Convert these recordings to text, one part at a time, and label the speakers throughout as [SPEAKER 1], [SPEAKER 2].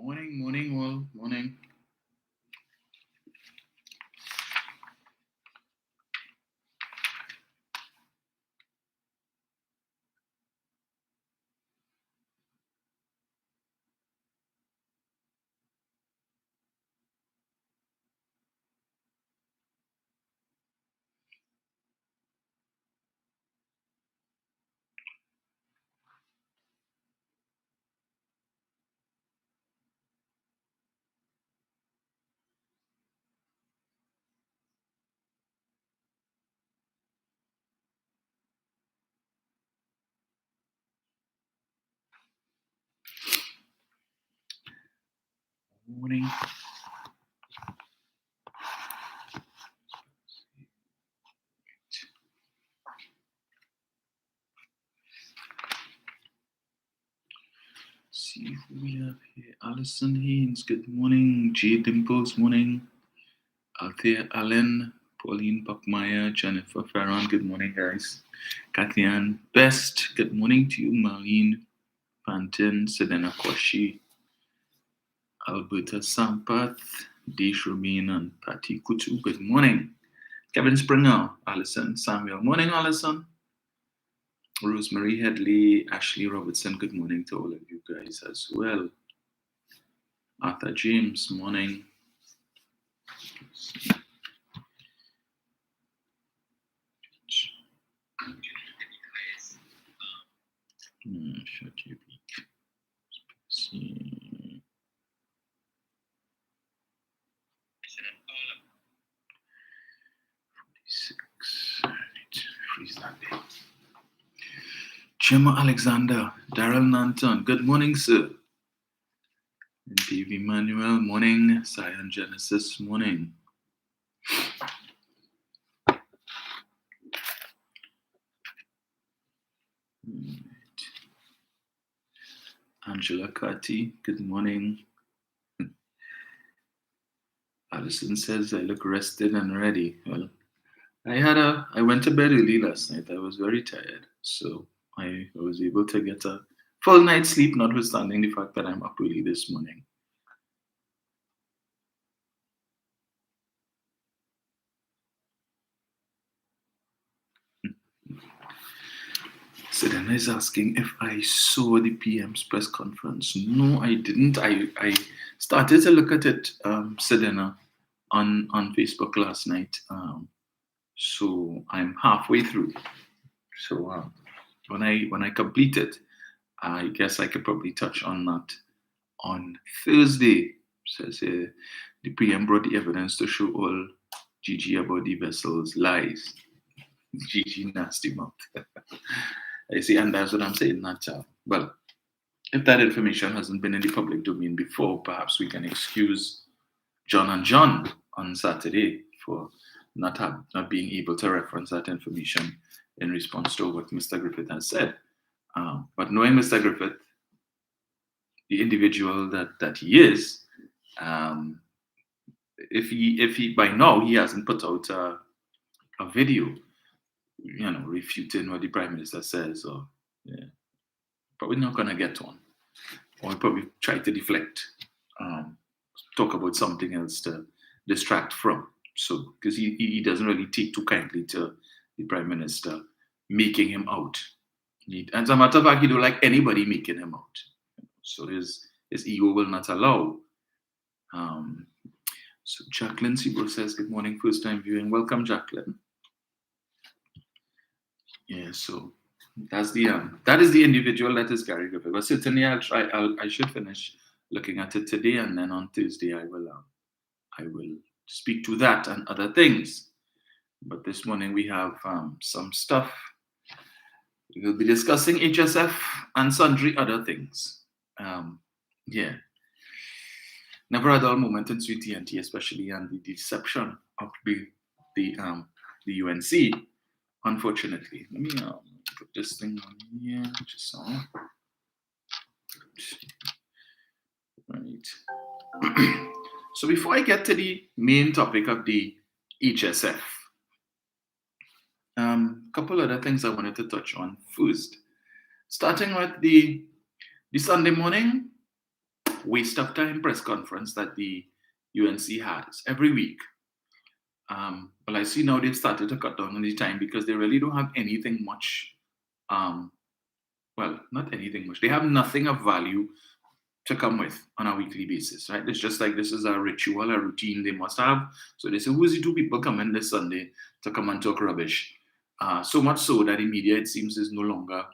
[SPEAKER 1] Morning, all. Morning. Morning. See who we have here. Alison Haynes, good morning. J Dimples, morning. Althea Allen, Pauline Buckmeyer, Jennifer Farron, good morning, guys. Kathy Ann Best, good morning to you. Marlene Pantin, Sedena Koshi, Alberta Sampath, Desh Rumin, and Patty Kutu, good morning. Kevin Springer, Alison Samuel, morning, Alison. Rosemary Headley, Ashley Robertson, good morning to all of you guys as well. Arthur James, morning. Shut your beak. See. 46. Freeze that day. Gemma Alexander, Daryl Nanton, good morning, sir. And Dave Emmanuel, morning. Cyan Genesis, morning. Angela Carty, good morning. Alison says I look rested and ready. Well, I went to bed early last night. I was very tired, so I was able to get a full night's sleep, notwithstanding the fact that I'm up early this morning. Sedena is asking if I saw the PM's press conference. No, I didn't. I started to look at it, Sedena, on Facebook last night. So I'm halfway through. So when I complete it, I guess I could probably touch on that on Thursday. Says the PM brought the evidence to show all Gigi about the vessel's lies. Gigi nasty mouth. I see, and that's what I'm saying. Not well. If that information hasn't been in the public domain before, perhaps we can excuse John and John on Saturday for not being able to reference that information in response to what Mr. Griffith has said. But knowing Mr. Griffith, the individual that he is, if he by now he hasn't put out a video, refuting what the Prime Minister says, or probably not gonna get one, or probably try to deflect, talk about something else to distract from. So because he doesn't really take too kindly to the Prime Minister making him out. And as a matter of fact, he don't like anybody making him out. So his ego will not allow. So Jacqueline Siebel says, good morning, first time viewing. Welcome, Jacqueline. Yeah, so that is the individual that is Gary Griffith. But certainly I should finish looking at it today, and then on Thursday I will speak to that and other things. But this morning we have some stuff. We will be discussing HSF and sundry other things. Never a dull moment in Sweet TNT, especially and the deception of the UNC. Unfortunately, let me put this thing on here. Just so. Right. So before I get to the main topic of the HSF, couple other things I wanted to touch on first. Starting with the Sunday morning, waste of time press conference that the UNC has every week. But I see now they've started to cut down on the time because they really don't have anything much. Well, not anything much. They have nothing of value to come with on a weekly basis, right? It's just like this is a ritual, a routine they must have. So they say, who's the two people coming this Sunday to come and talk rubbish? So much so that the media, it seems, is no longer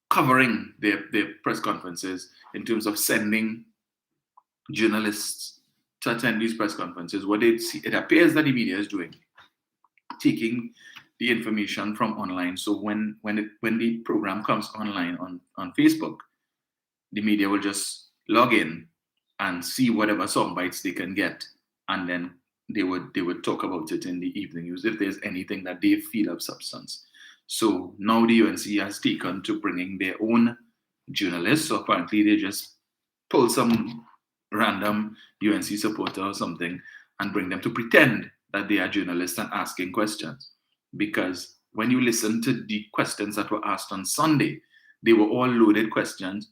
[SPEAKER 1] covering their press conferences in terms of sending journalists to attend these press conferences. What it appears that the media is doing, taking the information from online. So when the program comes online on Facebook, the media will just log in and see whatever sound bites they can get, and then they would talk about it in the evening news if there's anything that they feel of substance. So now the UNC has taken to bringing their own journalists. So apparently they just pull some random UNC supporter or something and bring them to pretend that they are journalists and asking questions. Because when you listen to the questions that were asked on Sunday, they were all loaded questions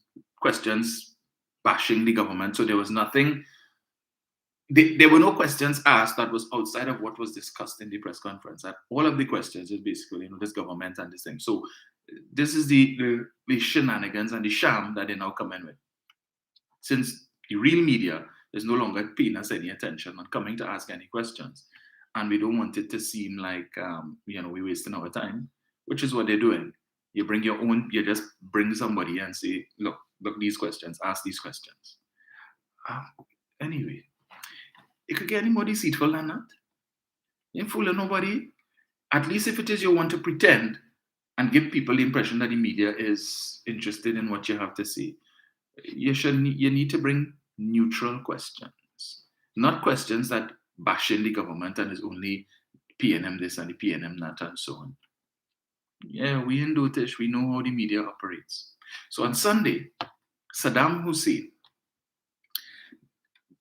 [SPEAKER 1] bashing the government. So there was nothing, there were no questions asked that was outside of what was discussed in the press conference. That all of the questions is basically, this government and this thing. So this is the shenanigans and the sham that they now come in with. Since the real media is no longer paying us any attention and coming to ask any questions. And we don't want it to seem like, we're wasting our time, which is what they're doing. You bring your own, you just bring somebody and say, look, these questions, ask these questions. Anyway, it could get any more deceitful than that. You ain't fooling nobody. At least if it is you want to pretend and give people the impression that the media is interested in what you have to say, you need to bring neutral questions, not questions that bash in the government and is only PNM this and the PNM that and so on. Yeah, we in Dotish, we know how the media operates. So on Sunday, Saddam Hussein,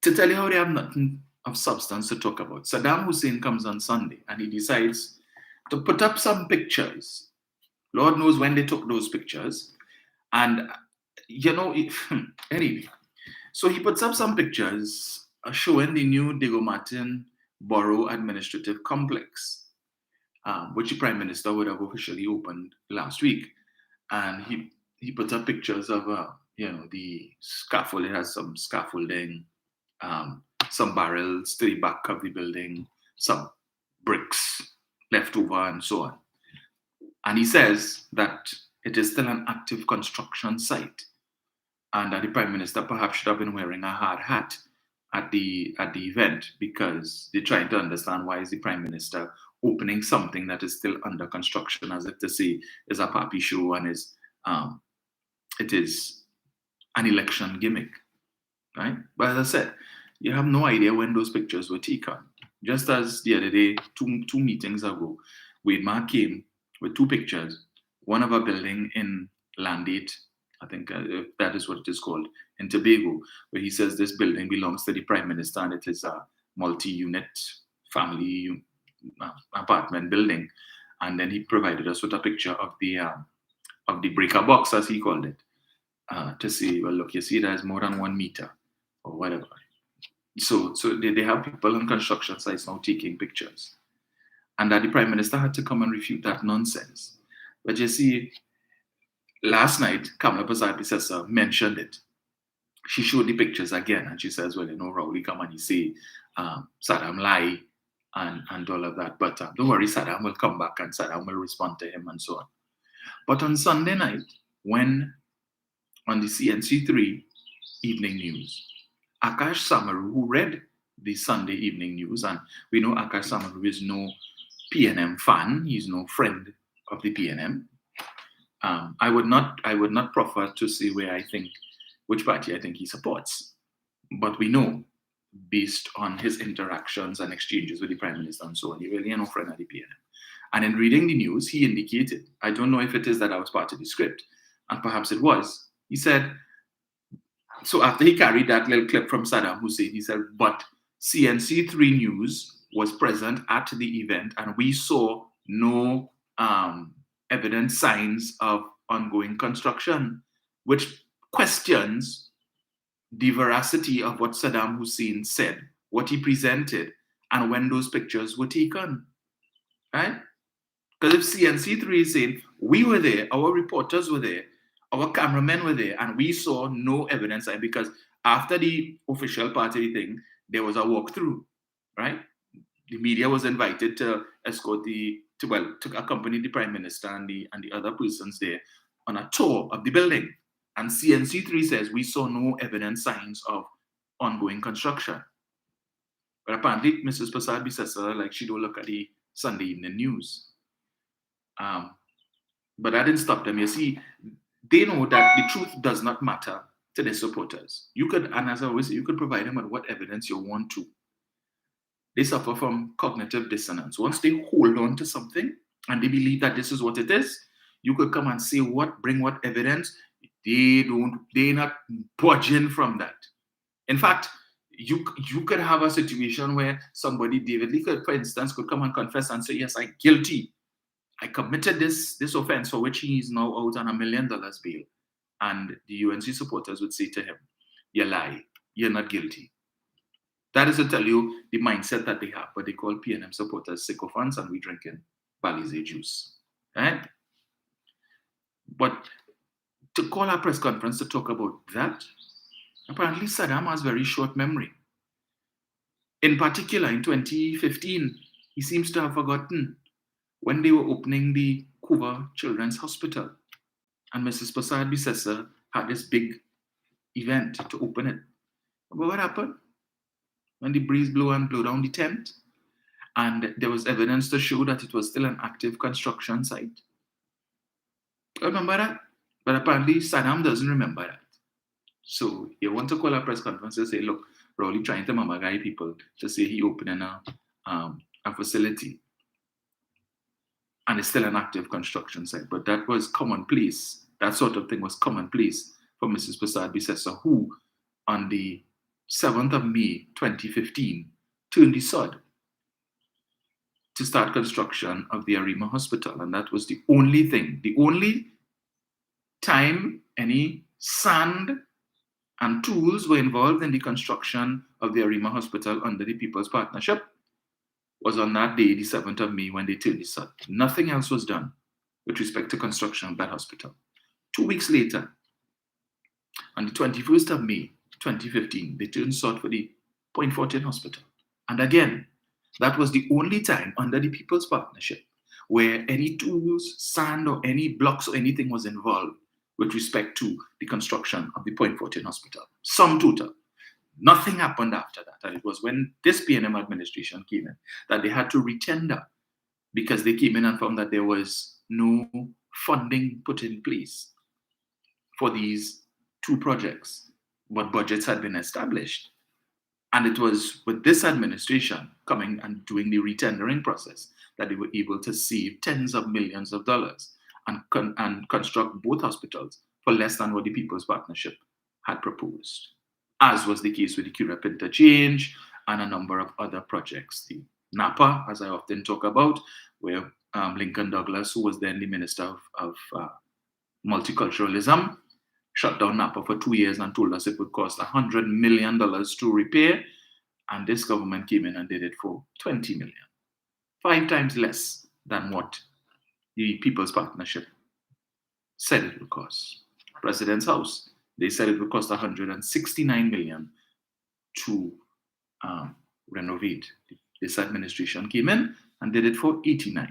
[SPEAKER 1] to tell you how they have nothing of substance to talk about, Saddam Hussein comes on Sunday and he decides to put up some pictures. Lord knows when they took those pictures. And, anyway, so he puts up some pictures showing the new Diego Martin Borough Administrative Complex, which the Prime Minister would have officially opened last week. And he put up pictures of, the scaffold. It has some scaffolding, some barrels to the back of the building, some bricks left over, and so on. And he says that it is still an active construction site, and that the Prime Minister perhaps should have been wearing a hard hat at the event, because they're trying to understand why is the Prime Minister opening something that is still under construction, as if to say is a papi show and it is an election gimmick, right? But as I said, you have no idea when those pictures were taken. Just as the other day, two meetings ago, Wade Mark came with two pictures, one of a building in Landate, I think that is what it is called, in Tobago, where he says this building belongs to the Prime Minister and it is a multi-unit family apartment building. And then he provided us with a picture of the breaker box, as he called it, to say, well, look, you see, there's more than 1 meter or whatever. So they have people on construction sites now taking pictures. And that the Prime Minister had to come and refute that nonsense. But you see, last night, Kamala Persad mentioned it. She showed the pictures again, and she says, well, Rowley come and he say, Saddam lie, and all of that. But don't worry, Saddam will come back and Saddam will respond to him and so on. But on Sunday night, when on the CNC3 evening news, Akash Samaru, who read the Sunday evening news, and we know Akash Samaru is no PNM fan, he's no friend of the PNM. I would not proffer to say which party I think he supports, but we know, based on his interactions and exchanges with the Prime Minister and so on, he really is no friend of the PNM. And in reading the news, he indicated, I don't know if it is that I was part of the script, and perhaps it was, he said, so after he carried that little clip from Saddam Hussein, he said, but CNC3 News was present at the event and we saw no evident signs of ongoing construction, which questions the veracity of what Saddam Hussein said, what he presented, and when those pictures were taken, right? Because if CNC3 is saying, we were there, our reporters were there, our cameramen were there, and we saw no evidence, because after the official part of the thing, there was a walkthrough, right? The media was invited to escort to accompany the Prime Minister and the other persons there on a tour of the building. And CNC3 says we saw no evidence, signs of ongoing construction. But apparently, Mrs. Prasad Bisesa, like, she don't look at the Sunday evening news. But that didn't stop them. You see, they know that the truth does not matter to their supporters. You could, and as I always say, you could provide them with what evidence you want to. They suffer from cognitive dissonance. Once they hold on to something and they believe that this is what it is, you could come and say bring what evidence. They're not budging from that. In fact, you could have a situation where somebody, David Lee, for instance, could come and confess and say, yes, I'm guilty. I committed this offense for which he is now out on $1 million bail. And the UNC supporters would say to him, you lie, you're not guilty. That is to tell you the mindset that they have, but they call PNM supporters sycophants, and we drinking Balize juice. Right? But to call a press conference to talk about that, apparently Saddam has very short memory. In particular, in 2015, he seems to have forgotten when they were opening the Cuba Children's Hospital. And Mrs. Prasad Bisesa had this big event to open it. But what happened? When the breeze blew and blew down the tent, and there was evidence to show that it was still an active construction site. Remember that? But apparently Saddam doesn't remember that. So you want to call a press conference and say, look, we're only trying to mamagai people to say he opening a facility. And it's still an active construction site. But that was commonplace. That sort of thing was commonplace for Mrs. Prasad Bisesa, who on the 7th of May 2015 turned the sod to start construction of the Arima Hospital. And that was the only thing, the only time any sand and tools were involved in the construction of the Arima Hospital under the People's Partnership was on that day, the 7th of May, when they turned the sod. Nothing else was done with respect to construction of that hospital. 2 weeks later, on the 21st of May 2015, they turned sod for the Point Fortin Hospital. And again, that was the only time under the People's Partnership where any tools, sand, or any blocks or anything was involved with respect to the construction of the Point Fortin Hospital. Sum total. Nothing happened after that. And it was when this PNM administration came in that they had to retender, because they came in and found that there was no funding put in place for these two projects, but budgets had been established. And it was with this administration coming and doing the retendering process that they were able to save tens of millions of dollars and construct both hospitals for less than what the People's Partnership had proposed, as was the case with the Curep Interchange and a number of other projects. The Napa, as I often talk about, where Lincoln Douglas, who was then the Minister of Multiculturalism, shut down Napa for 2 years and told us it would cost $100 million to repair. And this government came in and did it for $20 million. 5 times less than what the People's Partnership said it would cost. President's House, they said it would cost $169 million to renovate. This administration came in and did it for $89.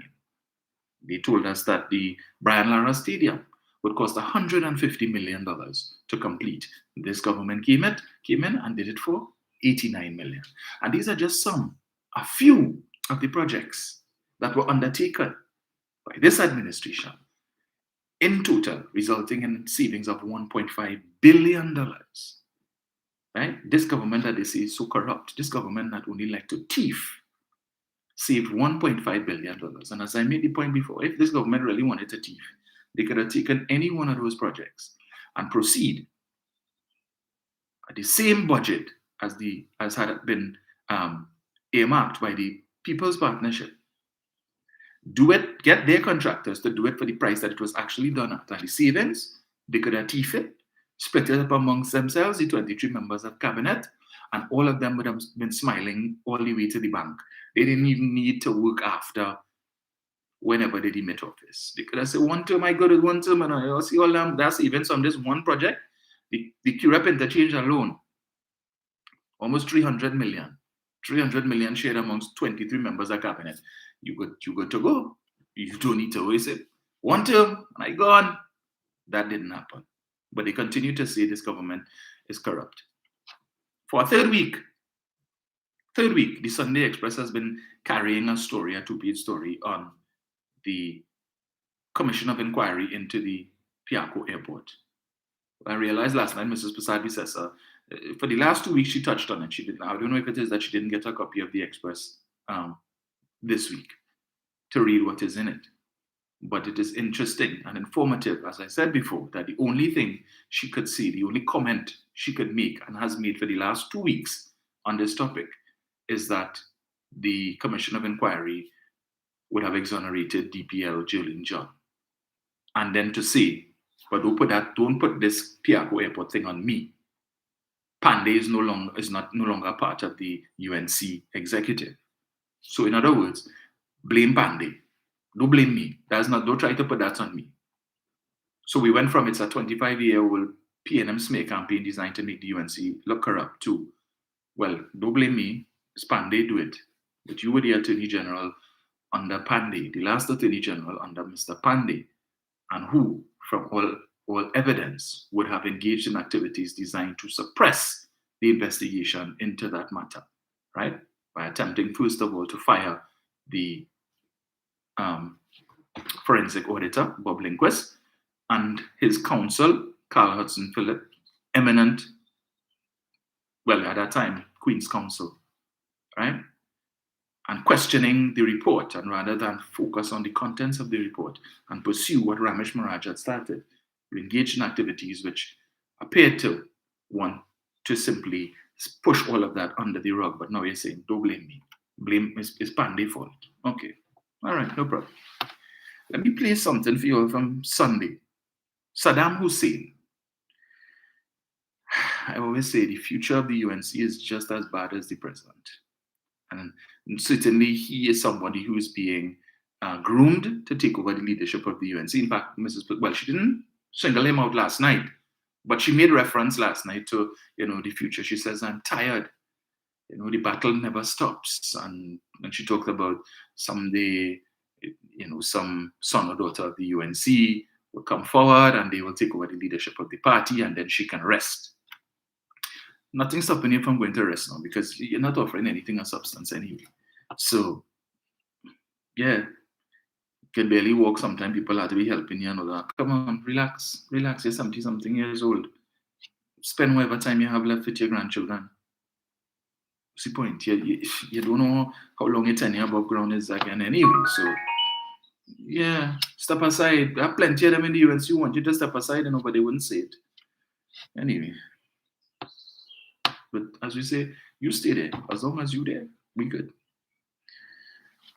[SPEAKER 1] They told us that the Brian Lara Stadium would cost $150 million to complete. This government came in and did it for $89 million. And these are just a few of the projects that were undertaken by this administration, in total resulting in savings of $1.5 billion. Right? This government that they say is so corrupt, this government not only like to thief, saved $1.5 billion. And as I made the point before, if this government really wanted to thief, they could have taken any one of those projects and proceed at the same budget as had been earmarked by the People's Partnership. Do it, get their contractors to do it for the price that it was actually done at. And the savings, they could have thief it, split it up amongst themselves, the 23 members of cabinet, and all of them would have been smiling all the way to the bank. They didn't even need to work after whenever they demit office. They could have said, one term, I got it, one term, and I see all them. That's even some this one project. The QREP interchange alone, almost 300 million. 300 million shared amongst 23 members of cabinet. You got to go. You don't need to waste it. One term, and I gone. That didn't happen. But they continue to say this government is corrupt. For a third week, the Sunday Express has been carrying a story, a two-page story on the Commission of Inquiry into the Piako Airport. I realized last night, Mrs. Prasad Visesa, for the last 2 weeks, she touched on it. She didn't. I don't know if it is that she didn't get a copy of the Express this week to read what is in it. But it is interesting and informative, as I said before, that the only thing she could see, the only comment she could make and has made for the last 2 weeks on this topic is that the Commission of Inquiry would have exonerated DPL Jolene John. And then to say, but don't put this Piako Airport thing on me. Pandey is no longer part of the UNC executive. So in other words, blame Pandey. Don't blame me. Don't try to put that on me. So we went from it's a 25-year-old PNM smear campaign designed to make the UNC look corrupt to, well, don't blame me. It's Pandey, do it. But you were the Attorney General under Pandey, the last Attorney General under Mr. Pandey, and who, from all evidence, would have engaged in activities designed to suppress the investigation into that matter, right? By attempting, first of all, to fire the forensic auditor, Bob Lindquist, and his counsel, Carl Hudson Phillip, eminent, well, at that time, Queen's Counsel, right? And questioning the report, and rather than focus on the contents of the report and pursue what Ramesh Maharaj had started, we engaged in activities which appeared to want to simply push all of that under the rug. But now you're saying, don't blame me. Blame is Pandey's fault. Okay. All right, no problem. Let me play something for you all from Sunday. Saddam Hussein. I always say the future of the UNC is just as bad as the present. And certainly he is somebody who is being groomed to take over the leadership of the UNC. In fact, she didn't single him out last night, but she made reference last night to, the future. She says, I'm tired. The battle never stops. And she talked about someday, some son or daughter of the UNC will come forward and they will take over the leadership of the party and then she can rest. Nothing's stopping you from going to rest now because you're not offering anything of substance anyway. So, yeah, you can barely walk. Sometimes people have to be helping you and all that. Come on, relax. You're 70-something years old. Spend whatever time you have left with your grandchildren. What's the point? You don't know how long your tenure above ground is again anyway. So, yeah, step aside. There are plenty of them in the UNC who want you to step aside and nobody wouldn't say it. Anyway. But as we say, you stay there. As long as you're there, we good.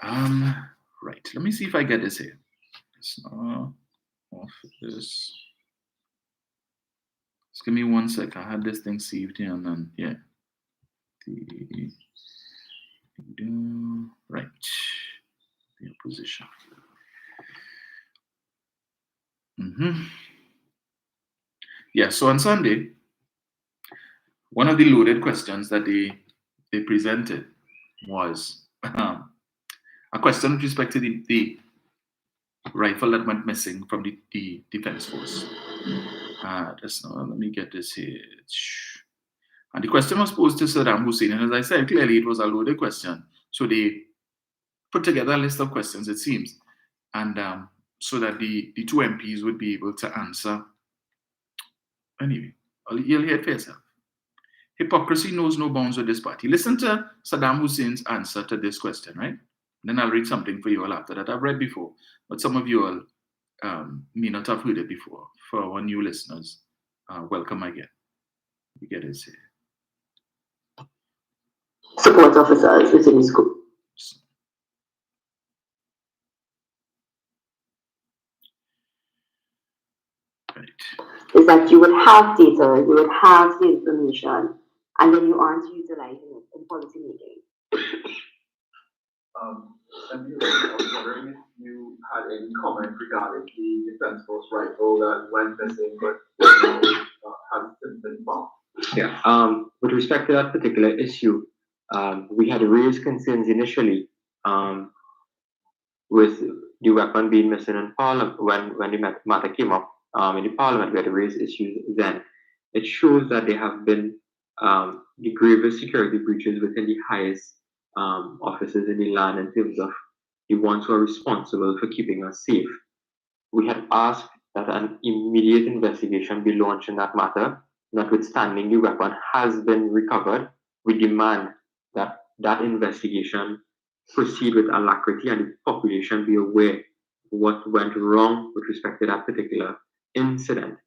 [SPEAKER 1] Right. Let me see if I get this here. It's not off this. Just give me 1 sec. I had this thing saved here and then, yeah. Right. The opposition. Yeah, so on Sunday, one of the loaded questions that they presented was a question with respect to the rifle that went missing from the Defense Force. Let me get this here. And the question was posed to Saddam Hussein, and as I said, clearly it was a loaded question. So they put together a list of questions, it seems, and so that the two MPs would be able to answer. Anyway, you'll hear it for yourself. Hypocrisy knows no bounds with this party. Listen to Saddam Hussein's answer to this question, right? Then I'll read something for you all after that. I've read before, but some of you all may not have heard it before. For our new listeners, welcome again. We get this here.
[SPEAKER 2] Support officers within the school.
[SPEAKER 1] Okay. Right.
[SPEAKER 2] Is that you would have data, you would have the information, and then you aren't utilizing it in policy making.
[SPEAKER 3] And I was wondering if you had any comment regarding the Defense Force rifle that went missing but has since been found.
[SPEAKER 4] Yeah. With respect to that particular issue, we had raised concerns initially with the weapon being missing in Parliament when the matter came up in the Parliament. We had raised issues then. It shows that there have been the gravest security breaches within the highest offices in the land in terms of the ones who are responsible for keeping us safe. We had asked that an immediate investigation be launched in that matter. Notwithstanding the weapon has been recovered, we demand that that investigation proceed with alacrity and the population be aware of what went wrong with respect to that particular incident,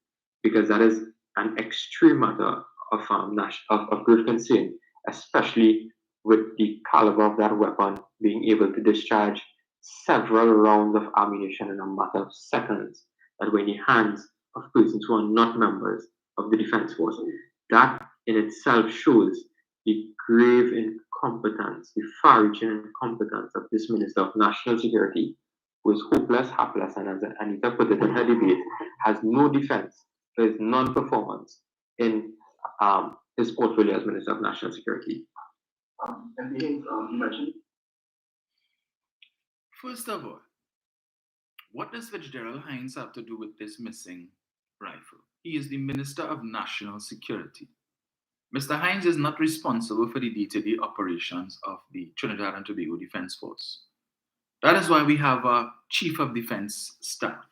[SPEAKER 4] because that is an extreme matter of great concern, especially with the caliber of that weapon being able to discharge several rounds of ammunition in a matter of seconds that were in the hands of persons who are not members of the Defense Force. That in itself shows the grave incompetence, the far-reaching incompetence of this Minister of National Security, who is hopeless, hapless, and as Anita put it in her debate, has no defense for his non-performance in his portfolio as Minister of National Security.
[SPEAKER 3] And you mentioned.
[SPEAKER 1] First of all, what does Fitzgerald Hines have to do with this missing rifle? He is the Minister of National Security. Mr. Hines is not responsible for the day-to-day operations of the Trinidad and Tobago Defense Force. That is why we have a Chief of Defense Staff,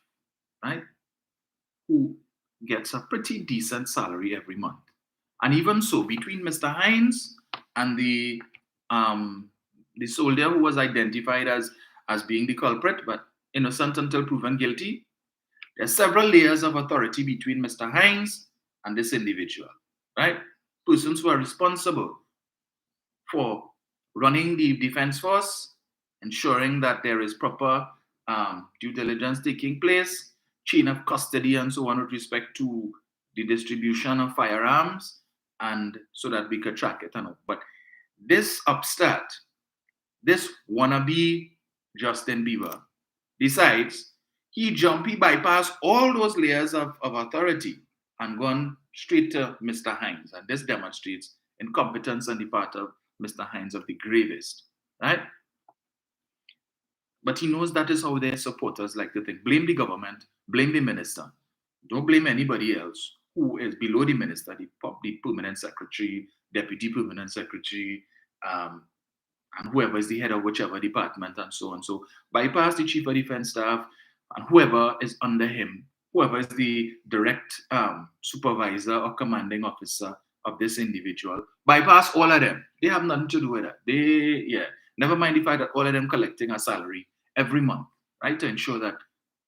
[SPEAKER 1] right, who gets a pretty decent salary every month. And even so, between Mr. Hines and the soldier who was identified as being the culprit, but innocent until proven guilty, there are several layers of authority between Mr. Hines and this individual, right? Persons who are responsible for running the defense force, ensuring that there is proper due diligence taking place, chain of custody and so on with respect to the distribution of firearms, and so that we could track it. But this upstart, this wannabe Justin Bieber, decides he bypassed all those layers of authority and gone straight to Mr. Hines. And this demonstrates incompetence on the part of Mr. Hines of the gravest, right? But he knows that is how their supporters like to think. Blame the government, blame the minister. Don't blame anybody else who is below the minister, the permanent secretary, deputy permanent secretary, and whoever is the head of whichever department and so on. So bypass the chief of defense staff and whoever is under him, whoever is the direct supervisor or commanding officer of this individual, bypass all of them. They have nothing to do with that. Never mind the fact that all of them collecting a salary every month, right, to ensure that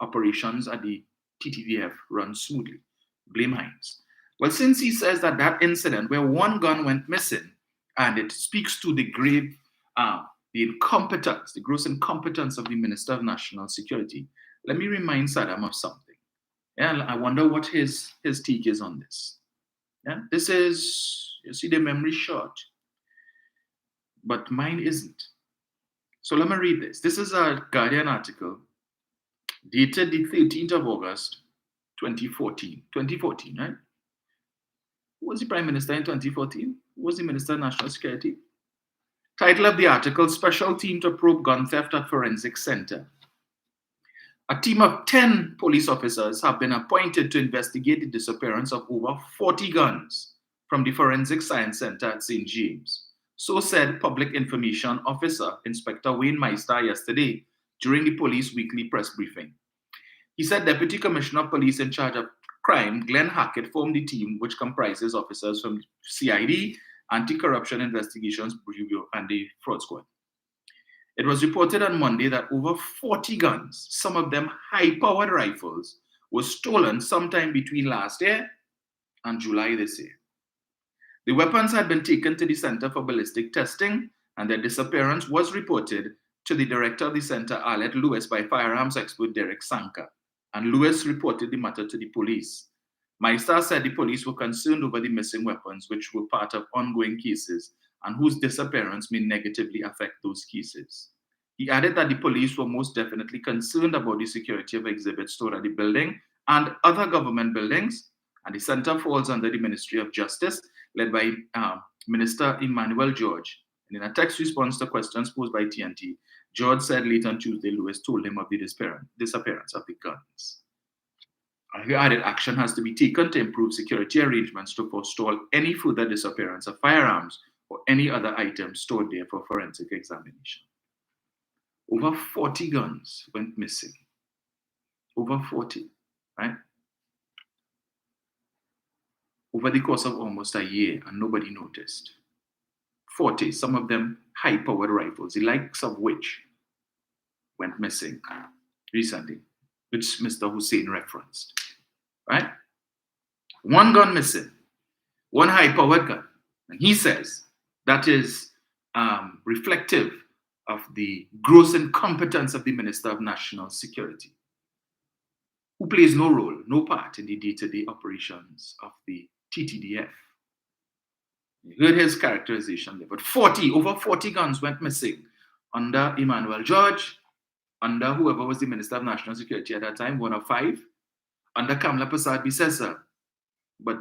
[SPEAKER 1] operations at the TTVF run smoothly. Blame Hines. Well, since he says that incident where one gun went missing, and it speaks to the grave, the incompetence, the gross incompetence of the Minister of National Security, let me remind Saddam of something. Yeah, I wonder what his take is on this. Yeah, this is, you see, the memory short, but mine isn't. So let me read this. This is a Guardian article dated the 13th of August, 2014. 2014, right? Who was the Prime Minister in 2014? Who was the Minister of National Security? Title of the article, Special Team to Probe Gun Theft at Forensic Center. A team of 10 police officers have been appointed to investigate the disappearance of over 40 guns from the Forensic Science Center at St. James. So said Public Information Officer Inspector Wayne Meister yesterday during the police weekly press briefing. He said Deputy Commissioner of Police in charge of crime, Glenn Hackett, formed the team, which comprises officers from CID, Anti-Corruption Investigations Bureau, and the Fraud Squad. It was reported on Monday that over 40 guns, some of them high-powered rifles, were stolen sometime between last year and July this year. The weapons had been taken to the Center for Ballistic Testing, and their disappearance was reported to the director of the center, Arlette Lewis, by firearms expert Derek Sanka. And Lewis reported the matter to the police. MyStar said the police were concerned over the missing weapons, which were part of ongoing cases and whose disappearance may negatively affect those cases. He added that the police were most definitely concerned about the security of exhibits stored at the building and other government buildings, and the center falls under the Ministry of Justice, led by Minister Emmanuel George. And in a text response to questions posed by TNT, George said late on Tuesday Lewis told him of the disappearance of the guns. He added action has to be taken to improve security arrangements to forestall any further disappearance of firearms or any other items stored there for forensic examination. Over 40 guns went missing. Over 40, right? Over the course of almost a year, and nobody noticed. 40, some of them high-powered rifles, the likes of which went missing recently, which Mr. Hussein referenced, right? One gun missing, one high-powered gun. And he says that is reflective of the gross incompetence of the Minister of National Security, who plays no role, no part in the day-to-day operations of the TTDF. You heard his characterization there, but over 40 guns went missing under Emmanuel George, under whoever was the Minister of National Security at that time, 1 of 5, under Kamla Prasad Bisesa. But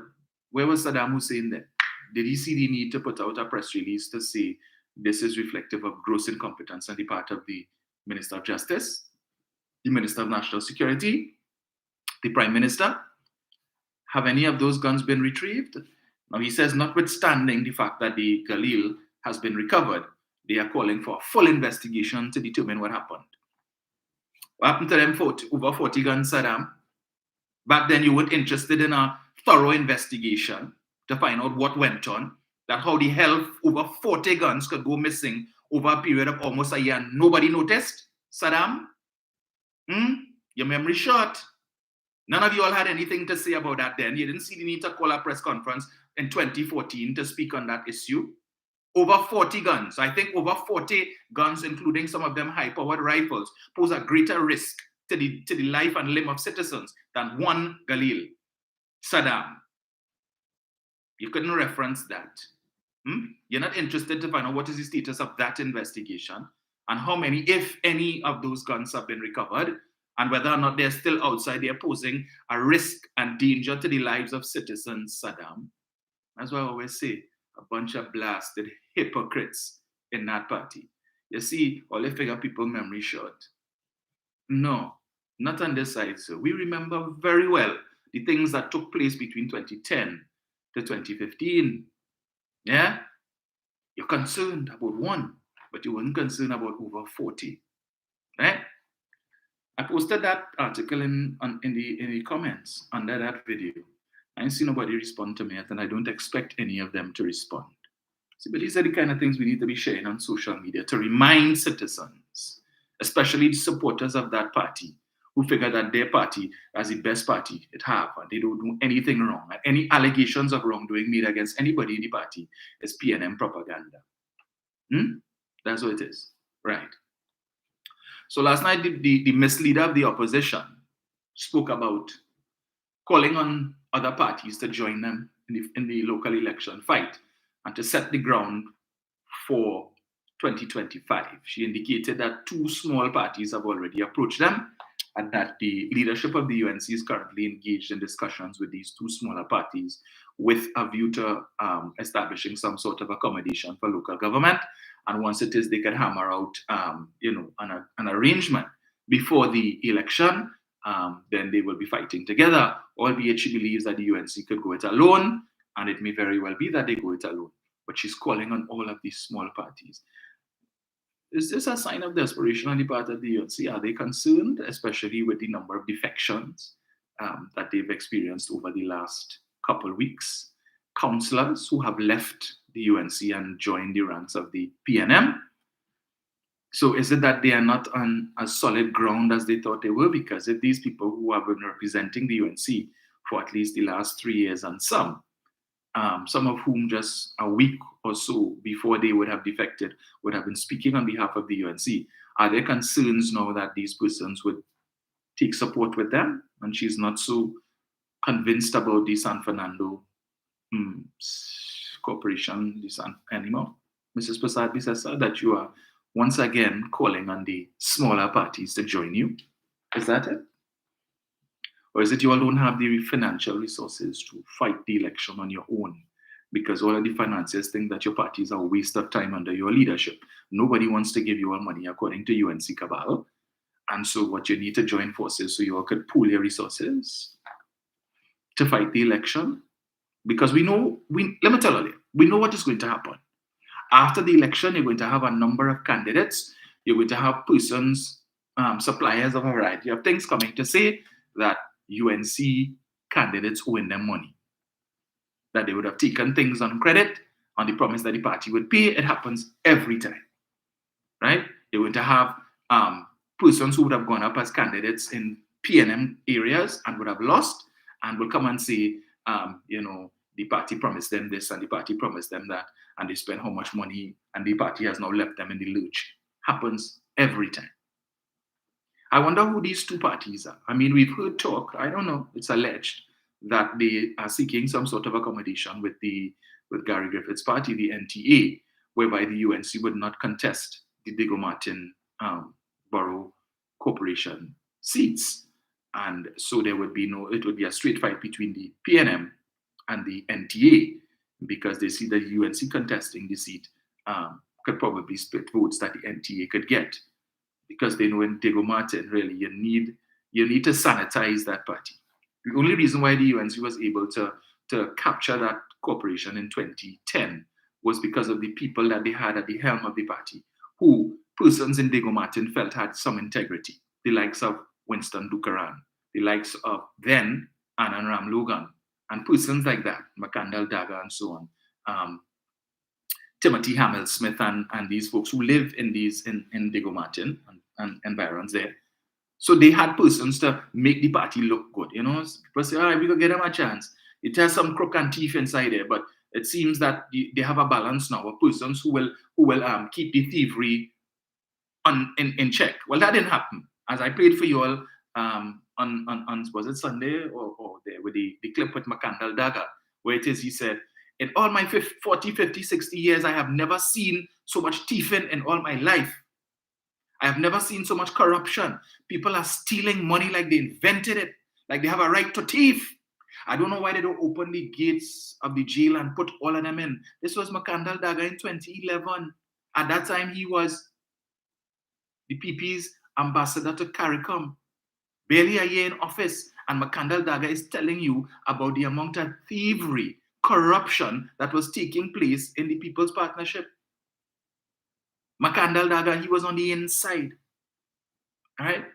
[SPEAKER 1] where was Saddam Hussein then? Did he see the need to put out a press release to say this is reflective of gross incompetence on the part of the Minister of Justice, the Minister of National Security, the Prime Minister? Have any of those guns been retrieved? Now he says, notwithstanding the fact that the Galil has been recovered, they are calling for a full investigation to determine what happened. What happened to them over 40 guns, Saddam? Back then you weren't interested in a thorough investigation to find out what went on, that how the hell over 40 guns could go missing over a period of almost a year and nobody noticed, Saddam? Your memory short. None of you all had anything to say about that then. You didn't see the need to call a press conference in 2014 to speak on that issue. Over 40 guns. I think over 40 guns, including some of them high-powered rifles, pose a greater risk to the life and limb of citizens than one Galil. Saddam. You couldn't reference that. You're not interested to find out what is the status of that investigation and how many, if any, of those guns have been recovered, and whether or not they're still outside there posing a risk and danger to the lives of citizens, Saddam. That's why I always say, a bunch of blasted hypocrites in that party. You see, all they figure people memory short. No, not on this side, sir. We remember very well the things that took place between 2010 to 2015. Yeah? You're concerned about one, but you weren't concerned about over 40. Right? I posted that article in the comments under that video. I didn't see nobody respond to me yet, and I don't expect any of them to respond. See, but these are the kind of things we need to be sharing on social media to remind citizens, especially the supporters of that party, who figure that their party is the best party it have, and they don't do anything wrong. And any allegations of wrongdoing made against anybody in the party is PNM propaganda. That's what it is, right? So last night, the misleader of the opposition spoke about calling on other parties to join them in the local election fight and to set the ground for 2025. She indicated that 2 small parties have already approached them and that the leadership of the UNC is currently engaged in discussions with these 2 smaller parties with a view to establishing some sort of accommodation for local government. And once it is, they can hammer out, an arrangement before the election. Then they will be fighting together, albeit she believes that the UNC could go it alone, and it may very well be that they go it alone. But she's calling on all of these small parties. Is this a sign of desperation on the part of the UNC? Are they concerned, especially with the number of defections that they've experienced over the last couple of weeks? Councillors who have left the UNC and joined the ranks of the PNM. So is it that they are not on as solid ground as they thought they were? Because if these people who have been representing the UNC for at least the last 3 years and some of whom just a week or so before they would have defected would have been speaking on behalf of the UNC, are there concerns now that these persons would take support with them? And she's not so convinced about the San Fernando Corporation anymore, Mrs. Prasad Bisesa, that you are once again calling on the smaller parties to join you? Is that it? Or is it you all don't have the financial resources to fight the election on your own? Because all of the financiers think that your party is a waste of time under your leadership. Nobody wants to give you all money according to UNC Cabal. And so what you need to join forces so you all could pool your resources to fight the election. Because let me tell you, we know what is going to happen. After the election, you're going to have a number of candidates. You're going to have persons, suppliers of a variety of things coming to say that UNC candidates owing them money. That they would have taken things on credit, on the promise that the party would pay. It happens every time, right? You're going to have persons who would have gone up as candidates in PNM areas and would have lost and will come and say, the party promised them this and the party promised them that, and they spend how much money and the party has now left them in the lurch. Happens every time. I wonder who these two parties are. I mean, we've heard talk, I don't know, it's alleged that they are seeking some sort of accommodation with Gary Griffith's party, the NTA, whereby the UNC would not contest the Diego Martin Borough Corporation seats. And so it would be a straight fight between the PNM and the NTA, because they see that UNC contesting the seat could probably split votes that the NTA could get, because they know in Diego Martin, really, you need to sanitize that party. The only reason why the UNC was able to capture that corporation in 2010 was because of the people that they had at the helm of the party, who persons in Diego Martin felt had some integrity, the likes of Winston Dukaran, the likes of then Anand Ram Logan, and persons like that, Makandal Daga and so on, Timothy Hamill Smith and these folks who live in Diego Martin and environs there. So they had persons to make the party look good. People say, all right, we could get them a chance. It has some crook and teeth inside there, but it seems that they have a balance now of persons who will keep the thievery in check. Well, that didn't happen. As I played for you all on was it Sunday or there with the clip with Makandal Daga, where it is he said, in all my 40, 50, 60 years, I have never seen so much thieving in all my life. I have never seen so much corruption. People are stealing money like they invented it, like they have a right to thief. I don't know why they don't open the gates of the jail and put all of them in. This was Makandal Daga in 2011. At that time, he was the PP's ambassador to CARICOM. Barely a year in office, and Makandal Daga is telling you about the amount of thievery, corruption that was taking place in the People's Partnership. Makandal Daga, he was on the inside. All right?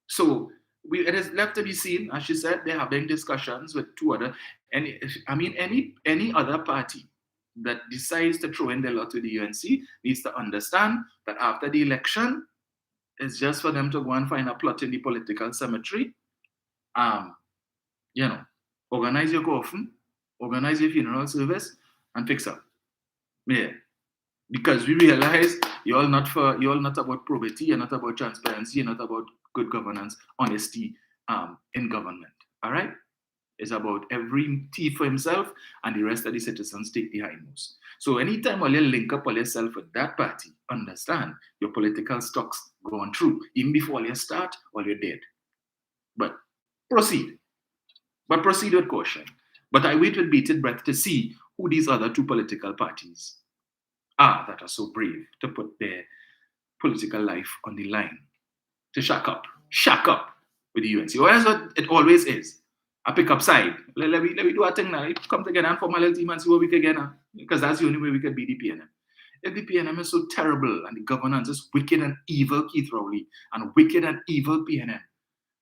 [SPEAKER 1] So it is left to be seen. As she said, they're having discussions with two other, any other party that decides to throw in their lot to the UNC needs to understand that after the election, it's just for them to go and find a plot in the political cemetery. Organize your coffin, organize your funeral service, and fix up. Yeah. Because we realize you're all not about probity, you're not about transparency, you're not about good governance, honesty in government. All right? It's about every thief for himself and the rest of the citizens take the hindmost. So anytime you link up all yourself with that party, understand your political stocks going through. Even before you start, or you're dead. But proceed. But proceed with caution. But I wait with bated breath to see who these other two political parties are that are so brave to put their political life on the line, to shack up with the UNC. Well, that's what it always is. I pick up side. Let me do a thing now. Come together and form a little team and see what we can get now. Because that's the only way we can beat the PNM. If the PNM is so terrible and the governance is wicked and evil, Keith Rowley, and wicked and evil PNM,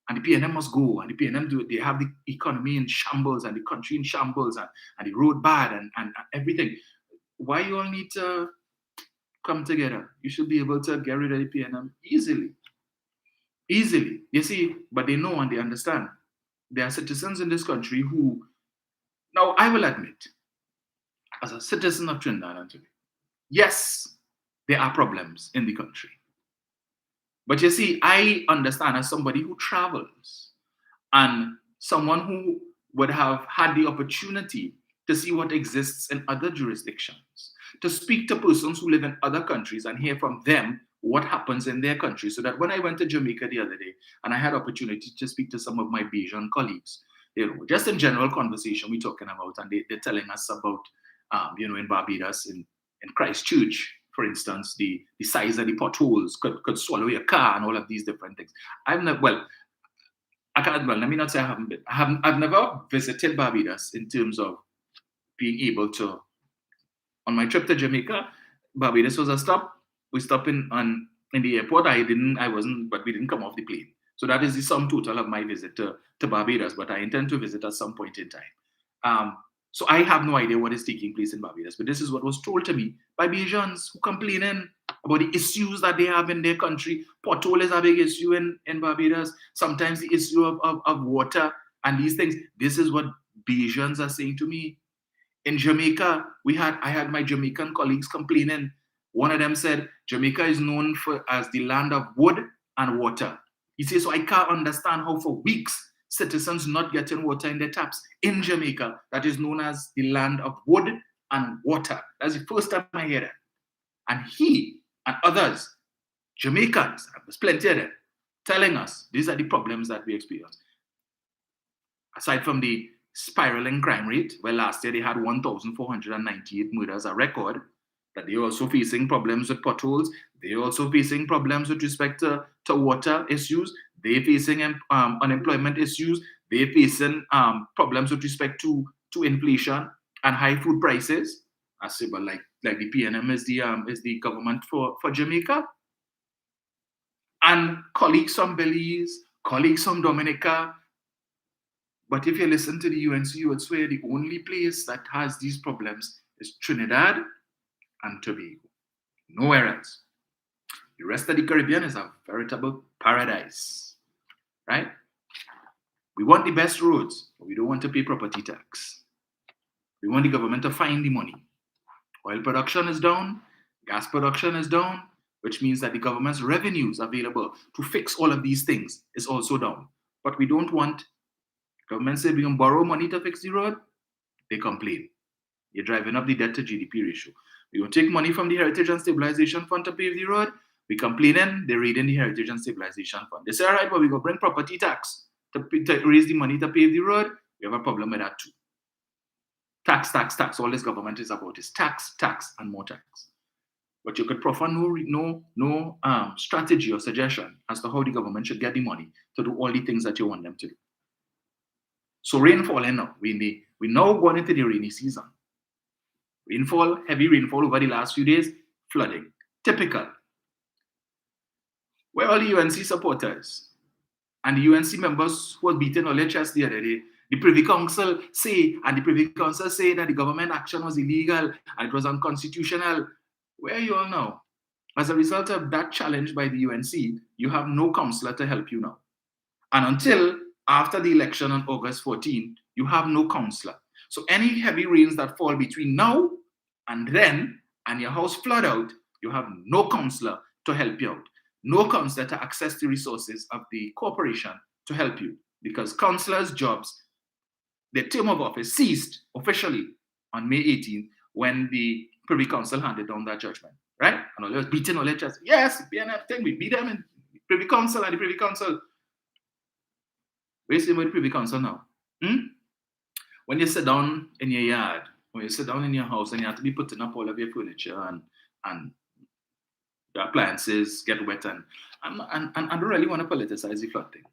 [SPEAKER 1] and the PNM must go, and the PNM they have the economy in shambles and the country in shambles and the road bad and everything. Why you all need to come together? You should be able to get rid of the PNM easily. Easily. You see, but they know and they understand. There are citizens in this country who, now I will admit, as a citizen of Trinidad and Tobago, yes, there are problems in the country. But you see, I understand as somebody who travels and someone who would have had the opportunity to see what exists in other jurisdictions, to speak to persons who live in other countries and hear from them what happens in their country. So that when I went to Jamaica the other day and I had opportunity to speak to some of my Bayesian colleagues, just in general conversation we're talking about, and they're telling us about, in Barbados, in Christchurch, for instance, the size of the potholes could swallow your car and all of these different things. I've never, well, I can't, well, let me not say I haven't been. I've never visited Barbados in terms of being able to. On my trip to Jamaica, Barbados was a stop. We stopped in the airport. But we didn't come off the plane. So that is the sum total of my visit to Barbados. But I intend to visit at some point in time. So I have no idea what is taking place in Barbados. But this is what was told to me by Bajans who complaining about the issues that they have in their country. Pothole is a big issue in Barbados. Sometimes the issue of water and these things. This is what Bajans are saying to me. In Jamaica, I had my Jamaican colleagues complaining. One of them said, Jamaica is known as the land of wood and water. He says, so I can't understand how for weeks citizens not getting water in their taps in Jamaica that is known as the land of wood and water. That's the first time I hear that. And he and others, Jamaicans, there's plenty of them, telling us these are the problems that we experience. Aside from the spiraling crime rate, where last year they had 1,498 murders a record, that they're also facing problems with potholes. They're also facing problems with respect to water issues. They're facing unemployment issues. They're facing problems with respect to inflation and high food prices. I say, but like the PNM is the government for Jamaica. And colleagues from Belize, colleagues from Dominica. But if you listen to the UNC, you would swear the only place that has these problems is Trinidad and Tobago. Nowhere else. The rest of the Caribbean is a veritable paradise, right? We want the best roads, but we don't want to pay property tax. We want the government to find the money. Oil production is down, gas production is down, which means that the government's revenues available to fix all of these things is also down. But we don't want government say we can borrow money to fix the road. They complain. You're driving up the debt to GDP ratio. We will take money from the Heritage and Stabilization Fund to pave the road. We complaining, they're raiding the Heritage and Stabilization Fund. They say, all right, but we go bring property tax to raise the money to pave the road. We have a problem with that too. Tax, tax, tax. All this government is about is tax, tax, and more tax. But you could proffer no strategy or suggestion as to how the government should get the money to do all the things that you want them to do. So rainfall now. We now going into the rainy season. Rainfall, heavy rainfall over the last few days, flooding. Typical. Where are the UNC supporters and the UNC members who were beating all their chest the other day? The Privy Council say that the government action was illegal and it was unconstitutional. Where are you all now? As a result of that challenge by the UNC, you have no councillor to help you now. And until after the election on August 14, you have no councillor. So any heavy rains that fall between now and then, and your house flood out, you have no councillor to help you out. No councillor to access the resources of the corporation to help you. Because councillors' jobs, their term of office ceased officially on May 18th when the Privy Council handed down that judgment. Right? And all was beating all their chest. Yes, PNF thing, we beat them in the Privy Council and the Privy Council. Where's the Privy Council now? When you sit down in your yard, when you sit down in your house and you have to be putting up all of your furniture and the appliances get wet and I don't really want to politicize the flood thing.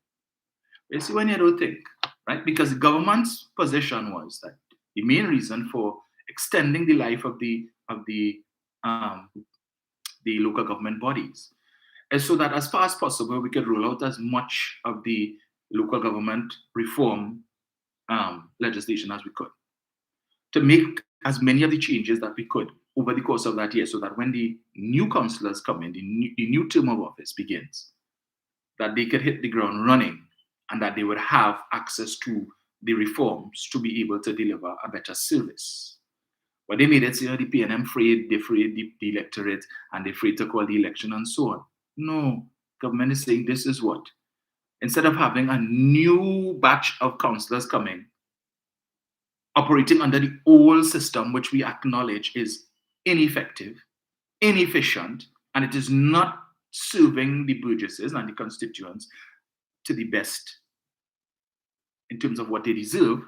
[SPEAKER 1] You see, when you don't think, right? Because the government's position was that the main reason for extending the life of the local government bodies is so that as far as possible we could roll out as much of the local government reform legislation as we could, to make as many of the changes that we could over the course of that year, so that when the new councillors come in, the new term of office begins, that they could hit the ground running and that they would have access to the reforms to be able to deliver a better service. But they made it, the PNM frayed the electorate and they afraid to call the election and so on. No, government is saying this is what. Instead of having a new batch of councillors coming, operating under the old system, which we acknowledge is ineffective, inefficient, and it is not serving the burgesses and the constituents to the best in terms of what they deserve,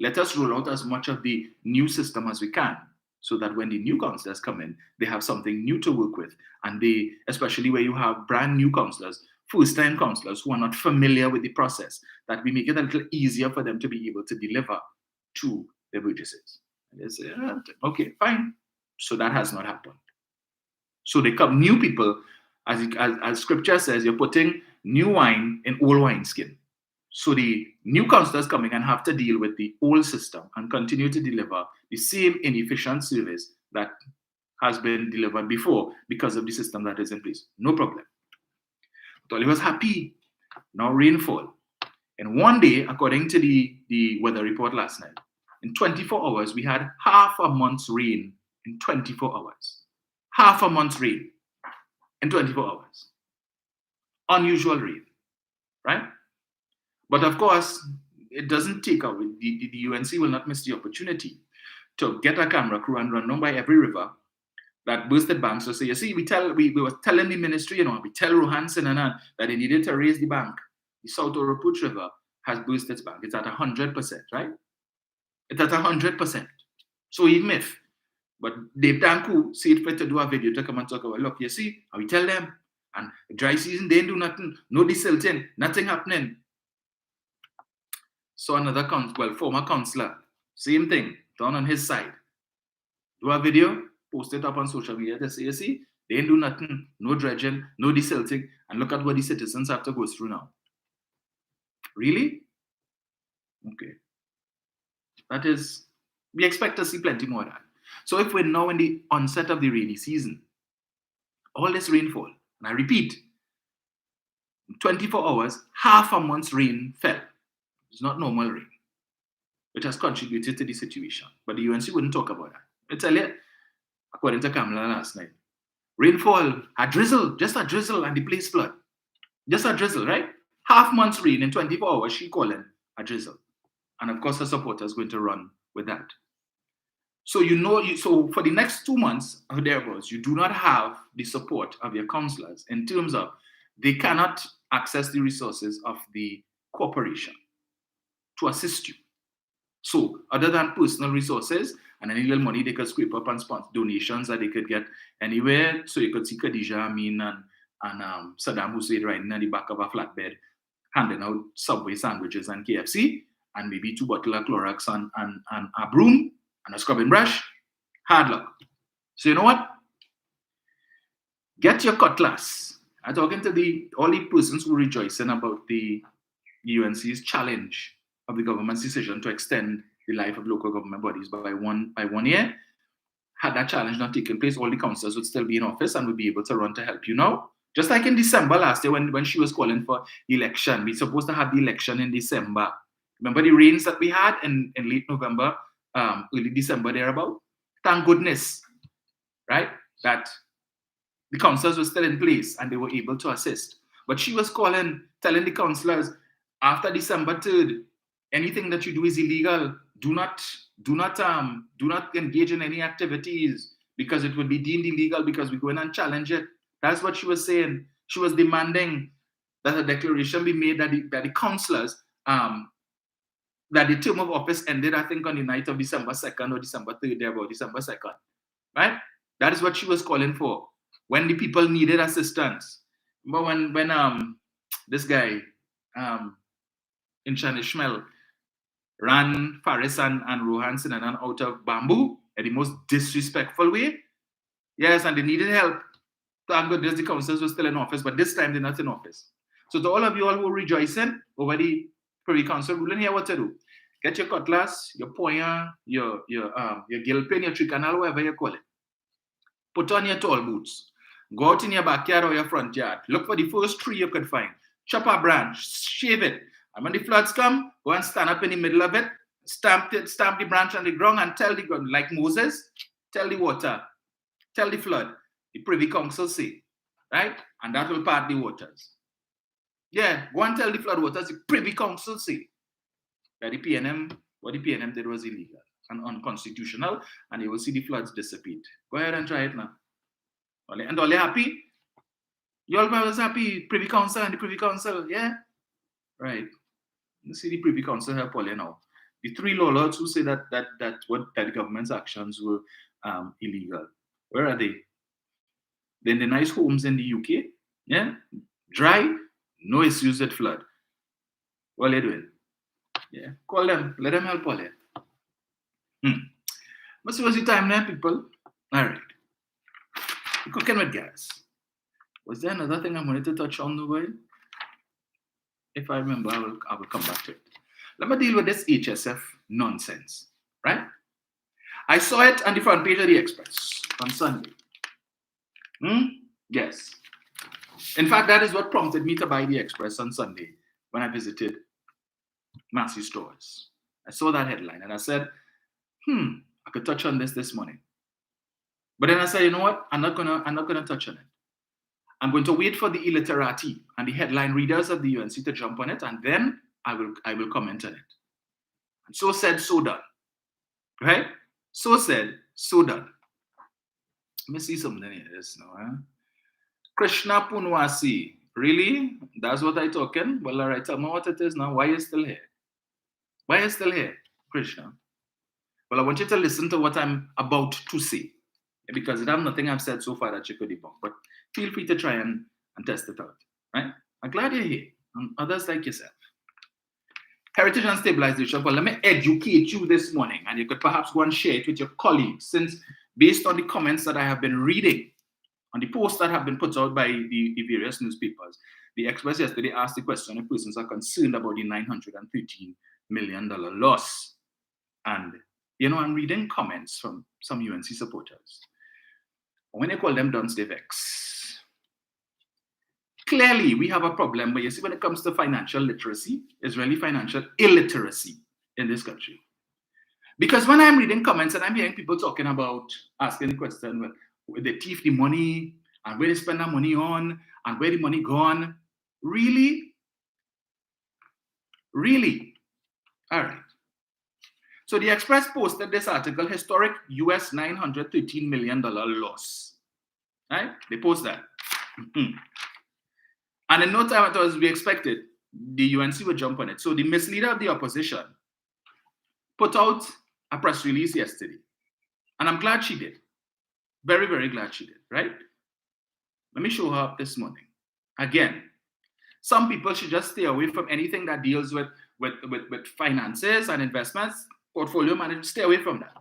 [SPEAKER 1] let us roll out as much of the new system as we can, so that when the new councillors come in, they have something new to work with. And they, especially where you have brand new councillors, first-time councillors who are not familiar with the process, that we make it a little easier for them to be able to deliver to the burgesses. And they say, okay, fine. So that has not happened. So they come new people, as scripture says, you're putting new wine in old wineskin. So the new councillors coming and have to deal with the old system and continue to deliver the same inefficient service that has been delivered before because of the system that is in place. No problem. But Oli was happy. Now rainfall. And one day, according to the weather report last night, in 24 hours, we had half a month's rain in 24 hours. Half a month's rain in 24 hours. Unusual rain, right? But of course, it doesn't take away, the UNC will not miss the opportunity to get a camera crew and run down by every river that bursted banks. So say, you see, we were telling the ministry, we tell Rohanson and that they needed to raise the bank. The South Oropouche River has burst its bank. It's at 100%, right? It's at 100%. So he myth. But Dave Tanku see it fit to do a video to come and talk about, look, you see, and we tell them, and dry season, they do nothing, no desilting, nothing happening. So another former councillor, same thing, down on his side. Do a video, post it up on social media to say, you see, they ain't do nothing, no dredging, no desilting, and look at what the citizens have to go through now. Really? Okay. That is, we expect to see plenty more of that. So if we're now in the onset of the rainy season, all this rainfall, and I repeat, in 24 hours, half a month's rain fell. It's not normal rain, which has contributed to the situation. But the UNC wouldn't talk about that. I tell you, according to Kamala last night, rainfall, a drizzle, just a drizzle, and the place flood. Just a drizzle, right? Half month's rain in 24 hours, she calling a drizzle. And of course, her supporters going to run with that. So so for the next 2 months or thereabouts, you do not have the support of your councillors in terms of they cannot access the resources of the corporation to assist you. So other than personal resources and any little money they could scrape up and sponsor donations that they could get anywhere. So you could see Khadija Amin and Saddam Hussein riding on the back of a flatbed, handing out Subway sandwiches and KFC, and maybe 2 bottles of Clorox and a broom and a scrubbing brush. Hard luck. So you know what? Get your cutlass. I'm talking to all the persons who are rejoicing about the UNC's challenge of the government's decision to extend the life of local government bodies by one year. Had that challenge not taken place, all the councillors would still be in office and would be able to run to help you now. Just like in December last year when she was calling for election. We're supposed to have the election in December. Remember the rains that we had in late November, early December thereabout? Thank goodness, right? That the councillors were still in place and they were able to assist. But she was telling the councillors, after December 3rd, anything that you do is illegal. Do not engage in any activities because it would be deemed illegal because we go in and challenge it. That's what she was saying. She was demanding that a declaration be made that the councillors, that the term of office ended, I think, on the night of December 2nd or December 3rd, there about December 2nd. Right? That is what she was calling for when the people needed assistance. But when this guy, Inchan Ishmael, ran Faris and Rohan Sinanan out of bamboo in the most disrespectful way. Yes, and they needed help. Thank goodness the councillors were still in office, but this time they're not in office. So to all of you all who are rejoicing over the Privy Council ruling, here what to do. Get your cutlass, your poignard, your gilpin, your tricanal, whatever you call it. Put on your tall boots. Go out in your backyard or your front yard. Look for the first tree you could find. Chop a branch, shave it. And when the floods come, go and stand up in the middle of it, stamp the branch on the ground and tell the ground, like Moses, tell the water, tell the flood, the Privy Council say, right? And that will part the waters. Yeah, go and tell the flood waters, the Privy Council say, that the PNM what the PNM did was illegal and unconstitutional, and you will see the floods dissipate. Go ahead and try it now. And all you happy? You all was happy? Privy Council and the Privy Council, yeah? Right. You see the Privy Council help all you now. The three lords who say that the government's actions were illegal. Where are they? They're in the nice homes in the UK, yeah? Dry, no issues with flood. What are they doing? Yeah, call them, let them help all you. But what's the time now, people? All right. Cooking with gas. Was there another thing I wanted to touch on, Dubai? If I remember, I will come back to it. Let me deal with this HSF nonsense, right? I saw it on the front page of the Express on Sunday. Yes. In fact, that is what prompted me to buy the Express on Sunday when I visited Massey stores. I saw that headline and I said, I could touch on this morning. But then I said, you know what? I'm not gonna touch on it. I'm going to wait for the illiterati and the headline readers of the UNC to jump on it, and then I will comment on it. And so said, so done. Right? So said, so done. Let me see something here. This now. Krishna Punwasi. Really? That's what I talking? Well, all right. Tell me what it is now. Why are you still here? Why are you still here, Krishna? Well, I want you to listen to what I'm about to say, because it has nothing I've said so far that you could debunk. But feel free to try and test it out. Right? I'm glad you're here. And others like yourself. Heritage and stabilization. Well, let me educate you this morning, and you could perhaps go and share it with your colleagues, since based on the comments that I have been reading, on the posts that have been put out by the various newspapers, the Express yesterday asked the question if persons are concerned about the $913 million loss. And, I'm reading comments from some UNC supporters. When they call them Duns, they vex. Clearly, we have a problem, but you see, when it comes to financial literacy, it's really financial illiteracy in this country. Because when I'm reading comments and I'm hearing people talking about, asking the question, well, where they thief the money, and where they spend their money on, and where the money gone, really? Really? All right. So the Express posted this article, historic US $913 million loss. Right? They post that. And in no time at all, as we expected, the UNC would jump on it. So the misleader of the opposition put out a press release yesterday. And I'm glad she did. Very, very glad she did, right? Let me show her up this morning. Again, some people should just stay away from anything that deals with finances and investments, portfolio management. Stay away from that.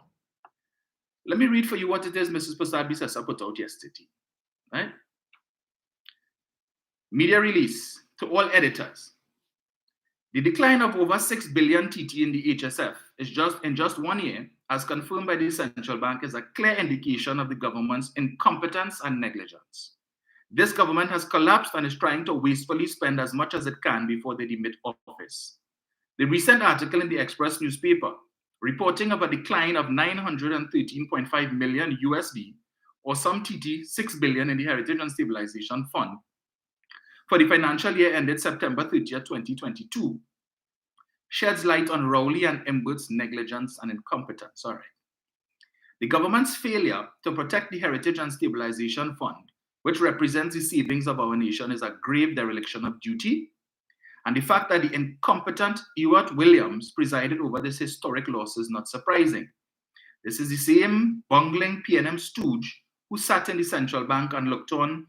[SPEAKER 1] Let me read for you what it is Mrs. Prasad Bisesa put out yesterday, right? Media release to all editors. The decline of over 6 billion TT in the HSF is in just 1 year, as confirmed by the central bank, is a clear indication of the government's incompetence and negligence. This government has collapsed and is trying to wastefully spend as much as it can before they demit office. The recent article in the Express newspaper reporting of a decline of 913.5 million USD, or some TT 6 billion in the Heritage and Stabilization Fund, for the financial year ended September 30th, 2022, sheds light on Rowley and Embert's negligence and incompetence. All right. The government's failure to protect the Heritage and Stabilization Fund, which represents the savings of our nation, is a grave dereliction of duty. And the fact that the incompetent Ewart Williams presided over this historic loss is not surprising. This is the same bungling PNM stooge who sat in the central bank and looked on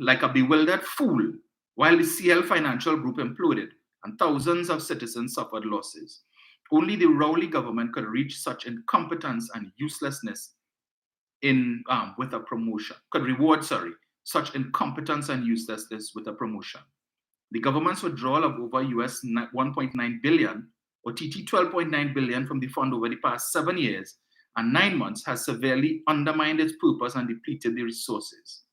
[SPEAKER 1] like a bewildered fool while the CL Financial Group imploded and thousands of citizens suffered losses. Only the Rowley government could reach such incompetence and uselessness with a promotion, such incompetence and uselessness with a promotion. The government's withdrawal of over US 1.9 billion, or TT 12.9 billion from the fund over the past 7 years and 9 months has severely undermined its purpose and depleted the resources.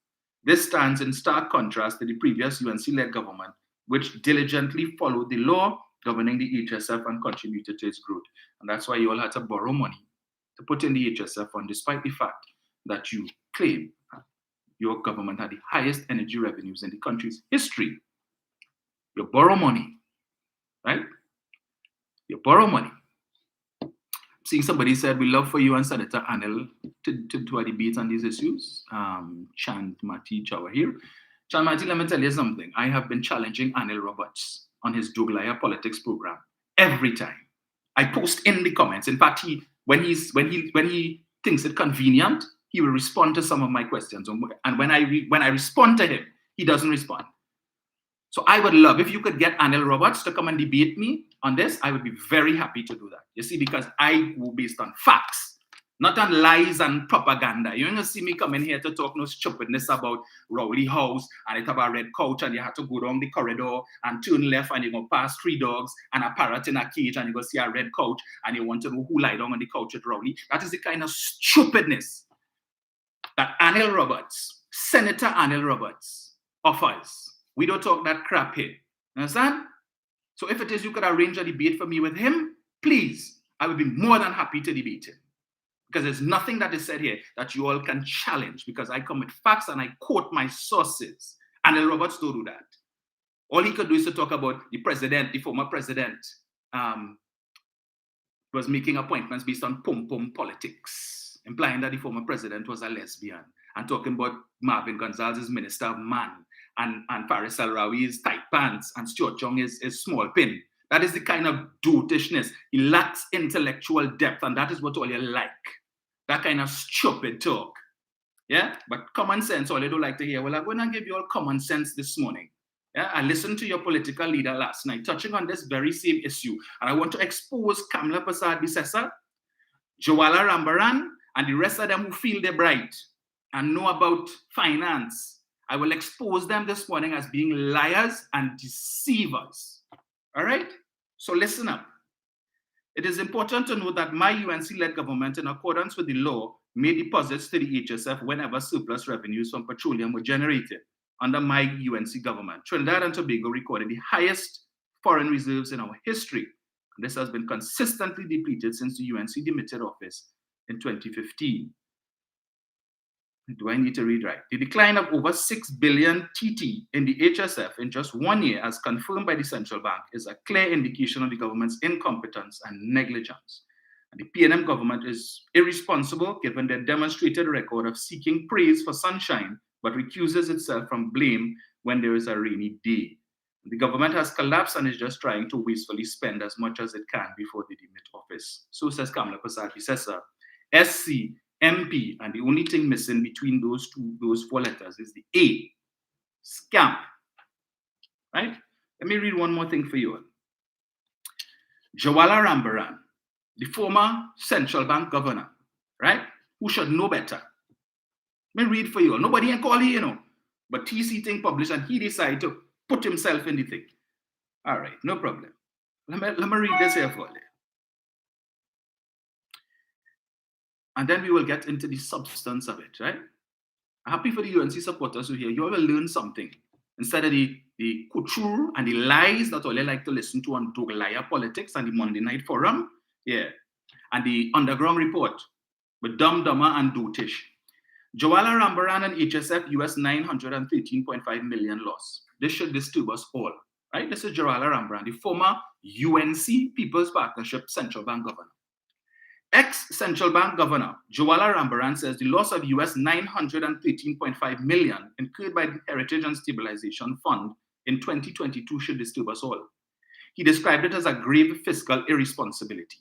[SPEAKER 1] This stands in stark contrast to the previous UNC-led government, which diligently followed the law governing the HSF and contributed to its growth. And that's why you all had to borrow money to put in the HSF fund, despite the fact that you claim your government had the highest energy revenues in the country's history. You borrow money, right? You borrow money. Seeing somebody said, we love for you and Senator Anil to a debate on these issues. Chant Mati Chawa here. Chant Mati, let me tell you something. I have been challenging Anil Roberts on his Doglaya politics program every time. I post in the comments. In fact, when he thinks it convenient, he will respond to some of my questions. And when I respond to him, he doesn't respond. So I would love if you could get Anil Roberts to come and debate me on this. I would be very happy to do that. You see, because I go based on facts, not on lies and propaganda. You're going to see me come in here to talk no stupidness about Rowley House and it have a red couch and you have to go down the corridor and turn left and you go past 3 dogs and a parrot in a cage and you go see a red couch and you want to know who lie down on the couch at Rowley. That is the kind of stupidness that Anil Roberts, Senator Anil Roberts, offers. We don't talk that crap here. Understand? So if it is you could arrange a debate for me with him, please, I would be more than happy to debate him. Because there's nothing that is said here that you all can challenge because I come with facts and I quote my sources. Anil Roberts don't do that. All he could do is to talk about the president, the former president, was making appointments based on pom-pom politics, implying that the former president was a lesbian, and talking about Marvin Gonzalez as Minister of Man, and Faris Al-Rawi is tight pants, and Stuart Young is small pin. That is the kind of dotishness. He lacks intellectual depth, and that is what all you like. That kind of stupid talk. Yeah? But common sense, all you don't like to hear. Well, I'm going to give you all common sense this morning. Yeah? I listened to your political leader last night touching on this very same issue, and I want to expose Kamla Prasad-Bisesa, Jawala Rambaran, and the rest of them who feel they're bright and know about finance. I will expose them this morning as being liars and deceivers. All right? So listen up. It is important to note that my UNC-led government, in accordance with the law, made deposits to the HSF whenever surplus revenues from petroleum were generated. Under my UNC government, Trinidad and Tobago recorded the highest foreign reserves in our history. And this has been consistently depleted since the UNC demitted office in 2015. Do I need to read right? The decline of over 6 billion TT in the HSF in just 1 year, as confirmed by the central bank, is a clear indication of the government's incompetence and negligence. And the PNM government is irresponsible given their demonstrated record of seeking praise for sunshine, but recuses itself from blame when there is a rainy day. The government has collapsed and is just trying to wastefully spend as much as it can before they demit office. So says Kamla Prasad-Bisesa, SC, MP, and the only thing missing between those 4 letters is the A, scam, right? Let me read one more thing for you all. Jawala Rambaran, the former central bank governor, right, who should know better. Let me read for you all. Nobody can call him, but TC thing published and he decided to put himself in the thing. All right, no problem. Let me read this here for you. And then we will get into the substance of it, right? I'm happy for the UNC supporters who hear. You all will learn something. Instead of the couture and the lies that all you like to listen to on Doglaya Politics and the Monday Night Forum, yeah, and the Underground Report with Dumb, Dumber, and Dotish. Jawala Rambaran and HSF US 913.5 million loss. This should disturb us all, right? This is Jawala Rambaran, the former UNC People's Partnership Central Bank Governor. Ex-Central Bank Governor Jawala Rambaran says the loss of US 913.5 million incurred by the Heritage and Stabilization Fund in 2022 should disturb us all. He described it as a grave fiscal irresponsibility.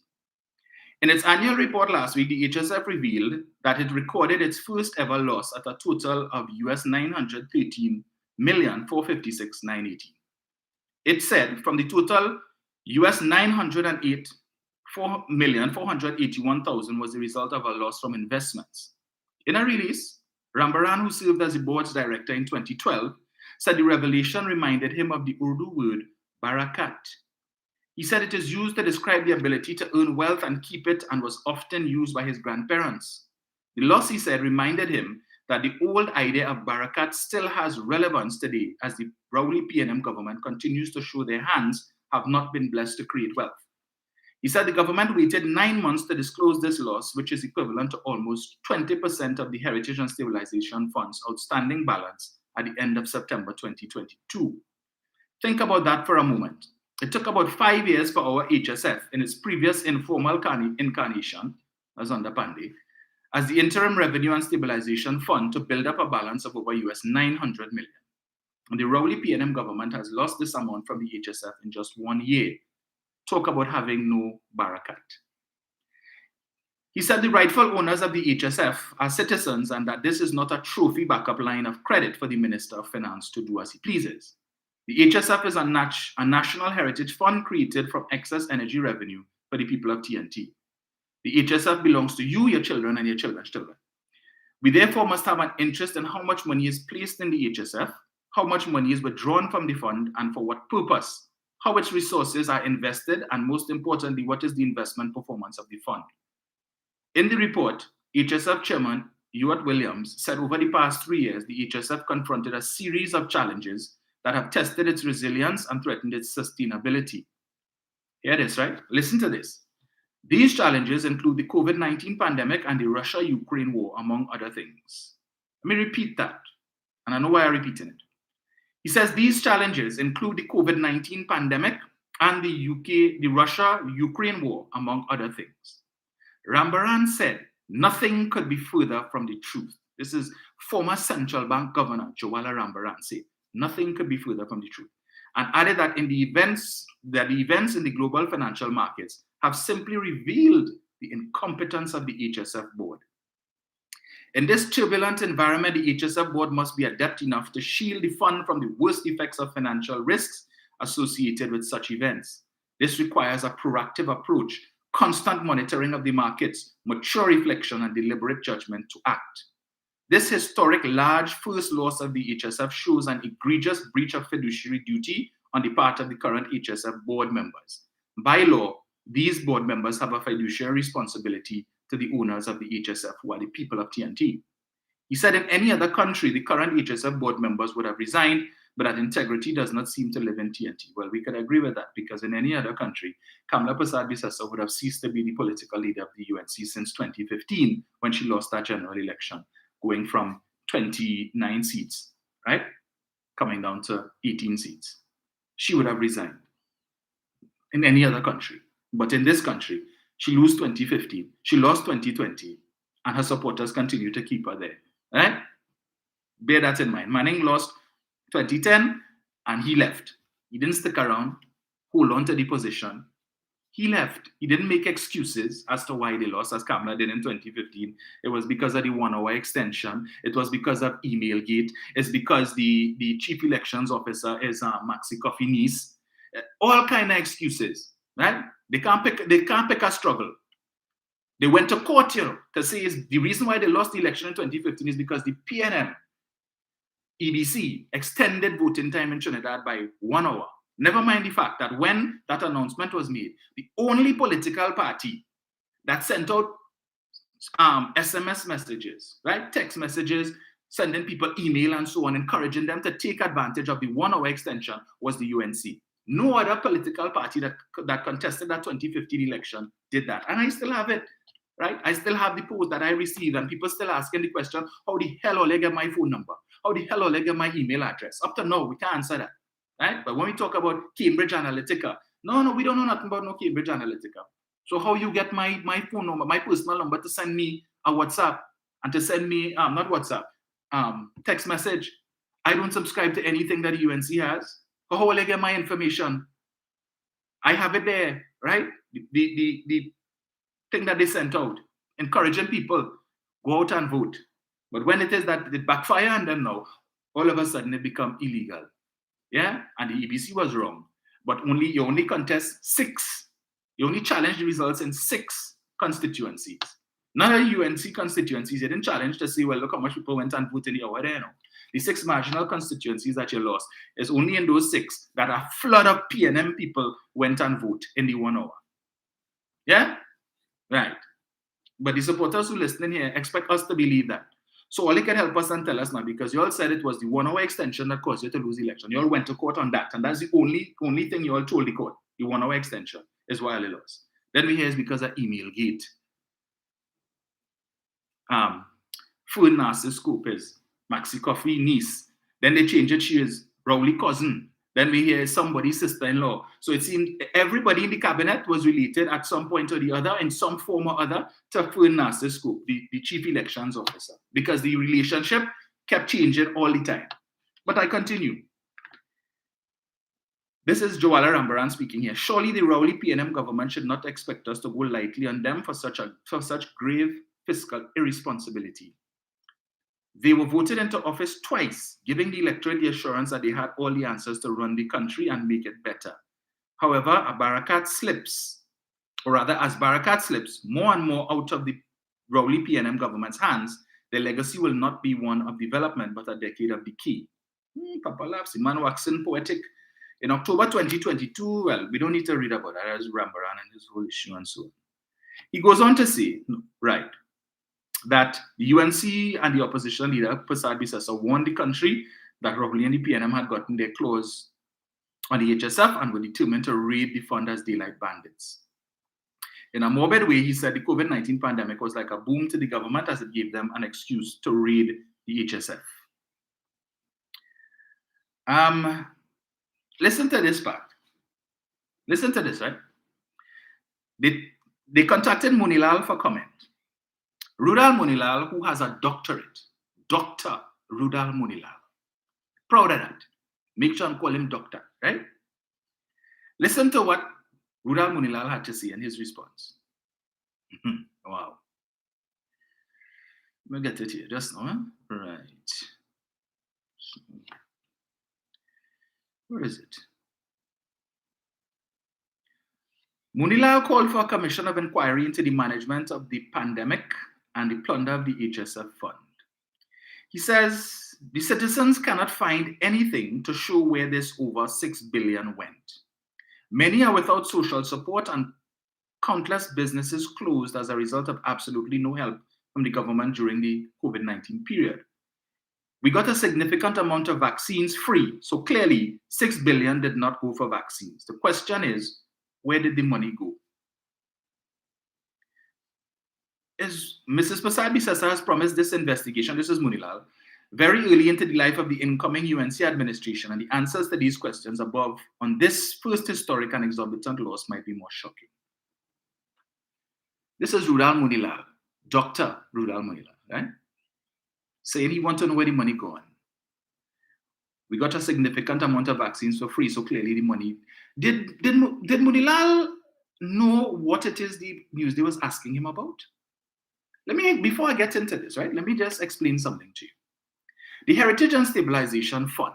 [SPEAKER 1] In its annual report last week, the HSF revealed that it recorded its first ever loss at a total of US 913,456,980. It said from the total US 908,481,000 was the result of a loss from investments. In a release, Rambaran, who served as the board's director in 2012, said the revelation reminded him of the Urdu word barakat. He said it is used to describe the ability to earn wealth and keep it, and was often used by his grandparents. The loss, he said, reminded him that the old idea of barakat still has relevance today as the Rowley PNM government continues to show their hands have not been blessed to create wealth. He said the government waited 9 months to disclose this loss, which is equivalent to almost 20% of the Heritage and Stabilization Fund's outstanding balance at the end of September 2022. Think about that for a moment. It took about 5 years for our HSF in its previous informal incarnation, as under Pandey, as the Interim Revenue and Stabilization Fund to build up a balance of over US 900 million. And the Rowley PNM government has lost this amount from the HSF in just 1 year. Talk about having no barakat. He said the rightful owners of the HSF are citizens and that this is not a trophy backup line of credit for the Minister of Finance to do as he pleases. The HSF is a national heritage fund created from excess energy revenue for the people of TNT. The HSF belongs to you, your children, and your children's children. We therefore must have an interest in how much money is placed in the HSF, how much money is withdrawn from the fund, and for what purpose, how its resources are invested, and most importantly, what is the investment performance of the fund. In the report, HSF Chairman Ewart Williams said over the past 3 years, the HSF confronted a series of challenges that have tested its resilience and threatened its sustainability. Here it is, right? Listen to this. These challenges include the COVID-19 pandemic and the Russia-Ukraine war, among other things. Let me repeat that, and I know why I'm repeating it. He says these challenges include the COVID-19 pandemic and the Russia-Ukraine war, among other things. Rambaran said nothing could be further from the truth. This is former central bank governor Joala Rambaran said nothing could be further from the truth, and added that the events in the global financial markets have simply revealed the incompetence of the HSF board. In this turbulent environment, the HSF board must be adept enough to shield the fund from the worst effects of financial risks associated with such events. This requires a proactive approach, constant monitoring of the markets, mature reflection, and deliberate judgment to act. This historic large first loss of the HSF shows an egregious breach of fiduciary duty on the part of the current HSF board members. By law, these board members have a fiduciary responsibility to the owners of the HSF, who are the people of TNT. He said in any other country, the current HSF board members would have resigned, but that integrity does not seem to live in TNT. Well, we could agree with that, because in any other country, Kamla Persad-Bissessar would have ceased to be the political leader of the UNC since 2015, when she lost that general election, going from 29 seats, right, coming down to 18 seats. She would have resigned in any other country. But in this country, she lost 2015, she lost 2020, and her supporters continue to keep her there, right? Bear that in mind. Manning lost 2010, and he left. He didn't stick around, hold on to the position. He left. He didn't make excuses as to why they lost, as Kamala did in 2015. It was because of the 1 hour extension. It was because of Emailgate. It's because the chief elections officer is Maxi Coffee niece. All kind of excuses, right? They can't pick a struggle. They went to court here to say is the reason why they lost the election in 2015 is because the PNM EBC extended voting time in Trinidad by 1 hour. Never mind the fact that when that announcement was made, the only political party that sent out SMS messages, right, text messages, sending people email and so on, encouraging them to take advantage of the 1 hour extension was the UNC. No other political party that contested that 2015 election did that. And I still have it, right? I still have the post that I received, and people still asking the question, how the hell will I get my phone number? How the hell will I get my email address? Up to now, we can't answer that, right? But when we talk about Cambridge Analytica, no, we don't know nothing about no Cambridge Analytica. So how you get my phone number, my personal number, to send me a WhatsApp and to send me, not WhatsApp, text message? I don't subscribe to anything that the UNC has. How will I get my information? I have it there, right? The thing that they sent out, encouraging people, go out and vote. But when it is that it backfire on them now, all of a sudden it become illegal. Yeah? And the EBC was wrong. But you only contest 6. You only challenge the results in 6 constituencies. None of the UNC constituencies, you didn't challenge to say, well, look how much people went and voted in the hour there now. The 6 marginal constituencies that you lost, is only in those 6 that a flood of PNM people went and vote in the 1 hour. Yeah? Right. But the supporters who listening here expect us to believe that. So all they can help us and tell us now, because you all said it was the 1 hour extension that caused you to lose the election. You all went to court on that, and that's the only thing you all told the court. The 1 hour extension is why you lost. Then we hear it's because of Emailgate. Fern Narcissus Scope is Maxi Coffee niece. Then they change it, she is Rowley cousin. Then we hear somebody's sister-in-law. So it seemed everybody in the cabinet was related at some point or the other, in some form or other, to Fern Nasser Scoop, the chief elections officer, because the relationship kept changing all the time. But I continue. This is Joala Rambaran speaking here. Surely the Rowley PNM government should not expect us to go lightly on them for such grave fiscal irresponsibility. They were voted into office twice, giving the electorate the assurance that they had all the answers to run the country and make it better. However, as Barakat slips more and more out of the Rowley PNM government's hands, their legacy will not be one of development, but a decade of decay. Papa laughs, the man waxing poetic. In October 2022, well, we don't need to read about that as Rambaran and his whole issue and so on. He goes on to say, right, that the UNC and the opposition leader, Prasad Bisasa, warned the country that Rowley and the PNM had gotten their claws on the HSF and were determined to raid the fund as daylight bandits. In a morbid way, he said the COVID-19 pandemic was like a boom to the government as it gave them an excuse to raid the HSF. Listen to this part. Listen to this, right? They contacted Munilal for comment. Rudal Munilal, who has a doctorate, Dr. Rudal Munilal. Proud of that. Make sure and call him doctor, right? Listen to what Rudal Munilal had to say in his response. Wow. Let me get it here just now. Huh? Right. Where is it? Munilal called for a commission of inquiry into the management of the pandemic and the plunder of the HSF fund. He says the citizens cannot find anything to show where this over 6 billion went. Many are without social support and countless businesses closed as a result of absolutely no help from the government during the COVID-19 period. We got a significant amount of vaccines free, so clearly 6 billion did not go for vaccines. The question is, where did the money go? Is Mrs. Prasad Bisasa has promised this investigation, this is Munilal, very early into the life of the incoming UNC administration, and the answers to these questions above on this first historic and exorbitant loss might be more shocking. This is Rudal Munilal, Dr. Rudal Munilal, right? Saying he wants to know where the money gone. We got a significant amount of vaccines for free, so clearly the money. Did Munilal know what it is the Newsday was asking him about? Before I get into this, right, let me just explain something to you. The Heritage and Stabilization Fund,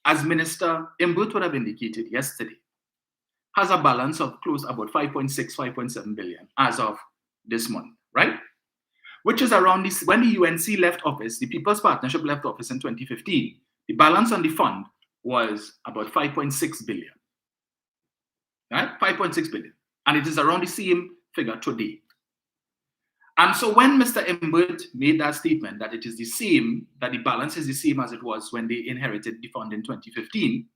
[SPEAKER 1] as Minister Imbert would have indicated yesterday, has a balance of close about 5.6, 5.7 billion as of this month, right? Which is around this, when the UNC left office, the People's Partnership left office in 2015, the balance on the fund was about 5.6 billion, right? 5.6 billion. And it is around the same figure today. And so when Mr. Imbert made that statement that it is the same, that the balance is the same as it was when they inherited the fund in 2015,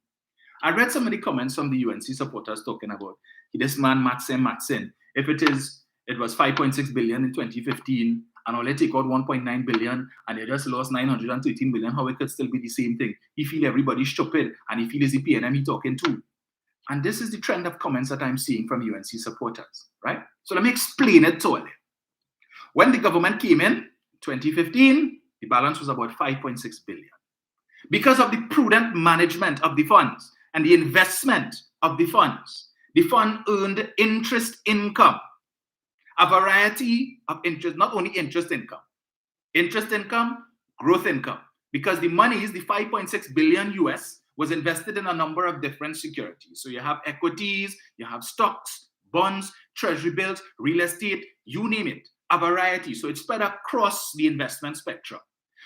[SPEAKER 1] I read some of the comments from the UNC supporters talking about this man Matsen. If it was 5.6 billion in 2015, and only take out 1.9 billion, and they just lost 913 billion, how it could still be the same thing? He feel everybody's stupid, and he feel is the PNM he talking to. And this is the trend of comments that I'm seeing from UNC supporters, right? So let me explain it to you. When the government came in 2015, the balance was about 5.6 billion. Because of the prudent management of the funds and the investment of the funds, the fund earned interest income, a variety of interest, not only interest income, growth income, because the money is the 5.6 billion US was invested in a number of different securities. So you have equities, you have stocks, bonds, treasury bills, real estate, you name it, a variety. So it's spread across the investment spectrum.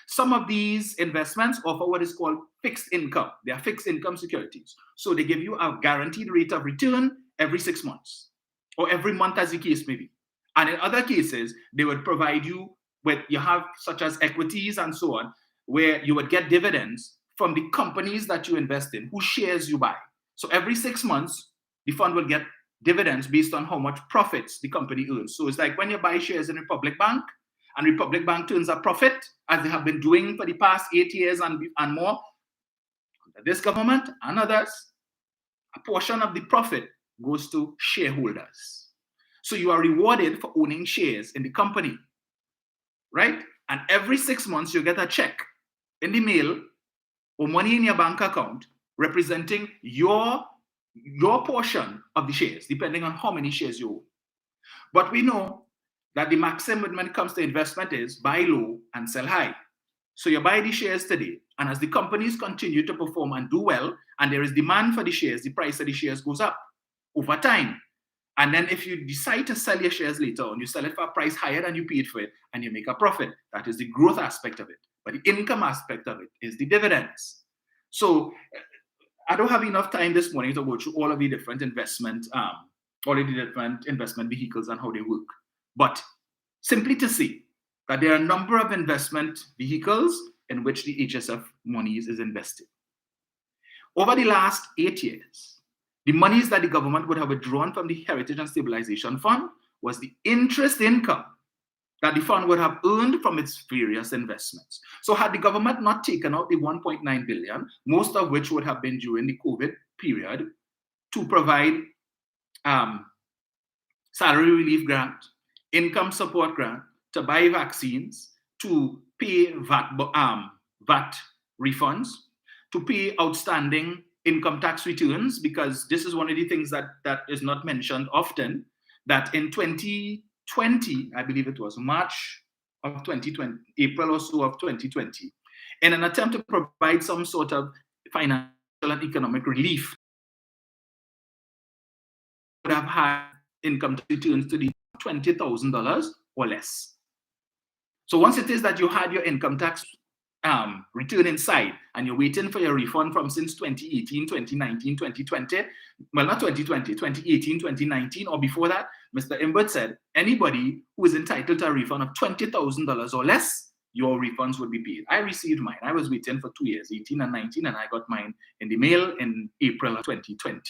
[SPEAKER 1] Some of these investments offer what is called fixed income. They are fixed income securities. So they give you a guaranteed rate of return every 6 months or every month as the case may be. And in other cases, they would provide you with, you have such as equities and so on, where you would get dividends from the companies that you invest in, whose shares you buy. So every 6 months, the fund will get dividends based on how much profits the company earns. So it's like when you buy shares in Republic Bank, and Republic Bank turns a profit, as they have been doing for the past 8 years and more, under this government and others, a portion of the profit goes to shareholders. So you are rewarded for owning shares in the company, right? And every 6 months you get a check in the mail or money in your bank account representing your portion of the shares, depending on how many shares you own. But we know that the maximum when it comes to investment is buy low and sell high. So you buy the shares today, and as the companies continue to perform and do well, and there is demand for the shares, the price of the shares goes up over time. And then if you decide to sell your shares later on, you sell it for a price higher than you paid for it, and you make a profit. That is the growth aspect of it. But the income aspect of it is the dividends. So I don't have enough time this morning to go through all of the different investment vehicles and how they work. But simply to say that there are a number of investment vehicles in which the HSF monies is invested. Over the last 8 years, the monies that the government would have withdrawn from the Heritage and Stabilization Fund was the interest income that the fund would have earned from its various investments. So had the government not taken out the 1.9 billion, most of which would have been during the COVID period, to provide salary relief grant, income support grant, to buy vaccines, to pay VAT refunds, to pay outstanding income tax returns, because this is one of the things that is not mentioned often, that in 2020, I believe it was March of 2020, April or so of 2020, in an attempt to provide some sort of financial and economic relief, would have had income returns to the $20,000 or less. So once it is that you had your income tax return inside and you're waiting for your refund from since 2018, 2019, 2020, well, not 2020, 2018, 2019, or before that, Mr. Imbert said anybody who is entitled to a refund of $20,000 or less, your refunds would be paid. I received mine. I was waiting for 2 years, 18 and 19, and I got mine in the mail in April of 2020,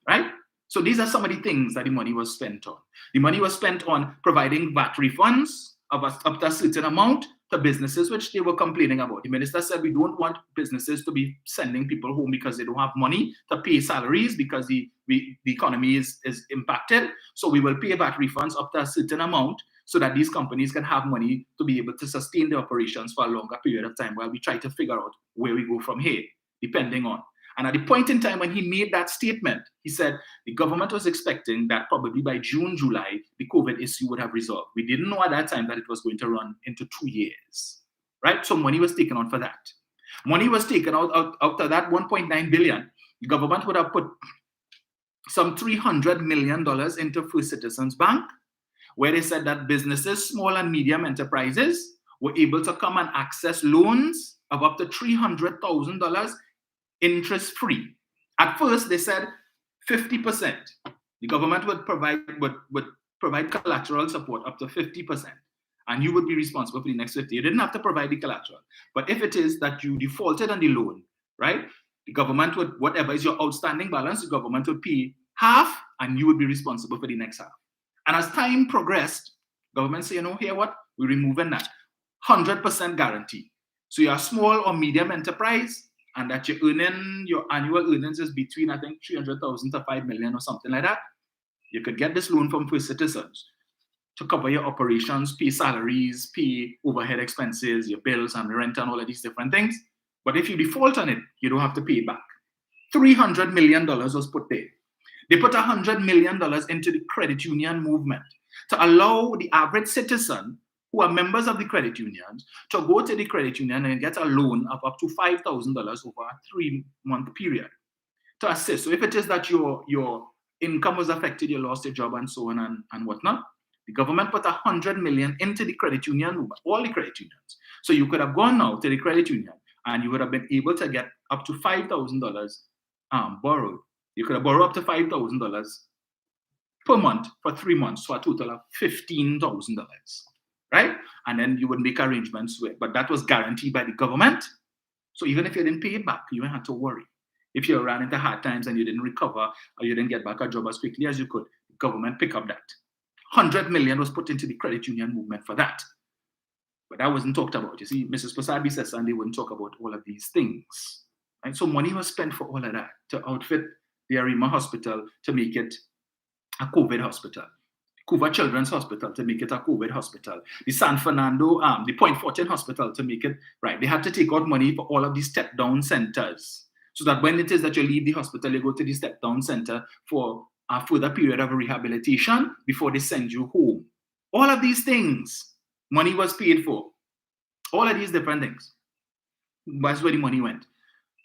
[SPEAKER 1] right? So these are some of the things that the money was spent on. The money was spent on providing VAT refunds of up to a certain amount to businesses, which they were complaining about. The minister said, we don't want businesses to be sending people home because they don't have money to pay salaries because the economy is impacted. So we will pay VAT refunds up to a certain amount so that these companies can have money to be able to sustain their operations for a longer period of time while we try to figure out where we go from here, depending on. And at the point in time when he made that statement, he said the government was expecting that probably by June, July, the COVID issue would have resolved. We didn't know at that time that it was going to run into 2 years, right? So money was taken out for that. Money was taken out of that 1.9 billion. The government would have put some $300 million into First Citizens Bank, where they said that businesses, small and medium enterprises, were able to come and access loans of up to $300,000 interest-free. At first, they said 50%. The government would provide collateral support up to 50%, and you would be responsible for the next 50. You didn't have to provide the collateral. But if it is that you defaulted on the loan, right, the government would, whatever is your outstanding balance, the government would pay half, and you would be responsible for the next half. And as time progressed, government said, you know, here what? We're removing that. 100% guarantee. So you're a small or medium enterprise, and that you're earning, your annual earnings is between, I think, 300,000 to 5 million or something like that. You could get this loan from First Citizens to cover your operations, pay salaries, pay overhead expenses, your bills and rent and all of these different things. But if you default on it, you don't have to pay it back. $300 million was put there. They put $100 million into the credit union movement to allow the average citizen who are members of the credit unions to go to the credit union and get a loan of up to $5,000 over a 3-month period to assist. So if it is that your income was affected, you lost your job and so on and whatnot, the government put $100 million into the credit union movement, all the credit unions. So you could have gone now to the credit union and you would have been able to get up to $5,000 borrowed. You could have borrowed up to $5,000 per month for 3 months, so a total of $15,000. Right? And then you would make arrangements with, but that was guaranteed by the government. So even if you didn't pay it back, you didn't have to worry. If you ran into hard times and you didn't recover or you didn't get back a job as quickly as you could, the government pick up that. $100 million was put into the credit union movement for that. But that wasn't talked about. You see, Mrs. Prasad said Sunday wouldn't talk about all of these things. And so money was spent for all of that to outfit the Arima Hospital to make it a COVID hospital. Cuba Children's Hospital to make it a COVID hospital. The San Fernando, the Point Fortin Hospital to make it, right. They had to take out money for all of these step-down centers. So that when it is that you leave the hospital, you go to the step-down center for a further period of rehabilitation before they send you home. All of these things, money was paid for. All of these different things. That's where the money went.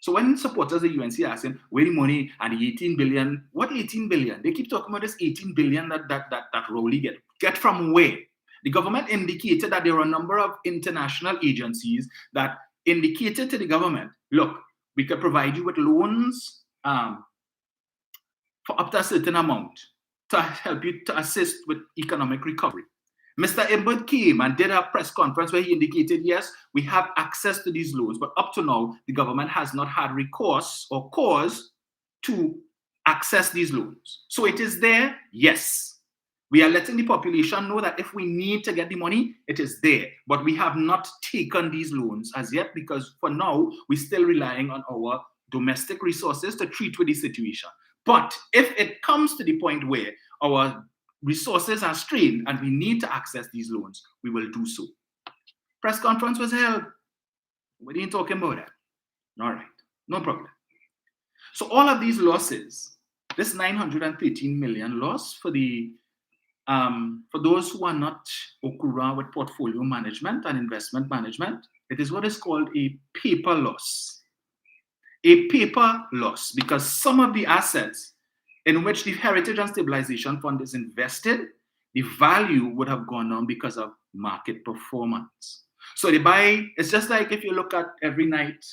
[SPEAKER 1] So when supporters of UNC ask him, where the money and the 18 billion, what 18 billion? They keep talking about this 18 billion that Rowley get. Get from where? The government indicated that there were a number of international agencies that indicated to the government, look, we can provide you with loans for up to a certain amount to help you to assist with economic recovery. Mr. Imbert came and did a press conference where he indicated, yes, we have access to these loans, but up to now, the government has not had recourse or cause to access these loans. So it is there, yes. We are letting the population know that if we need to get the money, it is there. But we have not taken these loans as yet because for now, we're still relying on our domestic resources to treat with the situation. But if it comes to the point where our resources are strained and we need to access these loans, we will do so. Press conference was held. We ain't talking about that. All right, no problem. So all of these losses, this 913 million loss for those who are not okura with portfolio management and investment management, it is what is called a paper loss. A paper loss because some of the assets in which the Heritage and Stabilization Fund is invested, the value would have gone down because of market performance. So they buy, it's just like if you look at every night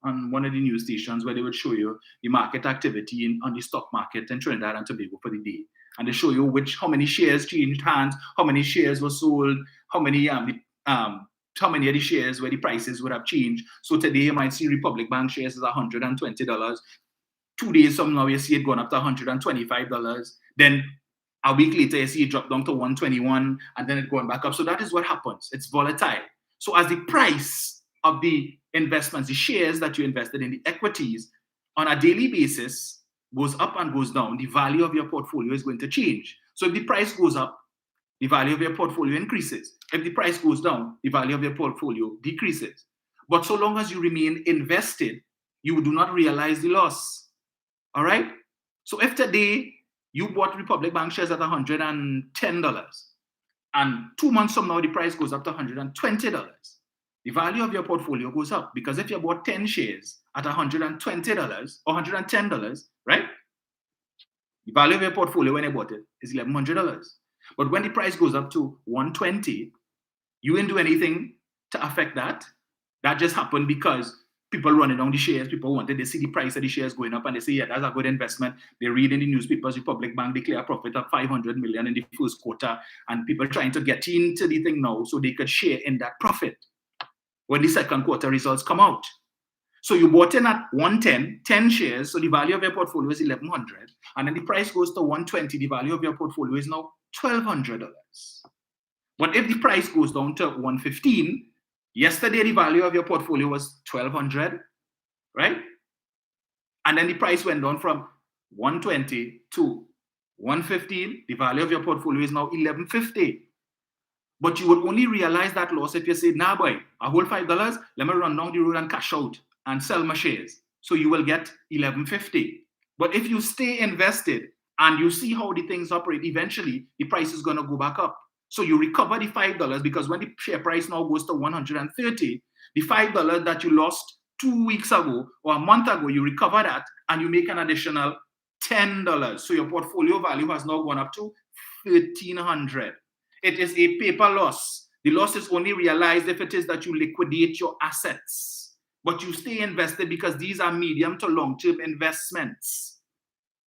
[SPEAKER 1] on one of the news stations where they would show you the market activity on the stock market in Trinidad and Tobago for the day. And they show you how many shares changed hands, how many shares were sold, how many of the shares where the prices would have changed. So today you might see Republic Bank shares is $120. 2 days from now, you see it going up to $125. Then a week later, you see it drop down to $121, and then it going back up. So that is what happens. It's volatile. So as the price of the investments, the shares that you invested in, the equities, on a daily basis goes up and goes down, the value of your portfolio is going to change. So if the price goes up, the value of your portfolio increases. If the price goes down, the value of your portfolio decreases. But so long as you remain invested, you do not realize the loss. All right? So if today you bought Republic Bank shares at $110, and 2 months from now the price goes up to $120, the value of your portfolio goes up because if you bought 10 shares at $120 or $110, right? The value of your portfolio when you bought it is $1,100. But when the price goes up to $120, you didn't do anything to affect that. That just happened because people running down the shares, people wanted, they see the price of the shares going up and they say, yeah, that's a good investment. They read in the newspapers, Republic Bank declare a profit of $500 million in the first quarter, and people trying to get into the thing now so they could share in that profit when the second quarter results come out. So you bought in at 110, 10 shares, so the value of your portfolio is $1,100, and then the price goes to 120, the value of your portfolio is now $1,200. But if the price goes down to 115, yesterday the value of your portfolio was $1,200, right? And then the price went down from 120 to 115, the value of your portfolio is now $1,150. But you would only realize that loss if you say, nah boy, I hold $5, let me run down the road and cash out and sell my shares. So you will get $1,150. But if you stay invested and you see how the things operate, eventually the price is going to go back up. So you recover the $5 because when the share price now goes to 130, the $5 that you lost 2 weeks ago or a month ago, you recover that and you make an additional $10. So your portfolio value has now gone up to $1,300. It is a paper loss. The loss is only realized if it is that you liquidate your assets. But you stay invested because these are medium to long-term investments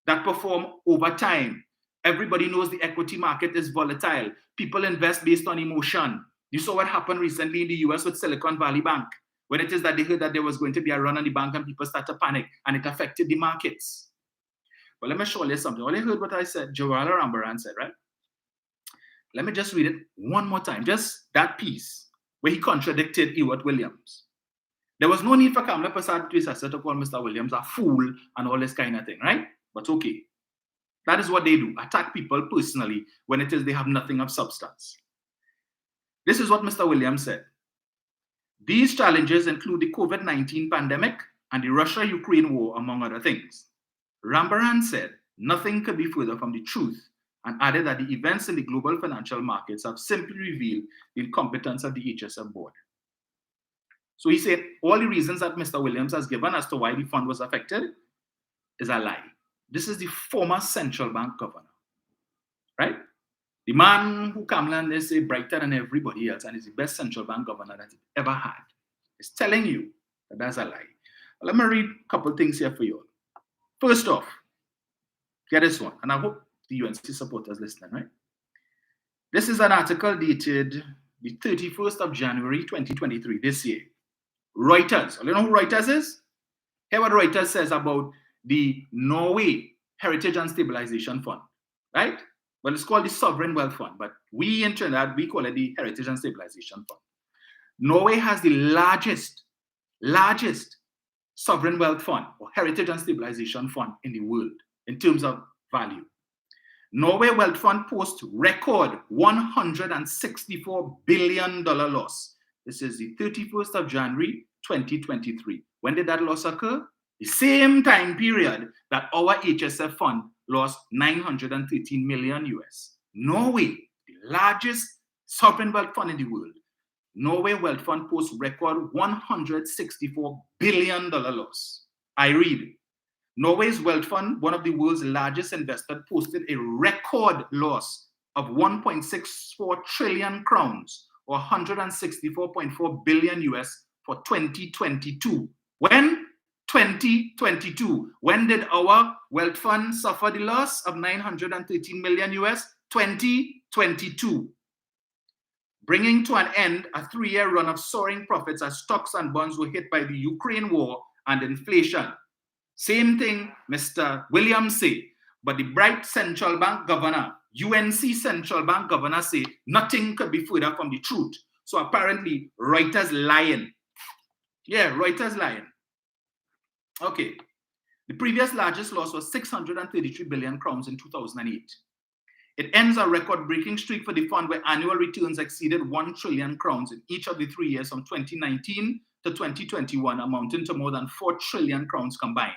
[SPEAKER 1] that perform over time. Everybody knows the equity market is volatile. People invest based on emotion. You saw what happened recently in the US with Silicon Valley Bank, when it is that they heard that there was going to be a run on the bank and people started to panic and it affected the markets. But let me show you something. All you heard what I said, Joala Rambaran said, right? Let me just read it one more time. Just that piece where he contradicted Ewart Williams. There was no need for Kamala Prasad Twisasa to call Mr. Williams a fool and all this kind of thing, right? But okay. That is what they do, attack people personally when it is they have nothing of substance. This is what Mr. Williams said. These challenges include the COVID-19 pandemic and the Russia-Ukraine war, among other things. Rambaran said nothing could be further from the truth and added that the events in the global financial markets have simply revealed the incompetence of the HSF board. So he said all the reasons that Mr. Williams has given as to why the fund was affected is a lie. This is the former central bank governor, right? The man who Kamala is brighter than everybody else and is the best central bank governor that it ever had is telling you that that's a lie. Well, let me read a couple things here for you all. First off, get this one, and I hope the UNC supporters listening, right? This is an article dated the 31st of January 2023, this year. Reuters. You know who Reuters is? Hear what Reuters says about the Norway Heritage and Stabilization Fund, right? Well, it's called the Sovereign Wealth Fund, but we in Trinidad, we call it the Heritage and Stabilization Fund. Norway has the largest sovereign wealth fund or heritage and stabilization fund in the world in terms of value. Norway Wealth Fund posts record $164 billion loss. This is the 31st of January 2023. When did that loss occur? The same time period that our HSF fund lost 913 million US. Norway, the largest sovereign wealth fund in the world. Norway Wealth Fund posts record $164 billion loss. I read, Norway's wealth fund, one of the world's largest investors, posted a record loss of 1.64 trillion crowns or 164.4 billion US for 2022. When? 2022. When did our wealth fund suffer the loss of 913 million US? 2022. Bringing to an end a 3-year run of soaring profits as stocks and bonds were hit by the Ukraine war and inflation. Same thing Mr. Williams say, but the bright central bank governor, UNC central bank governor say nothing could be further from the truth. So apparently Reuters lying. Yeah, Reuters lying. Okay, the previous largest loss was 633 billion crowns in 2008. It ends a record-breaking streak for the fund where annual returns exceeded 1 trillion crowns in each of the 3 years from 2019 to 2021, amounting to more than 4 trillion crowns combined.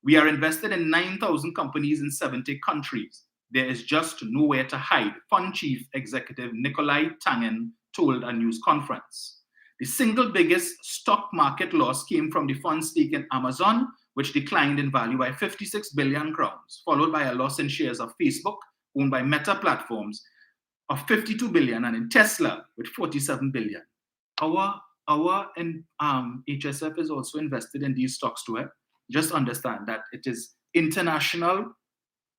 [SPEAKER 1] We are invested in 9,000 companies in 70 countries. There is just nowhere to hide, Fund Chief Executive Nikolai Tangen told a news conference. The single biggest stock market loss came from the fund's stake in Amazon, which declined in value by 56 billion crowns, followed by a loss in shares of Facebook, owned by Meta Platforms, of 52 billion, and in Tesla with 47 billion. Our HSF is also invested in these stocks too. Just understand that it is international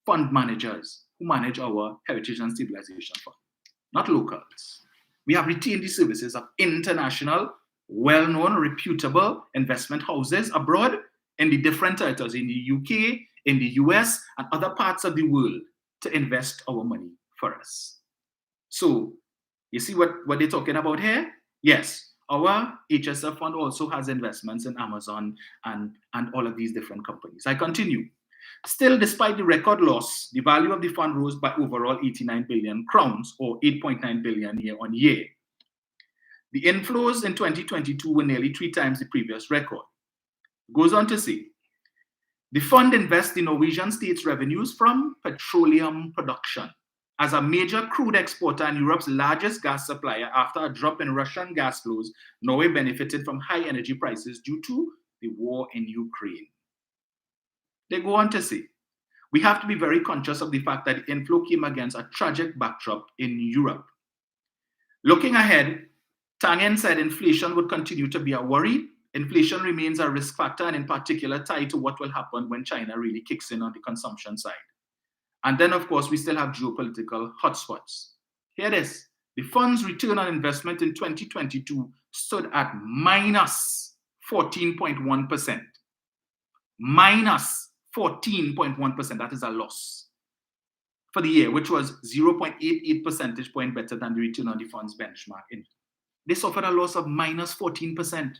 [SPEAKER 1] fund managers who manage our Heritage and Stabilization Fund, not locals. We have retained the services of international, well-known, reputable investment houses abroad in the different territories, in the UK, in the US, and other parts of the world to invest our money for us. So, you see what they're talking about here? Yes, our HSF fund also has investments in Amazon and all of these different companies. I continue. Still, despite the record loss, the value of the fund rose by overall 89 billion crowns or 8.9 billion year on year. The inflows in 2022 were nearly 3 times the previous record. It goes on to say, the fund invests the Norwegian state's revenues from petroleum production. As a major crude exporter and Europe's largest gas supplier, after a drop in Russian gas flows, Norway benefited from high energy prices due to the war in Ukraine. They go on to say, we have to be very conscious of the fact that the inflow came against a tragic backdrop in Europe. Looking ahead, Tangen said inflation would continue to be a worry. Inflation remains a risk factor and in particular tied to what will happen when China really kicks in on the consumption side. And then, of course, we still have geopolitical hotspots. Here it is. The fund's return on investment in 2022 stood at minus 14.1%. Minus 14.1%. That is a loss for the year, which was 0.88 percentage point better than the return on the fund's benchmark. They suffered a loss of minus 14%.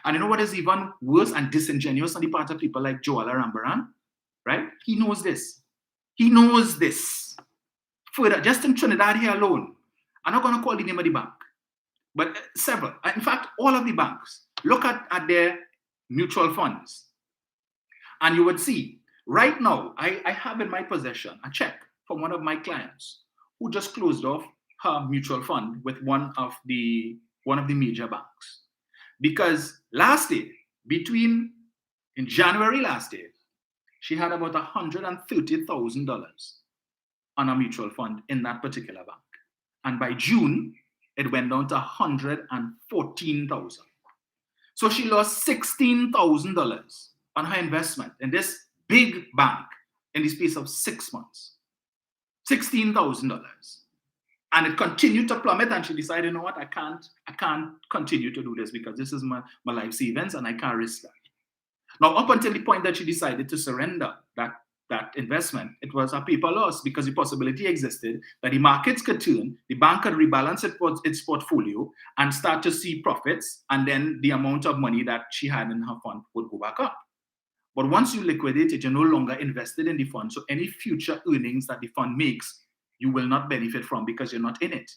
[SPEAKER 1] And you know what is even worse and disingenuous on the part of people like Joala Rambaran, right? He knows this. He knows this. Further, just in Trinidad here alone, I'm not going to call the name of the bank, but several, in fact, all of the banks, look at their mutual funds. And you would see, right now, I have in my possession a check from one of my clients who just closed off her mutual fund with one of the major banks. Because last year, in January last year, she had about $130,000 on a mutual fund in that particular bank. And by June, it went down to $114,000. So she lost $16,000 on her investment in this big bank in the space of 6 months. $16,000. And it continued to plummet, and she decided, you know what, I can't continue to do this because this is my life savings and I can't risk that. Now, up until the point that she decided to surrender that investment, it was a paper loss because the possibility existed that the markets could turn, the bank could rebalance its portfolio and start to see profits, and then the amount of money that she had in her fund would go back up. But once you liquidate it, you're no longer invested in the fund. So any future earnings that the fund makes, you will not benefit from because you're not in it.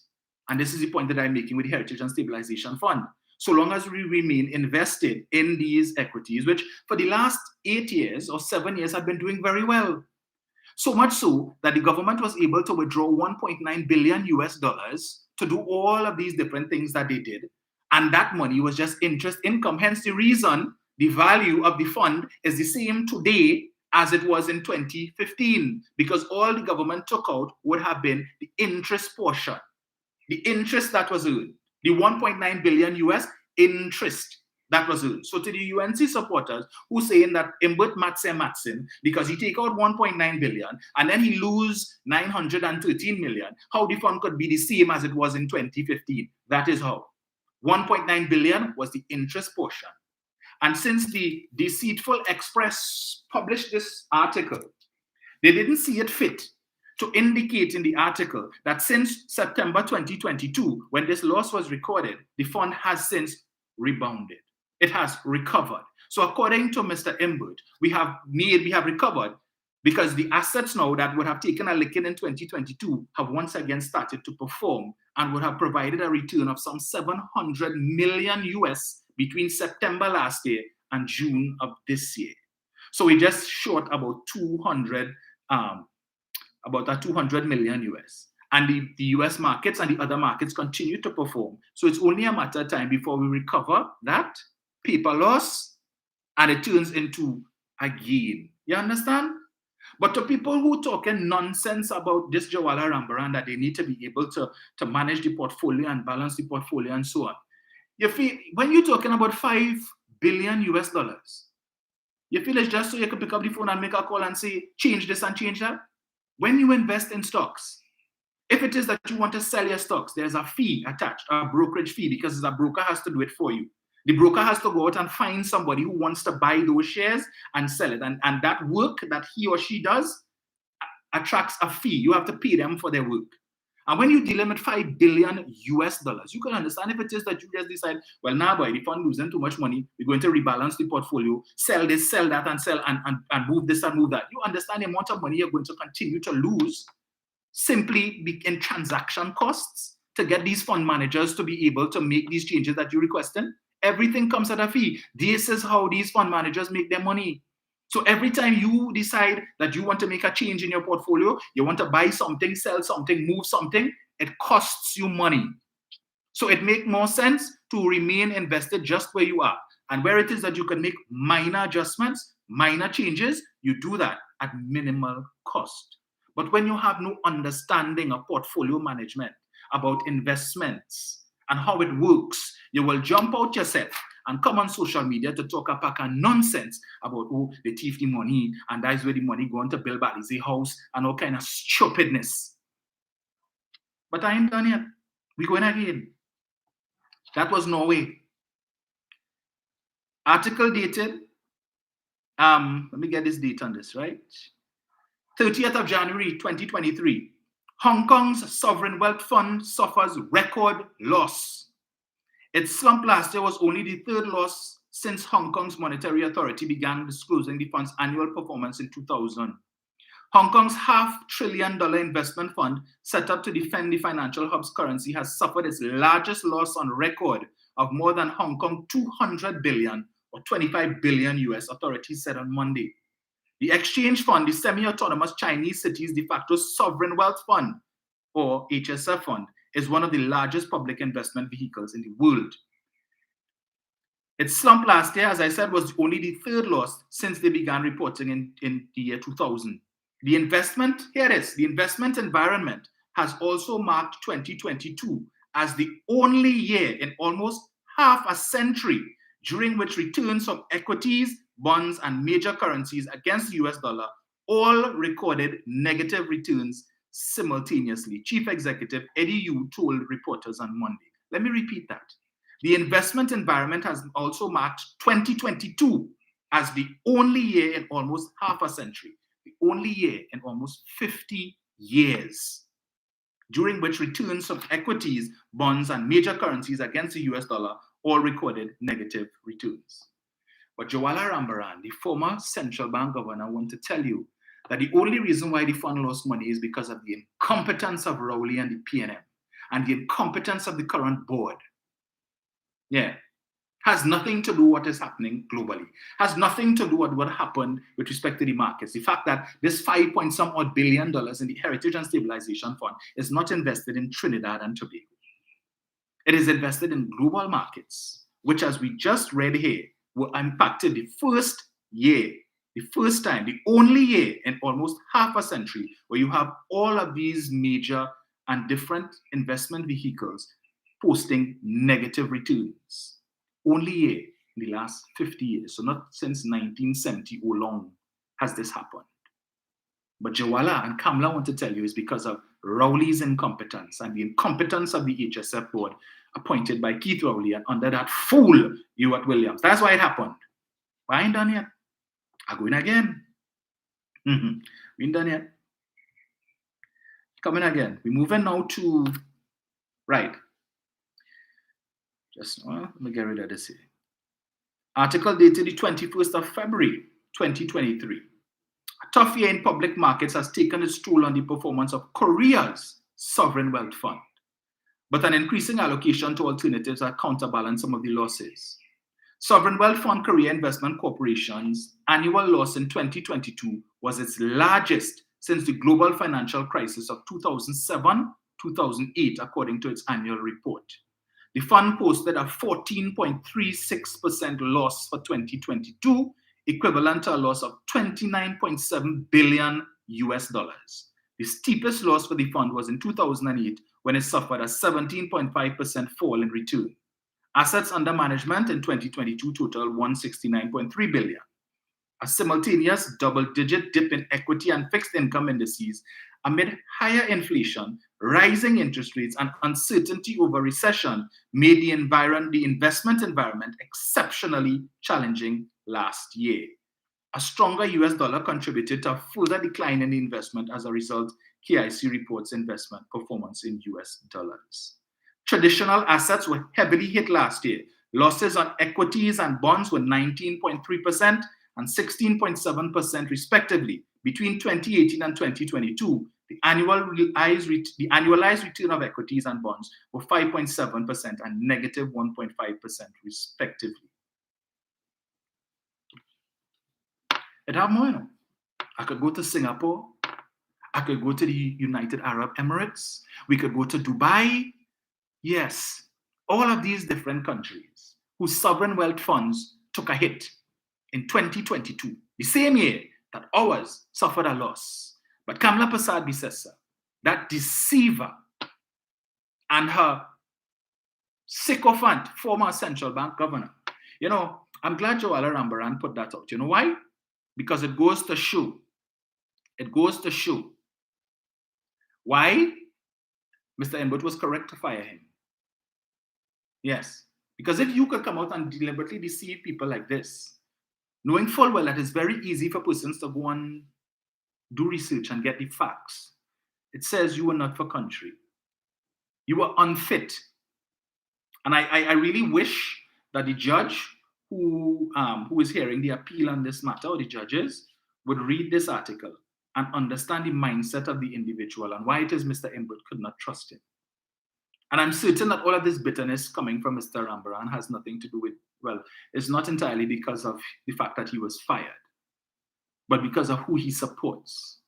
[SPEAKER 1] And this is the point that I'm making with the Heritage and Stabilization Fund. So long as we remain invested in these equities, which for the last 8 years or 7 years have been doing very well. So much so that the government was able to withdraw $1.9 billion to do all of these different things that they did. And that money was just interest income. Hence the reason the value of the fund is the same today as it was in 2015, because all the government took out would have been the interest portion, the interest that was earned, the 1.9 billion US interest that was earned. So to the UNC supporters who saying that Imbert Matsen, because he take out 1.9 billion and then he lose 913 million, how the fund could be the same as it was in 2015. That is how. 1.9 billion was the interest portion. And since the Deceitful Express published this article, they didn't see it fit to indicate in the article that since September 2022, when this loss was recorded, the fund has since rebounded. It has recovered. So according to Mr. Imbert, we have recovered because the assets now that would have taken a licking in 2022 have once again started to perform and would have provided a return of some 700 million US between September last year and June of this year. So we just short about 200 million US. And the US markets and the other markets continue to perform. So it's only a matter of time before we recover that paper loss and it turns into a gain. You understand? But to people who talking nonsense about this Joala Rambaran, that they need to be able to manage the portfolio and balance the portfolio and so on. You feel, when you're talking about $5 billion US, you feel it's just so you can pick up the phone and make a call and say, change this and change that? When you invest in stocks, if it is that you want to sell your stocks, there's a fee attached, a brokerage fee, because the broker has to do it for you. The broker has to go out and find somebody who wants to buy those shares and sell it. And that work that he or she does attracts a fee. You have to pay them for their work. And when you deal with $5 billion US, you can understand if it is that you just decide, well, now boy, the fund losing too much money, we're going to rebalance the portfolio, sell this, sell that, and sell and move this and move that. You understand the amount of money you're going to continue to lose simply in transaction costs to get these fund managers to be able to make these changes that you're requesting. Everything comes at a fee. This is how these fund managers make their money. So every time you decide that you want to make a change in your portfolio, you want to buy something, sell something, move something, it costs you money. So it makes more sense to remain invested just where you are. And where it is that you can make minor adjustments, minor changes, you do that at minimal cost. But when you have no understanding of portfolio management, about investments and how it works, you will jump out yourself and come on social media to talk a pack of nonsense about, oh, they thief the money, and that's where the money going to build Balize house, and all kind of stupidness. But I ain't done yet. We're going again. That was Norway. Article dated, let me get this date on this, right? 30th of January, 2023. Hong Kong's sovereign wealth fund suffers record loss. Its slump last year was only the third loss since Hong Kong's Monetary Authority began disclosing the fund's annual performance in 2000. Hong Kong's $500 billion investment fund set up to defend the financial hub's currency has suffered its largest loss on record of more than Hong Kong 200 billion or 25 billion US, authorities said on Monday. The exchange fund, the semi-autonomous Chinese cities de facto sovereign wealth fund, or HSF fund, is one of the largest public investment vehicles in the world. Its slump last year, as I said, was only the third loss since they began reporting in the year 2000. The investment, here it is, the investment environment has also marked 2022 as the only year in almost half a century during which returns of equities, bonds, and major currencies against the US dollar all recorded negative returns simultaneously. Chief Executive Eddie Yu told reporters on Monday. Let me repeat that. The investment environment has also marked 2022 as the only year in almost half a century, the only year in almost 50 years, during which returns of equities, bonds, and major currencies against the US dollar all recorded negative returns. But Jawala Rambaran, the former central bank governor, wanted to tell you that the only reason why the fund lost money is because of the incompetence of Rowley and the PNM and the incompetence of the current board. Yeah. Has nothing to do with what is happening globally. Has nothing to do with what happened with respect to the markets. The fact that this $5 billion in the Heritage and Stabilization Fund is not invested in Trinidad and Tobago. It is invested in global markets, which, as we just read here, were impacted the first year, the first time, the only year in almost half a century where you have all of these major and different investment vehicles posting negative returns. Only year in the last 50 years, so not since 1970 or long has this happened. But Jawala and Kamla want to tell you is because of Rowley's incompetence and the incompetence of the HSF board appointed by Keith Rowley and under that fool, Ewart Williams. That's why it happened. But I ain't done yet. I'm going again. We ain't done yet. Coming again. We're moving now to, right. Let me get rid of this here. Article dated the 21st of February, 2023. A tough year in public markets has taken its toll on the performance of Korea's sovereign wealth fund, but an increasing allocation to alternatives has counterbalanced some of the losses. Sovereign Wealth Fund Korea Investment Corporation's annual loss in 2022 was its largest since the global financial crisis of 2007-2008, according to its annual report. The fund posted a 14.36% loss for 2022, equivalent to a loss of $29.7 billion US. The steepest loss for the fund was in 2008 when it suffered a 17.5% fall in return. Assets under management in 2022 totaled $169.3 billion. A simultaneous double-digit dip in equity and fixed income indices amid higher inflation, rising interest rates, and uncertainty over recession made the investment environment exceptionally challenging last year. A stronger US dollar contributed to a further decline in the investment. As a result, KIC reports investment performance in US dollars. Traditional assets were heavily hit last year. Losses on equities and bonds were 19.3% and 16.7% respectively. Between 2018 and 2022, the annualized return of equities and bonds were 5.7% and negative 1.5% respectively. It have more, you know. I could go to Singapore. I could go to the United Arab Emirates. We could go to Dubai. Yes, all of these different countries whose sovereign wealth funds took a hit in 2022, the same year that ours suffered a loss. But Kamla Prasad Bisesa, that deceiver, and her sycophant former central bank governor, you know, I'm glad Jawala Rambaran put that out. You know why? Because it goes to show. It goes to show why Mr. Enbut was correct to fire him. Yes, because if you could come out and deliberately deceive people like this, knowing full well that it's very easy for persons to go and do research and get the facts, it says you were not for country. You were unfit. And I really wish that the judge who is hearing the appeal on this matter, or the judges, would read this article and understand the mindset of the individual and why it is Mr. Imbut could not trust him. And I'm certain that all of this bitterness coming from Mr. Rambaran has nothing to do with, well, it's not entirely because of the fact that he was fired, but because of who he supports.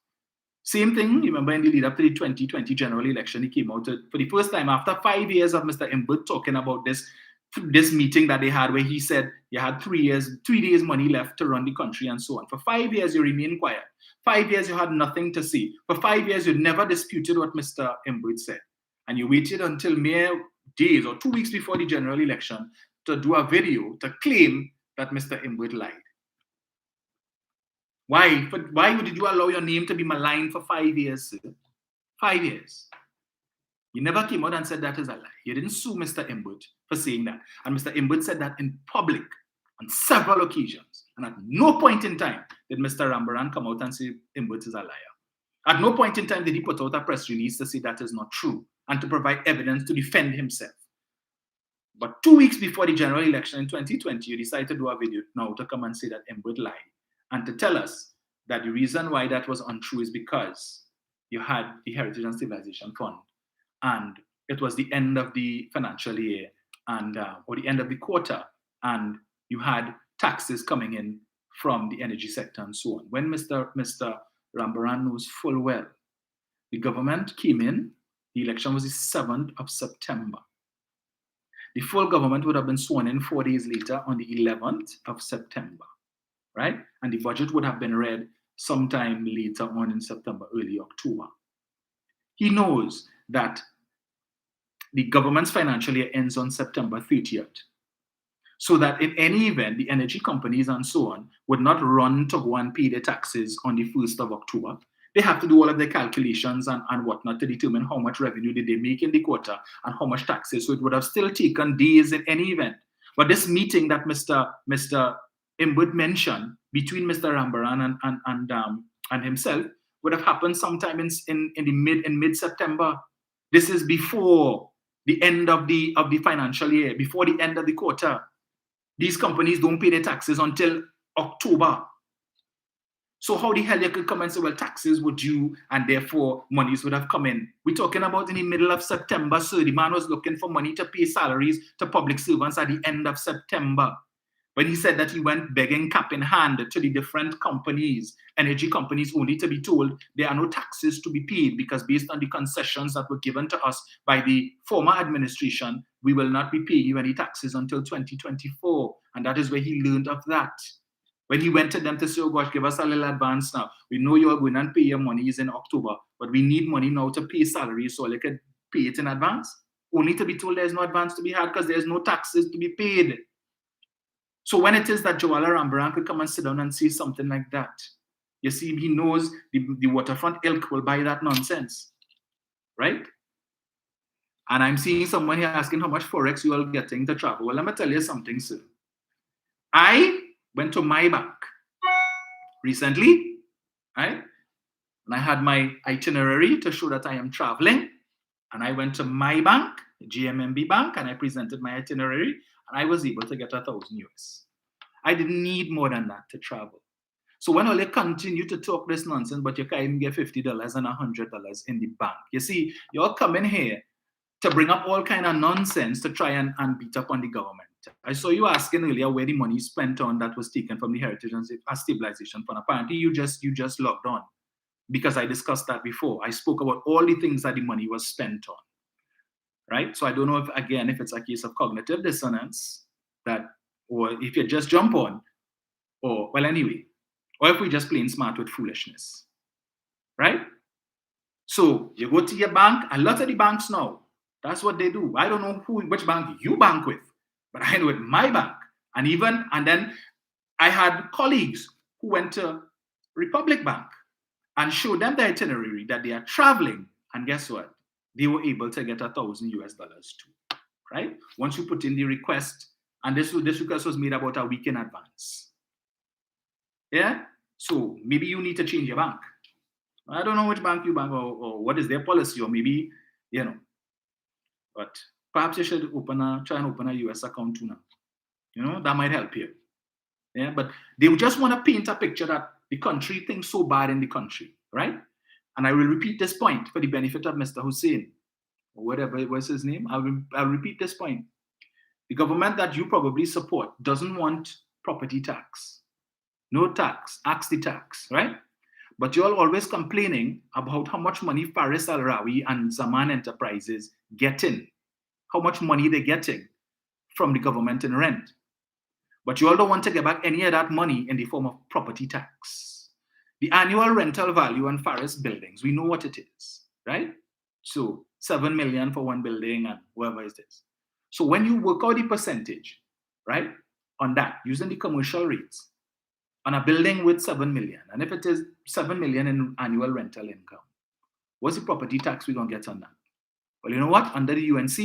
[SPEAKER 1] Same thing, remember in the lead up to the 2020 general election, he came out for the first time after 5 years of Mr. Imbut talking about this meeting that they had where he said you had 3 days money left to run the country and so on. For 5 years, you remained quiet. 5 years, you had nothing to say. For 5 years, you never disputed what Mr. Imbut said. And you waited until mere days or 2 weeks before the general election to do a video to claim that Mr. Imbut lied. Why did you allow your name to be maligned for 5 years, sir? 5 years. You never came out and said that is a lie. You didn't sue Mr. Imbut for saying that. And Mr. Imbut said that in public on several occasions. And at no point in time did Mr. Rambaran come out and say Imbut is a liar. At no point in time did he put out a press release to say that is not true and to provide evidence to defend himself. But 2 weeks before the general election in 2020, you decided to do a video now to come and say that Imbut lied. And to tell us that the reason why that was untrue is because you had the Heritage and Civilization Fund, and it was the end of the financial year, and or the end of the quarter, and you had taxes coming in from the energy sector and so on. When Mr. Rambaran knows full well, the government came in, the election was the 7th of September. The full government would have been sworn in 4 days later on the 11th of September. Right? And the budget would have been read sometime later on in September, early October. He knows that the government's financial year ends on September 30th. So that in any event, the energy companies and so on would not run to go and pay their taxes on the 1st of October. They have to do all of their calculations and whatnot to determine how much revenue did they make in the quarter and how much taxes. So it would have still taken days in any event. But this meeting that Mr. Imbut mentioned between Mr. Rambaran and himself would have happened sometime in mid-September. This is before the end of the financial year, before the end of the quarter. These companies don't pay their taxes until October. So how the hell you could come and say, well, taxes were due and therefore monies would have come in? We're talking about in the middle of September, so the man was looking for money to pay salaries to public servants at the end of September. When he said that he went begging cap in hand to the different companies, energy companies, only to be told there are no taxes to be paid because based on the concessions that were given to us by the former administration, we will not be paying you any taxes until 2024. And that is where he learned of that. When he went to them to say, oh gosh, give us a little advance now. We know you are going and pay your monies in October, but we need money now to pay salaries so they could pay it in advance. Only to be told there's no advance to be had because there's no taxes to be paid. So when it is that Joala Rambaran could come and sit down and say something like that, you see, he knows the waterfront ilk will buy that nonsense, right? And I'm seeing someone here asking how much Forex you are getting to travel. Well, let me tell you something, sir. I went to my bank recently, right? And I had my itinerary to show that I am traveling. And I went to my bank, GMMB Bank, and I presented my itinerary. And I was able to get 1,000 US. I didn't need more than that to travel. So when all you continue to talk this nonsense, but you can't even get $50 and $100 in the bank. You see, you're coming here to bring up all kind of nonsense to try and beat up on the government. I saw you asking earlier where the money is spent on that was taken from the Heritage and Stabilization Fund. Apparently, you just logged on because I discussed that before. I spoke about all the things that the money was spent on. Right? So I don't know if it's a case of cognitive dissonance or if you just jump on, or if we just plain smart with foolishness. Right? So you go to your bank, a lot of the banks now, that's what they do. I don't know which bank you bank with, but I know with my bank. And then I had colleagues who went to Republic Bank and showed them the itinerary that they are traveling. And guess what? They were able to get $1,000 US too, right? Once you put in the request, and this request was made about a week in advance. Yeah? So maybe you need to change your bank. I don't know which bank you bank or what is their policy, or maybe, but perhaps you should try and open a US account too now. That might help you. Yeah, but they just want to paint a picture that the country thinks so bad in the country, right? And I will repeat this point for the benefit of Mr. Hussein, or whatever was his name. I'll repeat this point. The government that you probably support doesn't want property tax. No tax, ask the tax, right? But you're always complaining about how much money Faris Al-Rawi and Zaman Enterprises getting, how much money they're getting from the government in rent. But you all don't want to get back any of that money in the form of property tax. The annual rental value on Faris buildings, we know what it is, right? So 7 million for one building and whatever it is. So when you work out the percentage, right, on that, using the commercial rates, on a building with 7 million, and if it is 7 million in annual rental income, what's the property tax we're going to get on that? Well, you know what? Under the UNC,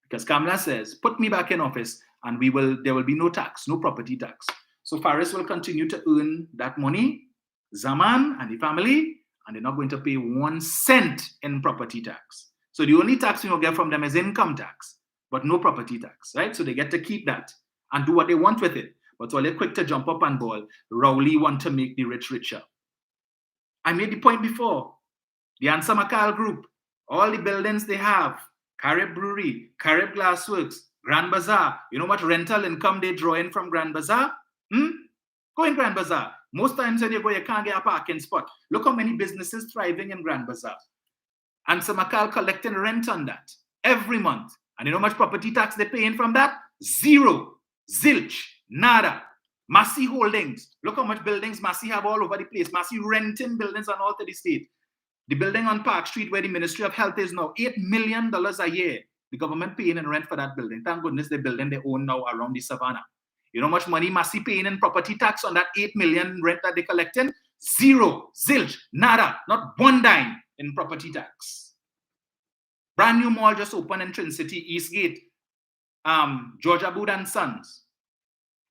[SPEAKER 1] because Kamala says, put me back in office and there will be no tax, no property tax. So Faris will continue to earn that money, Zaman and the family, and they're not going to pay 1 cent in property tax. So the only tax we will get from them is income tax, but no property tax, right? So they get to keep that and do what they want with it. But while they're quick to jump up and ball, Rowley want to make the rich richer. I made the point before. The Ansa Makal Group, all the buildings they have, Carib Brewery, Carib Glassworks, Grand Bazaar. You know what rental income they draw in from Grand Bazaar? Go in Grand Bazaar. Most times when you go, you can't get a parking spot. Look how many businesses thriving in Grand Bazaar. Ansa Makal collecting rent on that every month. And you know how much property tax they're paying from that? Zero. Zilch. Nada. Massey Holdings. Look how much buildings Massey have all over the place. Massey renting buildings on all to the state. The building on Park Street where the Ministry of Health is now, $8 million a year. The government paying in rent for that building. Thank goodness the building they own now around the savannah. You know how much money Massey paying in property tax on that 8 million rent that they're collecting? Zero. Zilch. Nada. Not 1 dime in property tax. Brand new mall just opened in Trin City, Eastgate. George Aboud and Sons.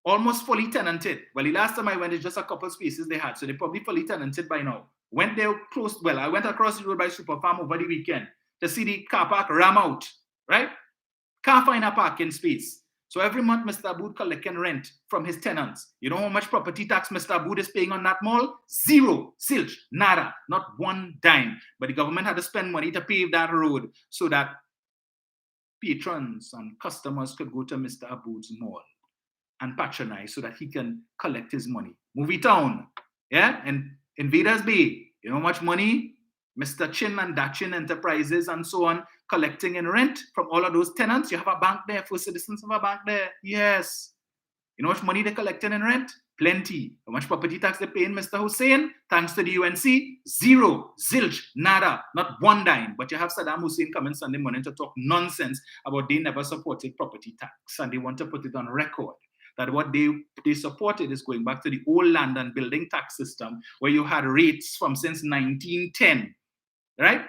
[SPEAKER 1] Almost fully tenanted. Well, the last time I went, it's just a couple spaces they had. So they're probably fully tenanted by now. Went there close, well, I went across the road by Super Farm over the weekend to see the car park ram out, right? Can't find a parking space. So every month, Mr. Aboud collecting rent from his tenants. You know how much property tax Mr. Aboud is paying on that mall? Zero. Silch. Nada. Not 1 dime. But the government had to spend money to pave that road so that patrons and customers could go to Mr. Aboud's mall and patronize so that he can collect his money. Movie Town, yeah? And Invaders Bay, you know how much money Mr. Chin and Dachin Enterprises and so on collecting in rent from all of those tenants? You have a bank there, First Citizens have a bank there. Yes. You know how much money they're collecting in rent? Plenty. How much property tax they're paying, Mr. Hussein? Thanks to the UNC? Zero. Zilch. Nada. Not 1 dime. But you have Saddam Hussein coming Sunday morning to talk nonsense about they never supported property tax and they want to put it on record. That what they supported is going back to the old land and building tax system where you had rates from since 1910, right?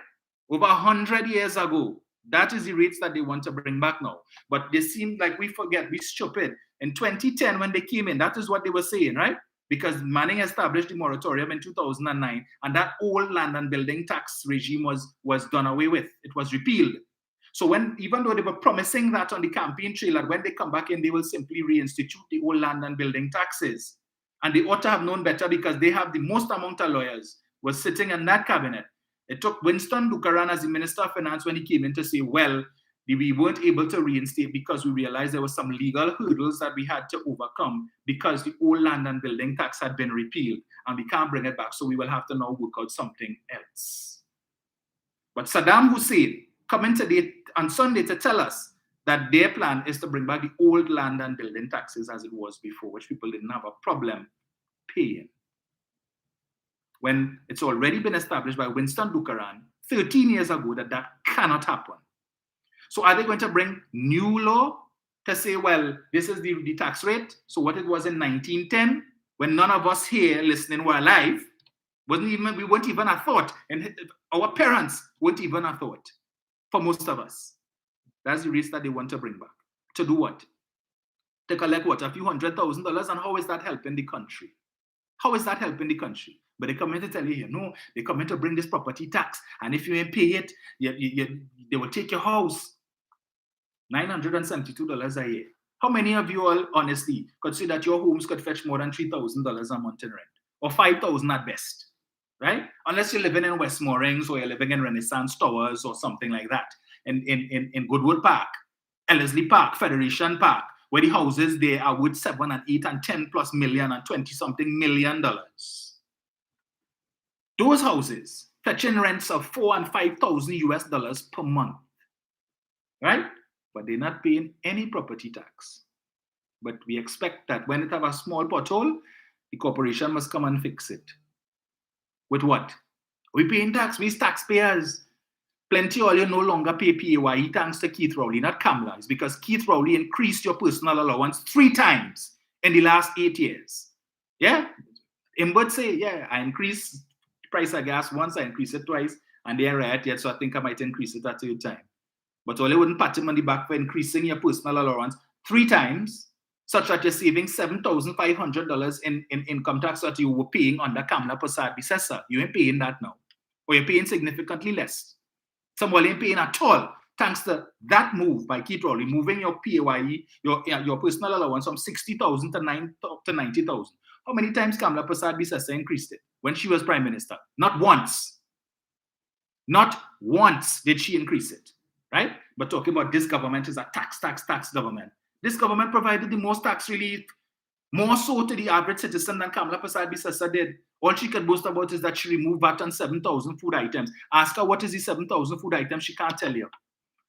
[SPEAKER 1] Over 100 years ago. That is the rates that they want to bring back now. But they seem like we forget, we're stupid. In 2010, when they came in, that is what they were saying, right? Because Manning established the moratorium in 2009, and that old land and building tax regime was done away with. It was repealed. So even though they were promising that on the campaign trail, that when they come back in, they will simply reinstitute the old land and building taxes. And they ought to have known better because they have the most amount of lawyers was sitting in that cabinet. It took Winston Buchanan as the Minister of Finance when he came in to say, well, we weren't able to reinstate because we realized there were some legal hurdles that we had to overcome because the old land and building tax had been repealed and we can't bring it back. So we will have to now work out something else. But Saddam Hussein coming today on Sunday to tell us that their plan is to bring back the old land and building taxes as it was before, which people didn't have a problem paying. When it's already been established by Winston Buchanan 13 years ago that cannot happen. So are they going to bring new law to say, well, this is the tax rate? So what it was in 1910, when none of us here listening were alive, we weren't even a thought, and our parents weren't even a thought. For most of us. That's the rates that they want to bring back. To do what? To collect what? A few $100,000? And how is that helping the country? How is that helping the country? But they come in to tell you, no, they come in to bring this property tax. And if you ain't pay it, they will take your house. $972 a year. How many of you all, honestly, could say that your homes could fetch more than $3,000 a month in rent? Or $5,000 at best, right? Unless you're living in Westmoreland or you're living in Renaissance Towers or something like that, in Goodwood Park, Ellerslie Park, Federation Park, where the houses there are worth 7 and 8 and 10 plus million and 20-something million dollars. Those houses fetching rents of $4,000 and $5,000 per month, right? But they're not paying any property tax. But we expect that when it have a small pothole, the corporation must come and fix it. With what? We paying tax, we taxpayers. Plenty of you no longer pay PAYE thanks to Keith Rowley, not Kamala. It's because Keith Rowley increased your personal allowance 3 times in the last 8 years. Yeah? Him would say, yeah, I increased the price of gas once, I increased it twice, and they ain't right yet, so I think I might increase it a 3rd time. But all you wouldn't pat him on the back for increasing your personal allowance 3 times, such that you're saving $7,500 in income tax that you were paying under Kamala Prasad Bisesa. You ain't paying that now. Or you're paying significantly less. Some ain't paying at all, thanks to that move by Keith Rowley, moving your PAYE, your personal allowance from $60,000 to $90,000. How many times Kamala Prasad Bisesa increased it when she was Prime Minister? Not once. Not once did she increase it, right? But talking about this government is a tax government. This government provided the most tax relief, more so to the average citizen than Kamala Prasad Bisesa did. All she could boast about is that she removed VAT on 7,000 food items. Ask her what is the 7,000 food items, she can't tell you.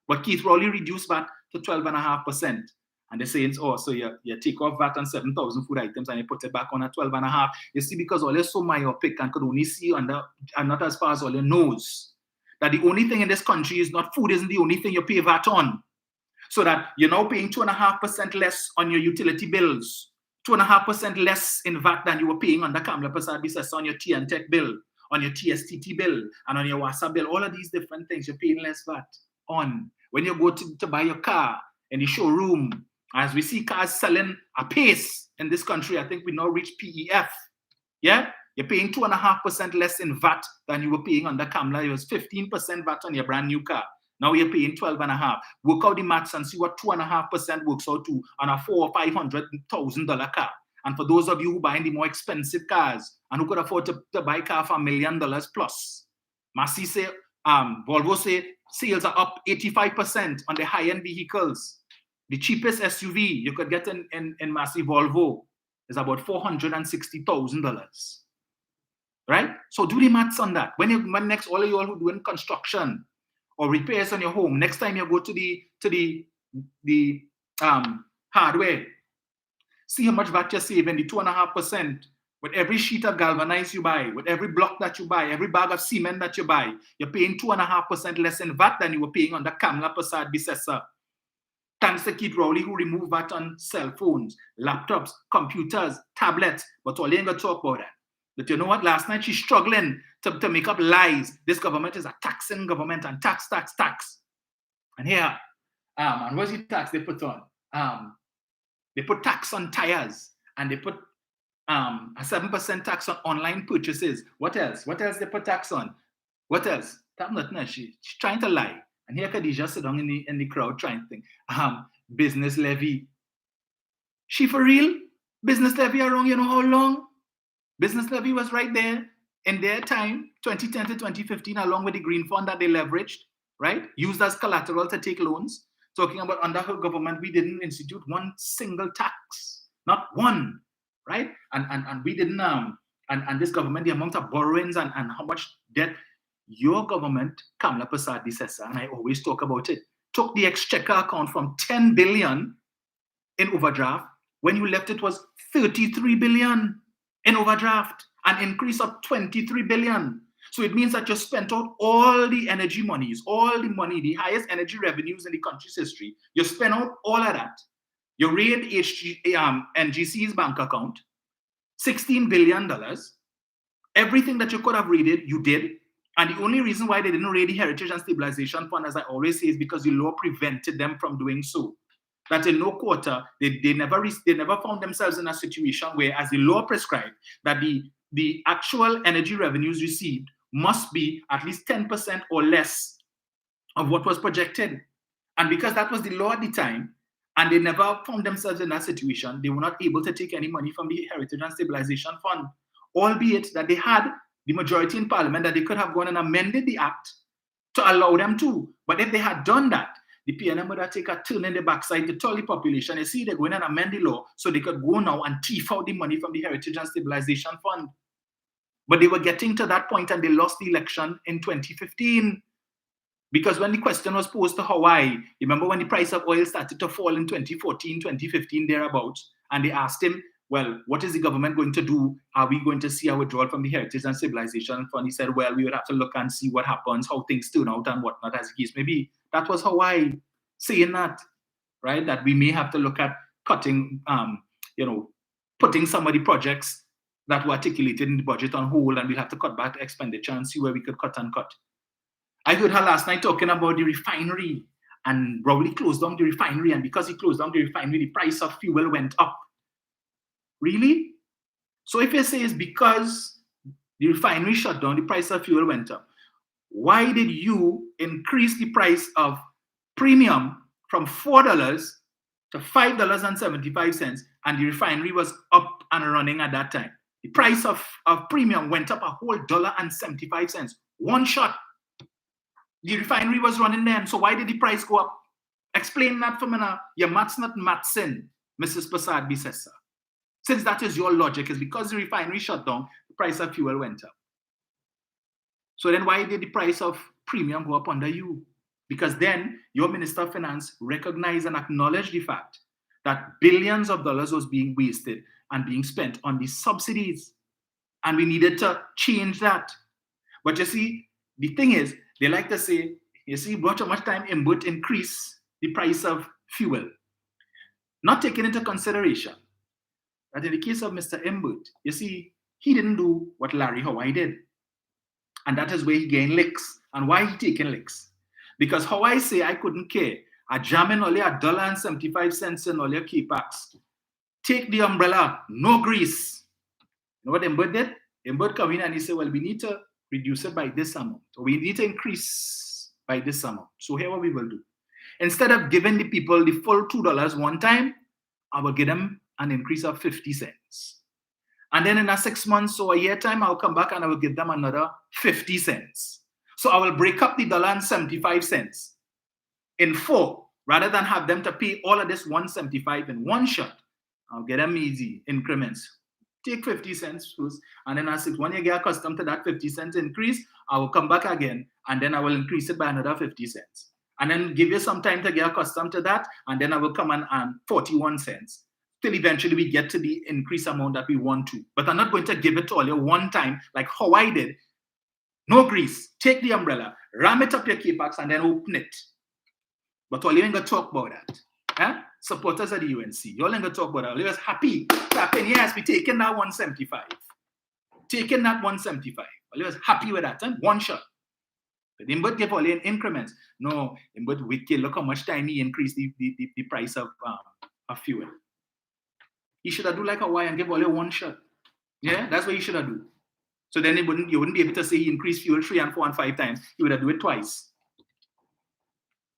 [SPEAKER 1] But Keith Rowley reduced VAT to 12.5%. And they're saying, oh, so you take off VAT on 7,000 food items and you put it back on at 12.5. You see, because all you're so myopic and could only see under, and not as far as all your nose, that the only thing in this country is not food isn't the only thing you pay VAT on. So that you're now paying 2.5% less on your utility bills. 2.5% less in VAT than you were paying under Kamala Prasad Bisesa on your TNTech bill, on your TSTT bill, and on your WASA bill. All of these different things you're paying less VAT on. When you go to buy your car in the showroom, as we see cars selling apace in this country, I think we now reach PEF. Yeah? You're paying 2.5% less in VAT than you were paying under Kamala. It was 15% VAT on your brand new car. Now you're paying 12.5. Work out the maths and see what 2.5% works out to on a $400,000 or $500,000 car. And for those of you who buying the more expensive cars and who could afford to buy a car for $1 million plus, Massey say, Volvo say sales are up 85% on the high-end vehicles. The cheapest SUV you could get in Massey Volvo is about $460,000. Right? So do the maths on that. When next all of you all who doing construction or repairs on your home, next time you go to the hardware, see how much VAT you're saving, the 2.5%. With every sheet of galvanized you buy, with every block that you buy, every bag of cement that you buy, you're paying 2.5% less in VAT than you were paying under Kamala Prasad Bisesa. Thanks to Keith Rowley, who removed VAT on cell phones, laptops, computers, tablets, but all you ain't gonna talk about that. But you know what? Last night she's struggling to make up lies. This government is a taxing government and tax. And here, and what's the tax they put on? They put tax on tires, and they put a 7% tax on online purchases. What else? What else they put tax on? What else? She's trying to lie. And here Khadija sit down in the crowd trying to think. Business levy. She for real? Business levy around you know how long? Business levy was right there in their time, 2010 to 2015, along with the Green Fund that they leveraged, right? Used as collateral to take loans. Talking about under her government, we didn't institute one single tax, not one, right? And we didn't, and this government, the amount of borrowings and how much debt, your government, Kamala Prasad Bisesa, and I always talk about it, took the exchequer account from 10 billion in overdraft. When you left, it was 33 billion in overdraft, an increase of 23 billion. So it means that you spent out all the energy monies, all the money, the highest energy revenues in the country's history. You spent out all of that. You raided NGC's bank account, $16 billion. Everything that you could have raided, you did. And the only reason why they didn't raid the Heritage and Stabilization Fund, as I always say, is because the law prevented them from doing so. That in no quarter, they never found themselves in a situation where, as the law prescribed, that the actual energy revenues received must be at least 10% or less of what was projected. And because that was the law at the time, And they never found themselves in that situation. They were not able to take any money from the Heritage and Stabilization Fund, albeit that they had the majority in Parliament that they could have gone and amended the act to allow them to. But if they had done that, the PNM would have taken a turn in the backside to tell the population, you see, they're going and amend the law so they could go now and thief out the money from the Heritage and Stabilization Fund. But they were getting to that point and they lost the election in 2015. Because when the question was posed to Hawaii, remember when the price of oil started to fall in 2014, 2015, thereabouts, and they asked him, well, what is the government going to do? Are we going to see a withdrawal from the Heritage and Civilization Fund? He said, well, we would have to look and see what happens, how things turn out and whatnot, as the case may be. That was Hawaii saying that, right? That we may have to look at cutting, putting some of the projects that were articulated in the budget on hold, and we'll have to cut back expenditure and see where we could cut and cut. I heard her last night talking about the refinery, and Rowley closed down the refinery, and because he closed down the refinery, the price of fuel went up. Really? So if you say it's because the refinery shut down, the price of fuel went up, why did you increase the price of premium from $4 to $5.75, and the refinery was up and running at that time? The price of premium went up a whole $1.75, one shot. The refinery was running then, so why did the price go up? Explain that for me now. Your math's not mathsing, Mrs. Prasad Bisesa. Since that is your logic, is because the refinery shut down, the price of fuel went up. So then why did the price of premium go up under you? Because then your Minister of Finance recognized and acknowledged the fact that billions of dollars was being wasted and being spent on these subsidies. And we needed to change that. But you see, the thing is, they like to say, you see, how much time it would increase the price of fuel. Not taking into consideration that in the case of Mr. Imbut, you see, he didn't do what Larry Hawaii did. And that is where he gained licks. And why he taking licks? Because Hawaii say, I couldn't care. I jam in only $1.75 in all your keypacks. Take the umbrella, no grease. You know what Imbut did? Imbut come in and he said, well, we need to reduce it by this amount, or we need to increase by this amount. So here what we will do. Instead of giving the people the full $2 one time, I will give them an increase of 50 cents. And then in a 6 months or a year time, I'll come back and I will give them another 50 cents. So I will break up the $1.75 in 4, rather than have them to pay all of this $1.75 in one shot. I'll get them easy increments. Take 50 cents first, and then when you get accustomed to that 50 cents increase, I will come back again, and then I will increase it by another 50 cents. And then give you some time to get accustomed to that, and then I will come and 41 cents, till eventually we get to the increase amount that we want to. But I'm not going to give it to all you one time, like how I did. No grease, take the umbrella, ram it up your keypacks, and then open it. But all you ain't gonna talk about that. Huh? Supporters of the UNC, you all ain't gonna talk about that. All you was happy, clapping, yes, we taking that 175. Taking that 175. All you was happy with that, huh? One shot. But they would give all in increments. No, they would wicked. Look how much time he increased the price of fuel. He should have do like Hawaii and give all in one shot. Yeah, that's what he should have do. So then you wouldn't be able to say he increased fuel 3 and 4 and 5 times. You would have do it twice.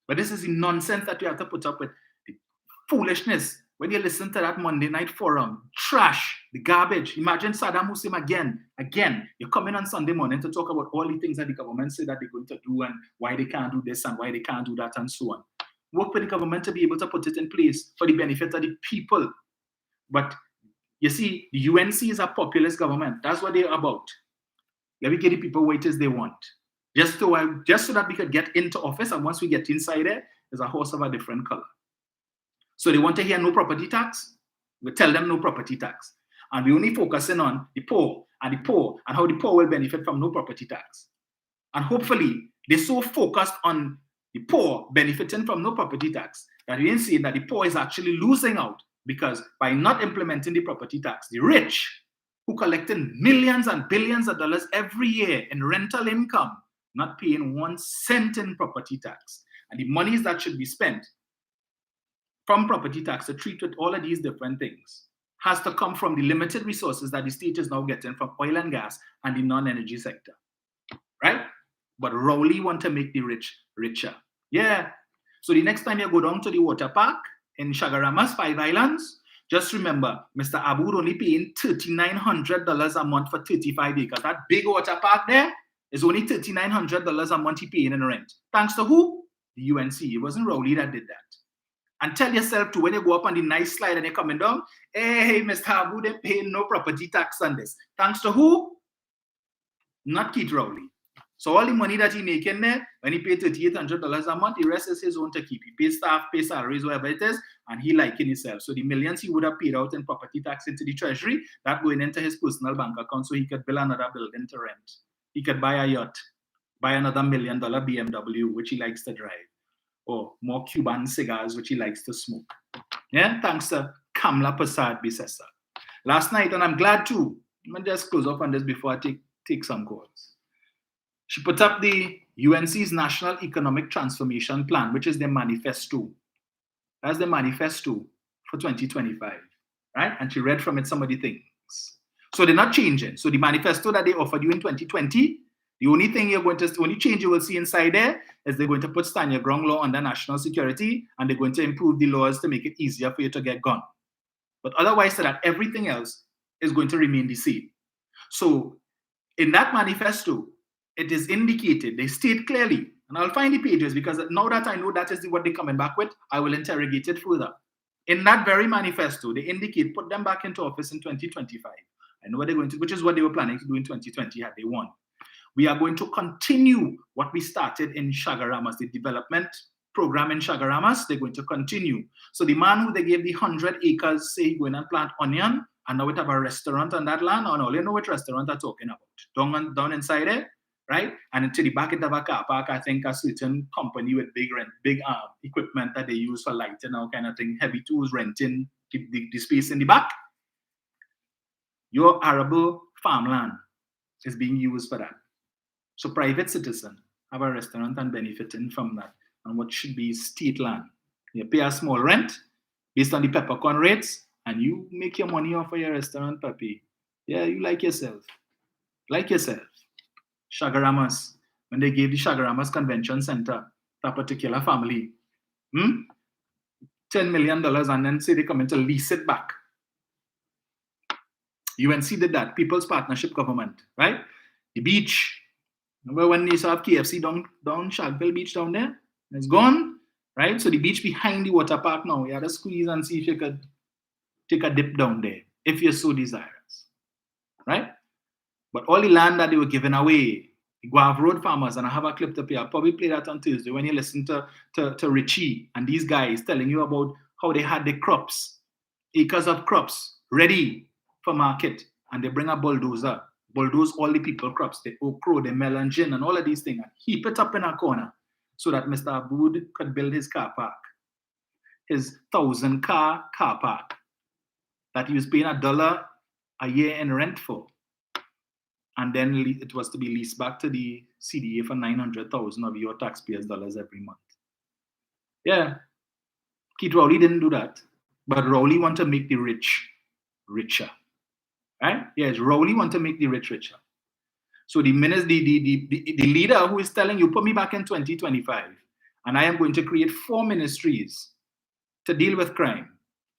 [SPEAKER 1] But this is the nonsense that you have to put up with. The foolishness. When you listen to that Monday night forum, trash, the garbage. Imagine Saddam Hussein again. You're coming on Sunday morning to talk about all the things that the government say that they're going to do and why they can't do this and why they can't do that and so on. Work with the government to be able to put it in place for the benefit of the people. But you see, the UNC is a populist government. That's what they're about. Let me get the people what it is they want. Just so that we could get into office, and once we get inside there, there's a horse of a different color. So they want to hear no property tax. We tell them no property tax. And we're only focusing on the poor and how the poor will benefit from no property tax. And hopefully, they're so focused on the poor benefiting from no property tax that we ain't seeing that the poor is actually losing out, because by not implementing the property tax, the rich, who collecting millions and billions of dollars every year in rental income, not paying 1 cent in property tax. And the monies that should be spent from property tax to treat with all of these different things has to come from the limited resources that the state is now getting from oil and gas and the non-energy sector, right? But Rowley want to make the rich richer. Yeah. So the next time you go down to the water park in Shagaramas, 5 Islands, just remember, Mr. Aboud only paying $3,900 a month for 35 acres. That big water park there is only $3,900 a month he paying in rent. Thanks to who? The UNC. It wasn't Rowley that did that. And tell yourself to, when you go up on the nice slide and you're coming down, hey, Mr. Aboud ain't paying no property tax on this. Thanks to who? Not Keith Rowley. So all the money that he making there, when he paid $3,800 a month, the rest is his own to keep. He pays staff, pays salaries, whatever it is, and he liking himself. So the millions he would have paid out in property tax into the treasury, that going into his personal bank account so he could build another building to rent. He could buy a yacht, buy another $1 million BMW, which he likes to drive, or more Cuban cigars, which he likes to smoke. Yeah, thanks to Kamla Prasad Bisesa. Last night, and I'm glad too, let me just close up on this before I take some calls. She put up the UNC's National Economic Transformation Plan, which is the manifesto. That's the manifesto for 2025, right? And she read from it some of the things. So they're not changing. So the manifesto that they offered you in 2020, the only change you will see inside there is they're going to put stand your ground law under national security, and they're going to improve the laws to make it easier for you to get gun. But otherwise, so that everything else is going to remain the same. So in that manifesto, it is indicated, they state clearly, and I'll find the pages because now that I know that is what they're coming back with, I will interrogate it further. In that very manifesto, they indicate put them back into office in 2025. I know what they're going to, which is what they were planning to do in 2020 had they won. We are going to continue what we started in Shagaramas, the development program in Shagaramas. They're going to continue. So the man who they gave the 100 acres, say, going and plant onion, and now we have a restaurant on that land, and all you know what restaurant I'm talking about. Down inside it, right? And to the back of a car park, I think a certain company with big equipment that they use for lighting, all kind of thing, heavy tools, renting the space in the back. Your arable farmland is being used for that. So private citizen have a restaurant and benefiting from that, and what should be state land. You pay a small rent based on the peppercorn rates, and you make your money off of your restaurant, papi. Yeah, you like yourself. Like yourself. Shagaramas, when they gave the Shagaramas Convention Center, that particular family, $10 million, and then say they come in to lease it back. UNC did that, People's Partnership Government, right? The beach. Remember when they used to have KFC down Shagville Beach down there? It's gone, right? So the beach behind the water park now, you had to squeeze and see if you could take a dip down there, if you're so desirous, right? But all the land that they were giving away, the Guave Road farmers, and I have a clip to play, I'll probably play that on Tuesday when you listen to Richie and these guys telling you about how they had the crops, acres of crops, ready for market, and they bring a bulldoze all the people crops, the okra, the melon, gin, and all of these things, and heap it up in a corner so that Mr. Aboud could build his car park, his 1,000-car car park that he was paying $1 a year in rent for. And then it was to be leased back to the CDA for $900,000 of your taxpayers' dollars every month. Yeah, Keith Rowley didn't do that, but Rowley want to make the rich richer. Right? Yes, Rowley want to make the rich richer. So the leader who is telling you, put me back in 2025, and I am going to create 4 ministries to deal with crime.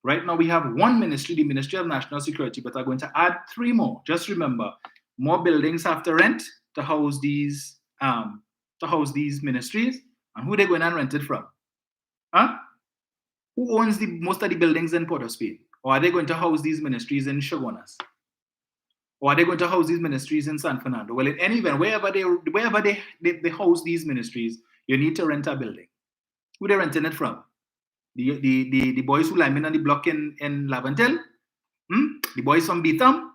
[SPEAKER 1] Right now we have 1 ministry, the Ministry of National Security, but I'm going to add 3 more. Just remember, more buildings have to rent to house these ministries, and who they going and rent it from? Huh? Who owns most of the buildings in Port of Spain? Or are they going to house these ministries in Chaguanas? Or are they going to house these ministries in San Fernando? Well, in any event, wherever they house these ministries, you need to rent a building. Who they renting it from? The boys who line in on the block in Laventille? The boys from Betham?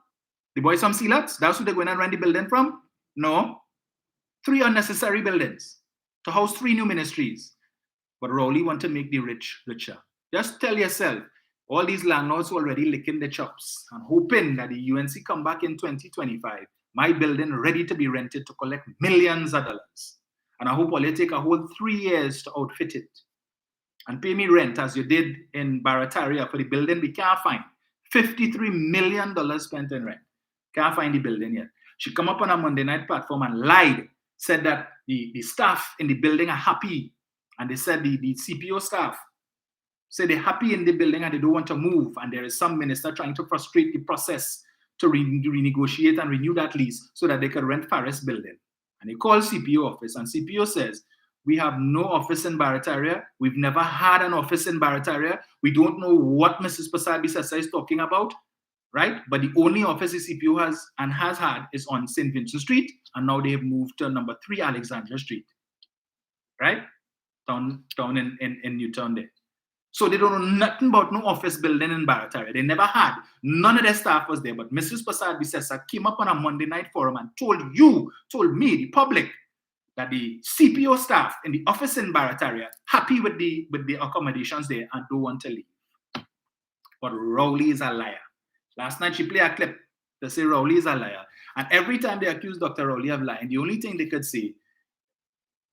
[SPEAKER 1] The boys from Silats? That's who they're going to rent the building from? No. 3 unnecessary buildings to house 3 new ministries. But Rowley want to make the rich richer. Just tell yourself, all these landlords already licking their chops and hoping that the UNC come back in 2025, my building ready to be rented to collect millions of dollars. And I hope all you take a whole 3 years to outfit it and pay me rent as you did in Barataria for the building we can't find. $53 million spent in rent. Can't find the building yet. She come up on a Monday night platform and lied, said that the staff in the building are happy. And they said the CPO staff
[SPEAKER 5] say they're happy in the building and they don't want to move, and there is some minister trying to frustrate the process to renegotiate and renew that lease so that they could rent Paris building. And they call CPO office, and CPO says, we have no office in Barataria. We've never had an office in Barataria. We don't know what Mrs. Prasad-Bissessar is talking about, right? But the only office the CPO has and has had is on St. Vincent Street, and now they have moved to number 3 Alexandra Street, right? Down in Newtown there. So they don't know nothing about no office building in Barataria. They never had. None of their staff was there. But Mrs. Prasad-Bissessar came up on a Monday night forum and told me, the public, that the CPO staff in the office in Barataria happy with the accommodations there and don't want to leave. But Rowley is a liar. Last night she played a clip to say Rowley is a liar. And every time they accuse Dr. Rowley of lying, the only thing they could say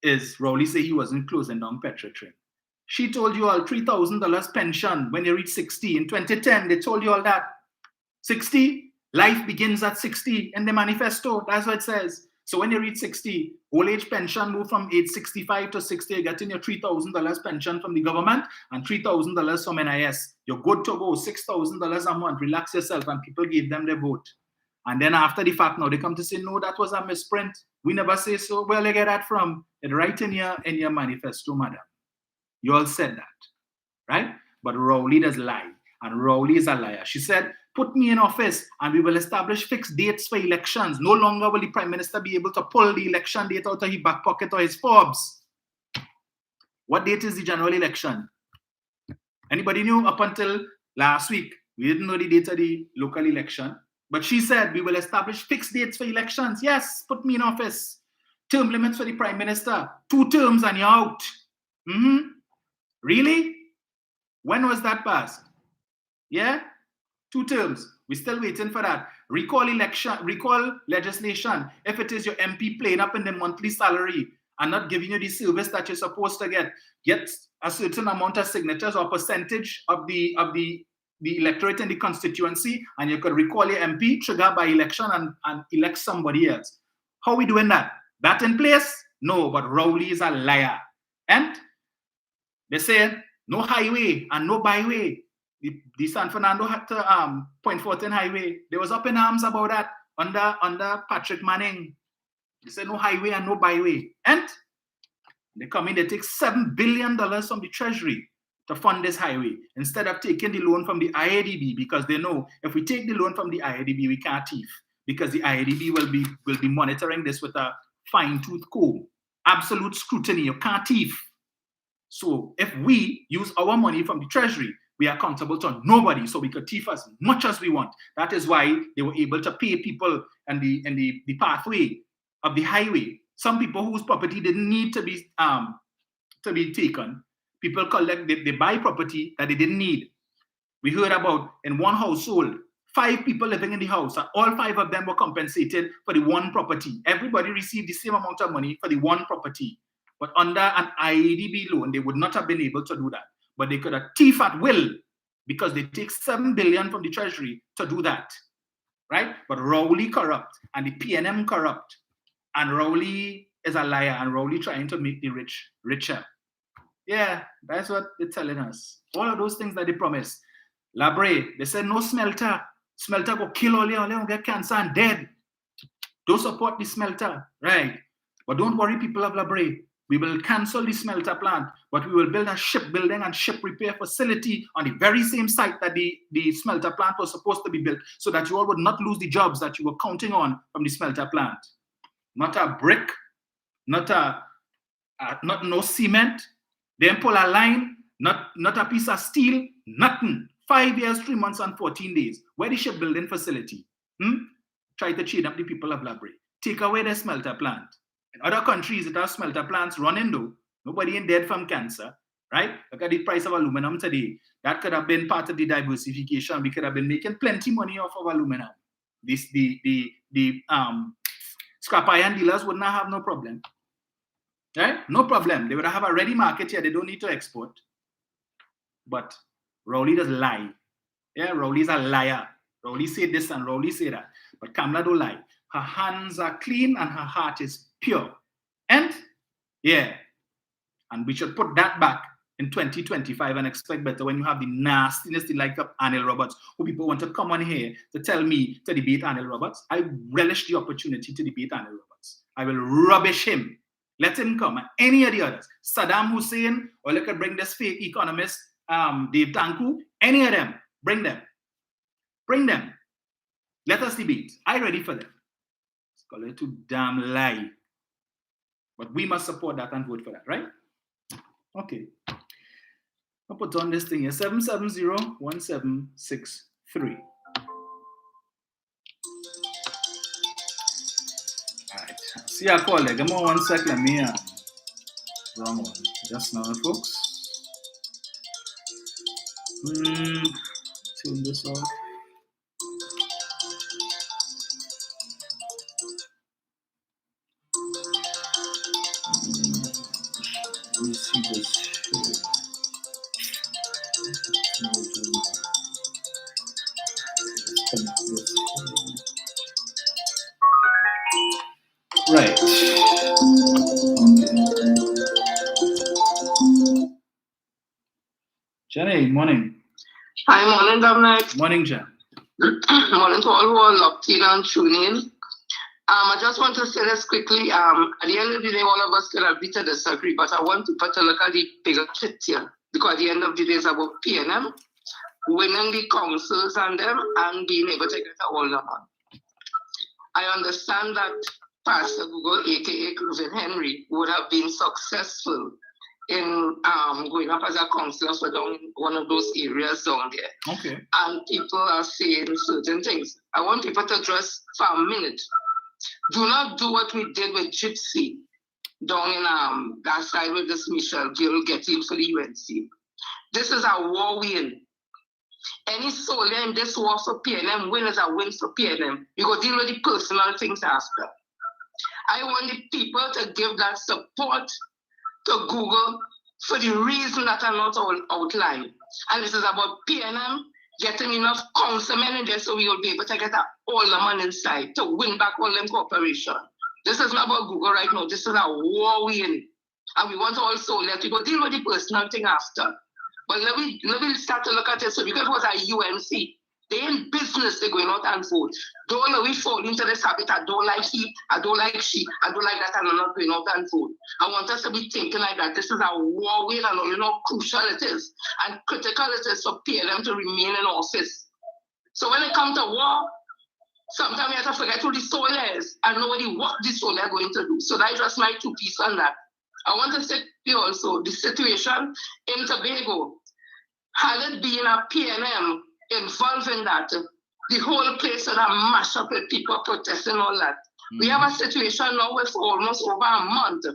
[SPEAKER 5] is Rowley say he wasn't closing down Petrotrin. She told you all $3,000 pension when you reach 60. In 2010, they told you all that. 60, life begins at 60 in the manifesto. That's what it says. So when you reach 60, old age pension move from age 65 to 60, you're getting your $3,000 pension from the government and $3,000 from NIS. You're good to go, $6,000 a month. Relax yourself, and people gave them their vote. And then after the fact, now they come to say, no, that was a misprint. We never say so. Where they get that from? It's right in your manifesto, madam. You all said that, right? But Rowley does lie, and Rowley is a liar. She said, put me in office and we will establish fixed dates for elections. No longer will the Prime Minister be able to pull the election date out of his back pocket or his forbes. What date is the general election? Anybody knew? Up until last week, we didn't know the date of the local election. But she said, we will establish fixed dates for elections. Yes, put me in office. Term limits for the Prime Minister. 2 terms and you're out. Really? When was that passed? Yeah? 2 terms. We're still waiting for that. Recall legislation. If it is your MP playing up in the monthly salary and not giving you the service that you're supposed to get a certain amount of signatures or percentage of the electorate in the constituency, and you could recall your MP, trigger by election and elect somebody else. How are we doing that? That in place? No, but Rowley is a liar. And they said no highway and no byway. The San Fernando to Point Fortin Highway, they was up in arms about that under Patrick Manning. They said no highway and no byway. And they come in, they take $7 billion from the Treasury to fund this highway instead of taking the loan from the IADB, because they know if we take the loan from the IADB, we can't thief, because the IADB will be monitoring this with a fine-tooth comb. Absolute scrutiny, you can't thief. So if we use our money from the Treasury, we are accountable to nobody, so we could thief as much as we want. That is why they were able to pay people in the pathway of the highway. Some people whose property didn't need to be taken. People collect, they buy property that they didn't need. We heard about in one household, 5 people living in the house, and all 5 of them were compensated for the one property. Everybody received the same amount of money for the one property. But under an IADB loan, they would not have been able to do that. But they could have thief at will, because they take $7 billion from the Treasury to do that, right? But Rowley corrupt, and the PNM corrupt, and Rowley is a liar, and Rowley trying to make the rich richer. Yeah, that's what they're telling us. All of those things that they promised. Labre, they said no smelter. Smelter go kill all you get cancer and dead. Don't support the smelter, right? But don't worry, people of Labre. We will cancel the smelter plant, but we will build a shipbuilding and ship repair facility on the very same site that the smelter plant was supposed to be built, so that you all would not lose the jobs that you were counting on from the smelter plant. Not a brick, not no cement. Then pull a line, not a piece of steel, nothing. 5 years, 3 months, and 14 days. Where the shipbuilding facility? Try to chain up the people of Labre. Take away the smelter plant. In other countries that have smelter plants running though, nobody ain't dead from cancer, right? Look at the price of aluminum today. That could have been part of the diversification. We could have been making plenty money off of aluminum. The scrap iron dealers would not have no problem. Right? No problem. They would have a ready market here. They don't need to export. But Rowley does lie. Yeah, Rowley's a liar. Rowley said this and Rowley said that. But Kamala don't lie. Her hands are clean and her heart is pure. And, yeah, and we should put that back in 2025 and expect better when you have the nastiness, the like of Anil Roberts, who people want to come on here to tell me to debate Anil Roberts. I relish the opportunity to debate Anil Roberts. I will rubbish him. Let him come, and any of the others. Saddam Hussein, or look at bring this fake economist, Dave Tanku, any of them, bring them. Bring them. Let us debate. I'm ready for them. It's called it to damn lie. But we must support that and vote for that, right? Okay. I'll put on this thing here, 770-1763. All right. See I call it. Give me 1 sec. Let me wrong one. Just now, folks. Tune this off. Let me see this. Right. Okay. Jenny, morning.
[SPEAKER 6] Hi, morning, Dominic.
[SPEAKER 5] Morning, Jen.
[SPEAKER 6] Morning to all who are locked in and tuning in. I just want to say this quickly. At the end of the day, all of us can agree to disagree, but I want people to look at the bigger picture, because at the end of the day, it's about PNM, winning the councils and them, and being able to get all the money. I understand that Pastor Google, aka Cruven Henry, would have been successful in going up as a councillor for down one of those areas down there.
[SPEAKER 5] Okay.
[SPEAKER 6] And people are saying certain things. I want people to just for a minute. Do not do what we did with Gypsy down in that side with this Michelle Gill getting for the UNC. This is a war win. Any soldier in this war for PNM win is a win for PNM. You go deal with the personal things after. I want the people to give that support to Google for the reason that are not all outlined. And this is about PNM getting enough councilmen in there so we will be able to get all the money inside to win back all them corporation. This is not about Google right now. This is a war win. And we want also let people deal with the personal thing after. But let me start to look at it. So because it was a UNC, they in business, they're going out and vote. Don't let we fall into this habit. I don't like he, I don't like she, I don't like that, and I'm not going out and vote. I want us to be thinking like that. This is a war win, and you know how crucial it is and critical it is for PNM to remain in office. So when it comes to war, sometimes we have to forget who the soul is and nobody what the soul are going to do. So that's just my 2 pieces on that. I want to say also the situation in Tobago. Had it been a PNM involved in that, the whole place would have mashed up with people protesting all that. We have a situation now where for almost over a month,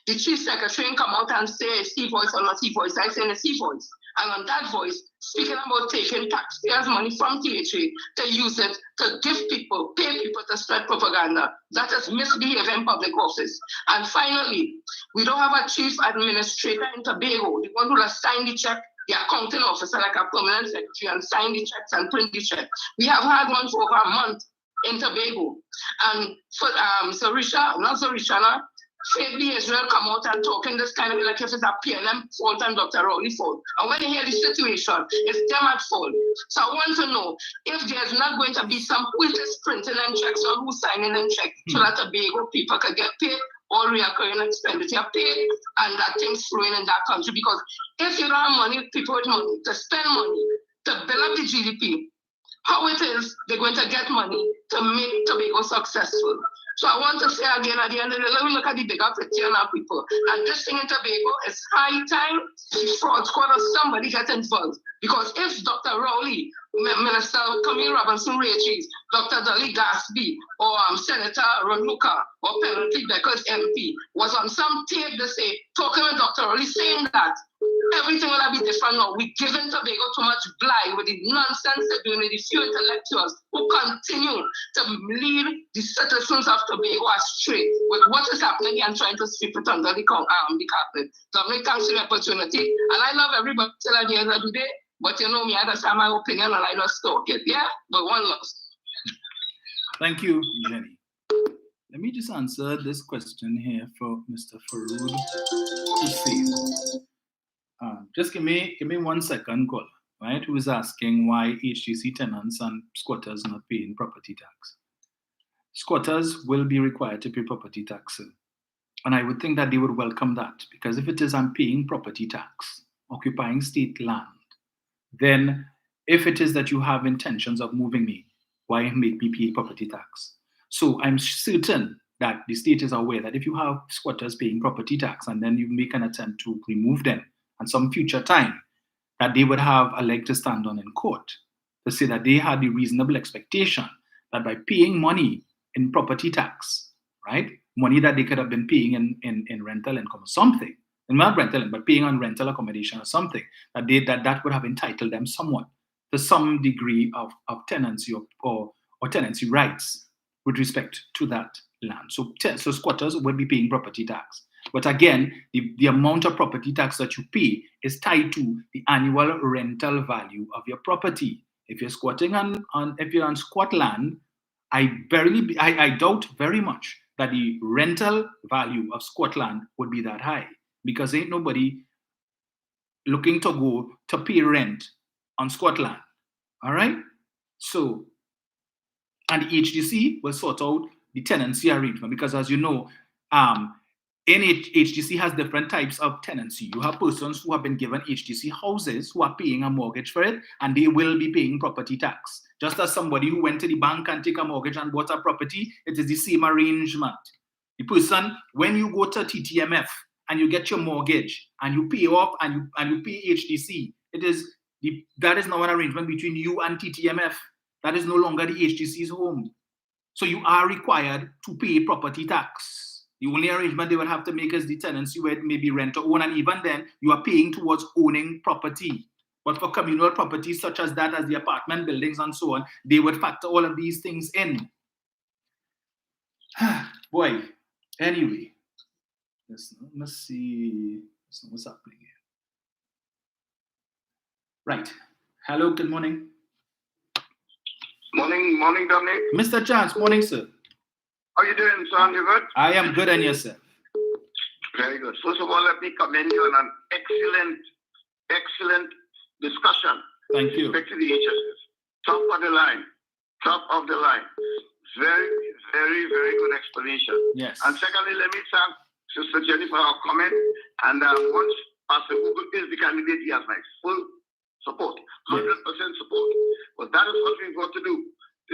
[SPEAKER 6] the chief secretary come out and say C voice or not C voice. I say a C voice. And on that voice, speaking about taking taxpayers' money from THA to use it to give people, pay people to spread propaganda. That is misbehavior in public office. And finally, we don't have a chief administrator in Tobago, the one who has signed the check, the accounting officer like a permanent secretary and sign the checks and print the check. We have had one for over a month in Tobago. And for Faithfully Israel come out and talking this kind of like if it's a PNM fault and Dr. Rowley fault. And when you hear the situation, it's them at fault. So I want to know if there's not going to be some who is printing them checks or who's signing them checks so that Tobago people can get paid all recurring expenditure paid and that thing's flowing in that country. Because if you don't have money, people with money to spend money to build up the GDP, how it is they're going to get money to make Tobago successful. So I want to say again at the end of the day, let me look at the bigger picture now, people. And this thing in Tobago is high time the fraud squad or somebody get involved. Because if Dr. Rowley, Minister Camille Robinson-Raycheese, Dr. Dolly Gatsby, or Senator Ranuka, or Penalty Becker's MP, was on some tape to say, talking with Dr. Rowley, saying that everything will be different now. We're giving Tobago too much blind with the nonsense they're doing with the few intellectuals who continue to lead the citizens of Tobago astray with what is happening and trying to sweep it under the carpet. Dominic, thanks for the opportunity. And I love everybody till at the end of the day. But you know me, I just have my opinion and I just talk it. Yeah? But one loss.
[SPEAKER 5] Thank you, Jenny. Let me just answer this question here for Mr. Farood Hussein. Just give me 1 second, call. Right? Who is asking why HGC tenants and squatters not paying property tax? Squatters will be required to pay property tax. And I would think that they would welcome that, because if it is I'm paying property tax, occupying state land, then if it is that you have intentions of moving me, why make me pay property tax? So I'm certain that the state is aware that if you have squatters paying property tax and then you make an attempt to remove them at some future time, that they would have a leg to stand on in court to say that they had the reasonable expectation that by paying money in property tax, right, money that they could have been paying in rental income or something, and not rental, but paying on rental accommodation or something, that would have entitled them somewhat to some degree of tenancy or tenancy rights with respect to that land. So squatters will be paying property tax. But again, the amount of property tax that you pay is tied to the annual rental value of your property. If you're squatting if you're on squat land, I doubt very much that the rental value of squat land would be that high, because ain't nobody looking to go to pay rent on squat land. All right? So, and the HGC will sort out the tenancy arrangement, because as you know, HGC has different types of tenancy. You have persons who have been given HGC houses who are paying a mortgage for it, and they will be paying property tax. Just as somebody who went to the bank and take a mortgage and bought a property, it is the same arrangement. The person, when you go to TTMF and you get your mortgage and you pay off and you pay HGC, that is now an arrangement between you and TTMF. That is no longer the HGC's home. So you are required to pay property tax. The only arrangement they will have to make is the tenancy where it may be rent or own, and even then, you are paying towards owning property. But for communal properties such as that, as the apartment buildings and so on, they would factor all of these things in. Boy, anyway, let's see what's happening here. Right. Hello, good morning.
[SPEAKER 7] Morning, Dominic.
[SPEAKER 5] Mr. Chance, morning, sir.
[SPEAKER 7] How you doing, son? You good?
[SPEAKER 5] I am good, and yourself?
[SPEAKER 7] Very good. First of all, let me commend you on an excellent discussion.
[SPEAKER 5] Thank you.
[SPEAKER 7] Respect to the HSS. Top of the line. Very, very, very good explanation.
[SPEAKER 5] Yes.
[SPEAKER 7] And secondly, let me thank Sister Jenny for her comment. And once Pastor Google is the candidate, he has my full support, 100% support. But that is what we've got to do.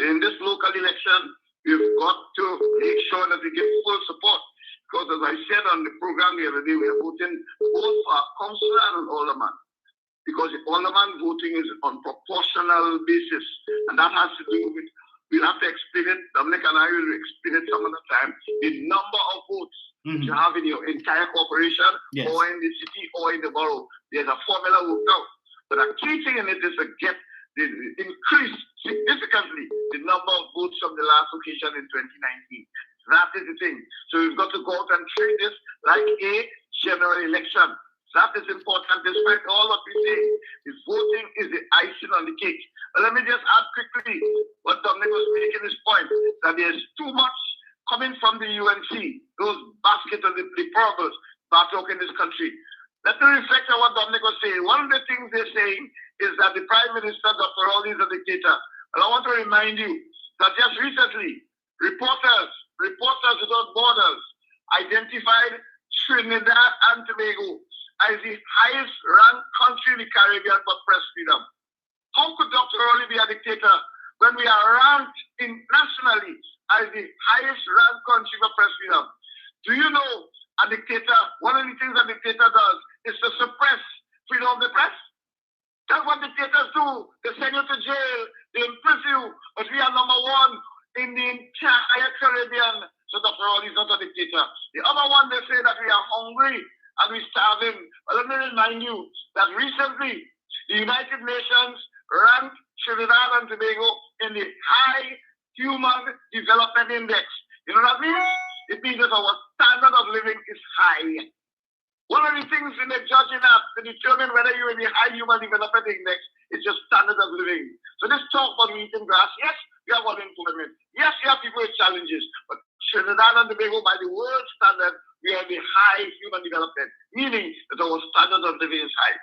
[SPEAKER 7] In this local election, we've got to make sure that we give full support. Because as I said on the program the other day, we are voting both for a councillor and an alderman. Because the alderman voting is on proportional basis. And that has to do with, we'll have to explain it, Dominic and I will explain it some other time, the number of votes that you have in your entire corporation, or in the city, or in the borough. There's a formula worked out. But a key thing in it is to increase significantly the number of votes from the last occasion in 2019. That is the thing. So we've got to go out and treat this like a general election. That is important, despite all what we say. The voting is the icing on the cake. But let me just add quickly what Dominic was making his point, that there's too much coming from the UNC, those baskets of the parables that talk in this country. Let me reflect on what Dominic was saying. One of the things they're saying is that the Prime Minister, Dr. Rowley, is a dictator. And I want to remind you that just recently, Reporters Without Borders identified Trinidad and Tobago as the highest ranked country in the Caribbean for press freedom. How could Dr. Rowley be a dictator when we are ranked nationally as the highest ranked country for press freedom? Do you know a dictator, one of the things a dictator does is to suppress freedom of the press? That's what dictators do. They send you to jail, they imprison you, but we are number one in the entire Caribbean. So Dr. Rowley is not a dictator. The other one, they say that we are hungry and we're starving. But let me remind you that recently, the United Nations ranked Trinidad and Tobago in the High Human Development Index. You know what that means? It means that our standard of living is high. One of the things in the judging that to determine whether you're in the High Human Development Index is your standard of living. So this talk about eating grass, yes, we have unemployment. Yes, we have people with challenges. But Trinidad and Tobago, by the world standard, we are in the High Human Development, meaning that our standard of living is high.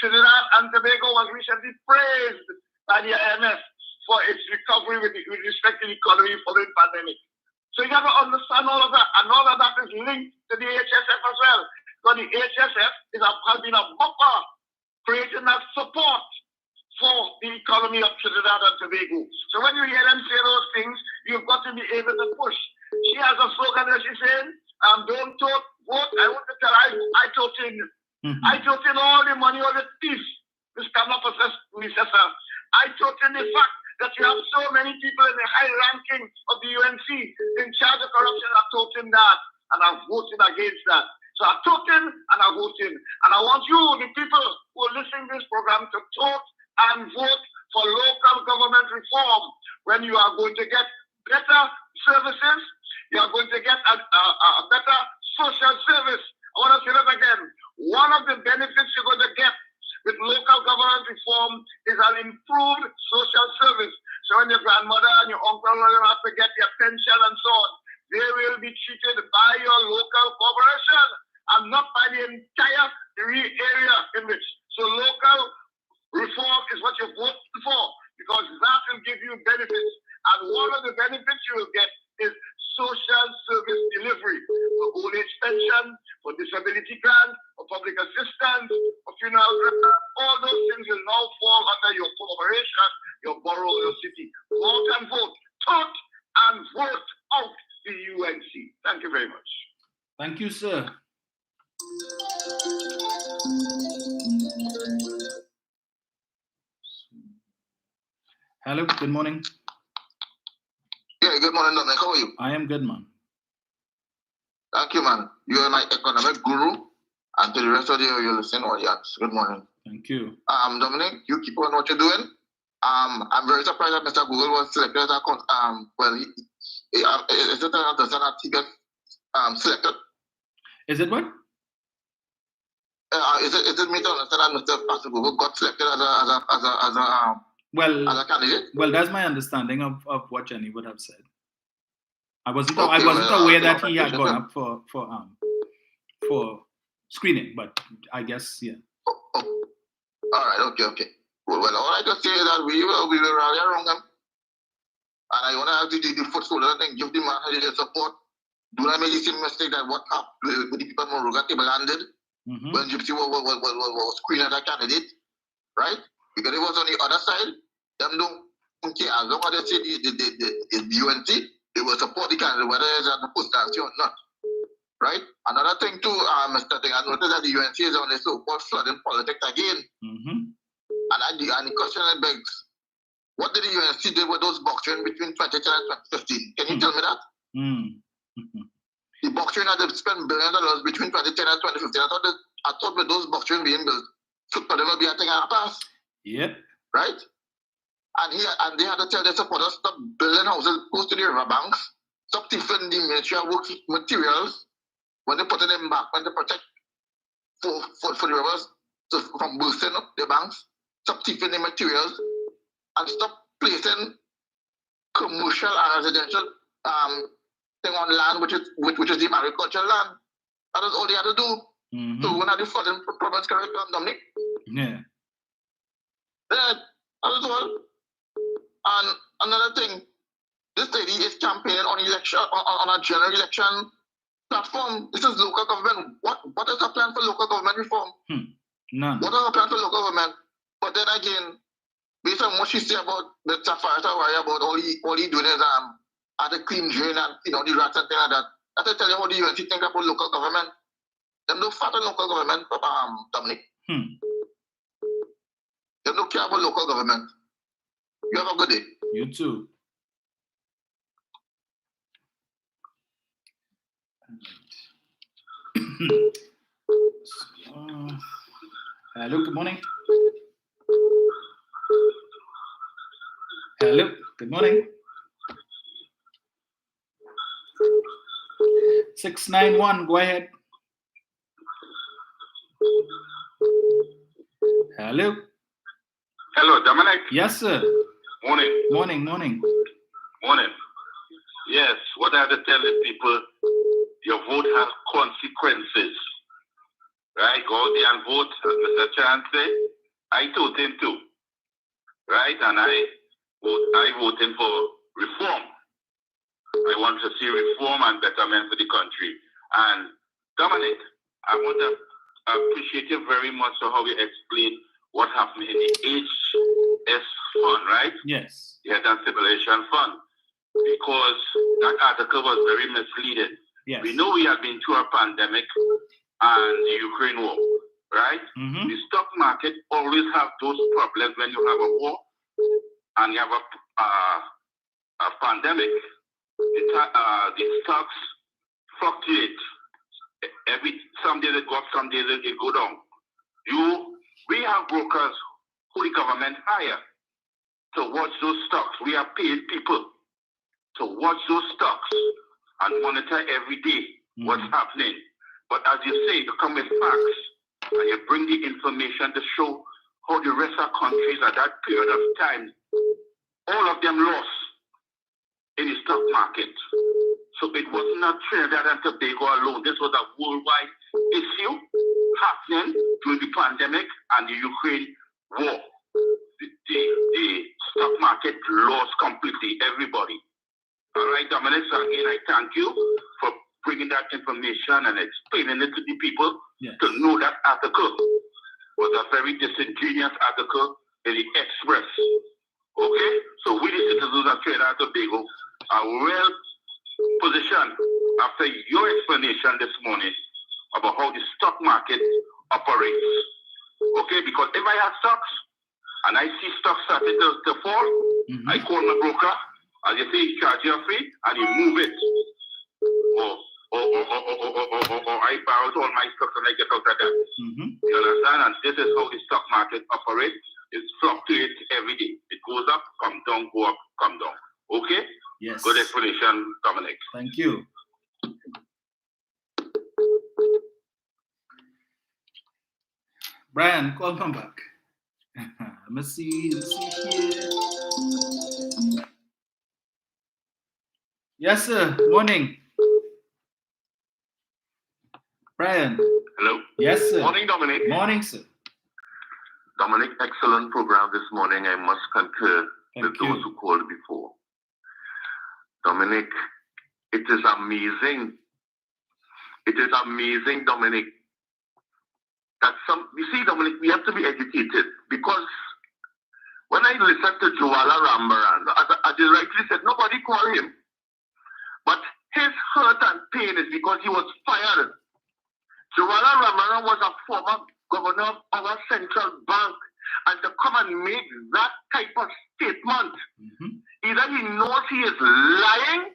[SPEAKER 7] Trinidad and Tobago was recently praised by the IMF for its recovery with respect to the economy following pandemic. So you have to understand all of that, and all of that is linked to the HSF as well. So the HSF has been a buffer, creating that support for the economy of Trinidad and Tobago. So when you hear them say those things, you've got to be able to push. She has a slogan that she's saying, don't vote. I want to tell I told in. I told in all the money, all the thieves. This cannot possess recessor. I told in the fact that you have so many people in the high ranking of the UNC in charge of corruption. I told in that, and I'm voting against that. So I told in and I voted. And I want you, the people who are listening to this program, to vote and vote for local government reform, when you are going to get better services, you are going to get a better social service. I want to say that again. One of the benefits you're going to get with local government reform is an improved social service. So when your grandmother and your uncle will have to get their pension and so on, they will be treated by your local corporation and not by the entire area in which. So local reform is what you vote for, because that will give you benefits. And one of the benefits you will get is social service delivery for old age pension, for disability grant, for public assistance, for funeral grant. All those things will now fall under your corporation, your borough, your city. Vote and vote. Vote and vote out the UNC. Thank you very much.
[SPEAKER 5] Thank you, sir. Hello, good morning.
[SPEAKER 7] Yeah, good morning, Dominic. How are you?
[SPEAKER 5] I am good, man.
[SPEAKER 7] Thank you, man. You are my economic guru, and to the rest of your listening audience, good morning.
[SPEAKER 5] Thank you.
[SPEAKER 7] Dominic, you keep on what you're doing. I'm very surprised that Mr. Google was selected as a is it that he got selected?
[SPEAKER 5] Is it what?
[SPEAKER 7] Is it me to understand that Mr. Google got selected as a candidate?
[SPEAKER 5] Well, that's my understanding of what Jenny would have said. I wasn't aware that he had gone up for screening, but I guess yeah.
[SPEAKER 7] Oh. All right, okay. Well, all I can say is that we will rally around him, and I want to have the foot soldier and give the man the support. Do not make the same mistake that what happened with the people in Moruga table landed when Gypsy was screened as a candidate, right? Because it was on the other side. Them don't care as long as they say the UNC, they will support the candidate whether it's at the post or not, right? Another thing too, Mr. Thing, I noticed that the UNC is on the so-called flooding politics again, and the question begs, what did the UNC do with those box trains between 2010 and 2015? Can you tell me that? The box train had spent billions of dollars between 2010 and 2015. I thought with those box trains being built, so for them to be a thing and a pass.
[SPEAKER 5] Yep.
[SPEAKER 7] Right? And they had to tell their supporters, stop building houses close to the river banks, stop thieving the military work materials when they put them back, when they protect for the rivers from bursting up the banks, stop thieving the materials, and stop placing commercial and residential thing on land, which is the agricultural land. That is all they had to do. So when are the flooding problems correct, Dominic?
[SPEAKER 5] Yeah.
[SPEAKER 7] That is all. And another thing, this lady is campaigning on election on a general election platform. This is local government. What is her plan for local government reform?
[SPEAKER 5] None.
[SPEAKER 7] What is her plan for local government? But then again, based on what she said about the Safari about all he doing is at a clean drain and the rats and things like that. I tell you how the UNC think about local government. Them don't fat on local government, Dominic. They don't care about local government. You have a good day.
[SPEAKER 5] You too. Hello, good morning. Hello, good morning. 691, go ahead. Hello.
[SPEAKER 7] Hello, Dominic.
[SPEAKER 5] Yes, sir.
[SPEAKER 7] Morning.
[SPEAKER 5] Morning.
[SPEAKER 7] Yes, what I have to tell the people, your vote has consequences. right? Go out there and vote, as Mr. Chan said. I told him too, right? And I voted for reform. I want to see reform and betterment for the country. And Dominic, I want to appreciate you very much for how you explained what happened in the HS fund, right?
[SPEAKER 5] Yes.
[SPEAKER 7] Yeah, that stabilization fund. Because that article was very misleading.
[SPEAKER 5] Yes.
[SPEAKER 7] We know we have been through a pandemic and the Ukraine war, right?
[SPEAKER 5] Mm-hmm.
[SPEAKER 7] The stock market always have those problems when you have a war and you have a pandemic. The stocks fluctuate. Some days it go up, some days it go down. We have brokers who the government hire to watch those stocks. We have paid people to watch those stocks and monitor every day what's happening. But as you say, you come with facts and you bring the information to show how the rest of countries at that period of time, all of them lost in the stock market. So it was not Trinidad and Tobago alone. This was a worldwide issue happening during the pandemic and the Ukraine war. The stock market lost completely, everybody. All right, Dominic, so again, I thank you for bringing that information and explaining it to the people to know that article was a very disingenuous article in the Express. Okay? So we, the citizens of Trinidad and Tobago, are well positioned after your explanation this morning about how the stock market operates. Okay? Because if I have stocks and I see stocks starting to fall, I call my broker, as you say, he charge you a fee and he move it. Or I buy out all my stocks and I get out of that. You understand? And this is how the stock market operates. It fluctuates every day. It goes up, come down, go up, come down. Okay?
[SPEAKER 5] Yes.
[SPEAKER 7] Good explanation, Dominic.
[SPEAKER 5] Thank you. Brian, welcome back. Let me see here. Yes, sir. Morning. Brian.
[SPEAKER 7] Hello.
[SPEAKER 5] Yes, sir.
[SPEAKER 7] Morning, Dominic.
[SPEAKER 5] Morning, sir.
[SPEAKER 7] Dominic, excellent program this morning. I must concur with those who called before. Dominic, it is amazing. It is amazing, Dominic. You see, Dominic, we have to be educated because when I listened to Joala Rambaran, as you rightly said, nobody called him. But his hurt and pain is because he was fired. Joala Rambaran was a former governor of our central bank, and to come and make that type of statement, either he knows he is lying,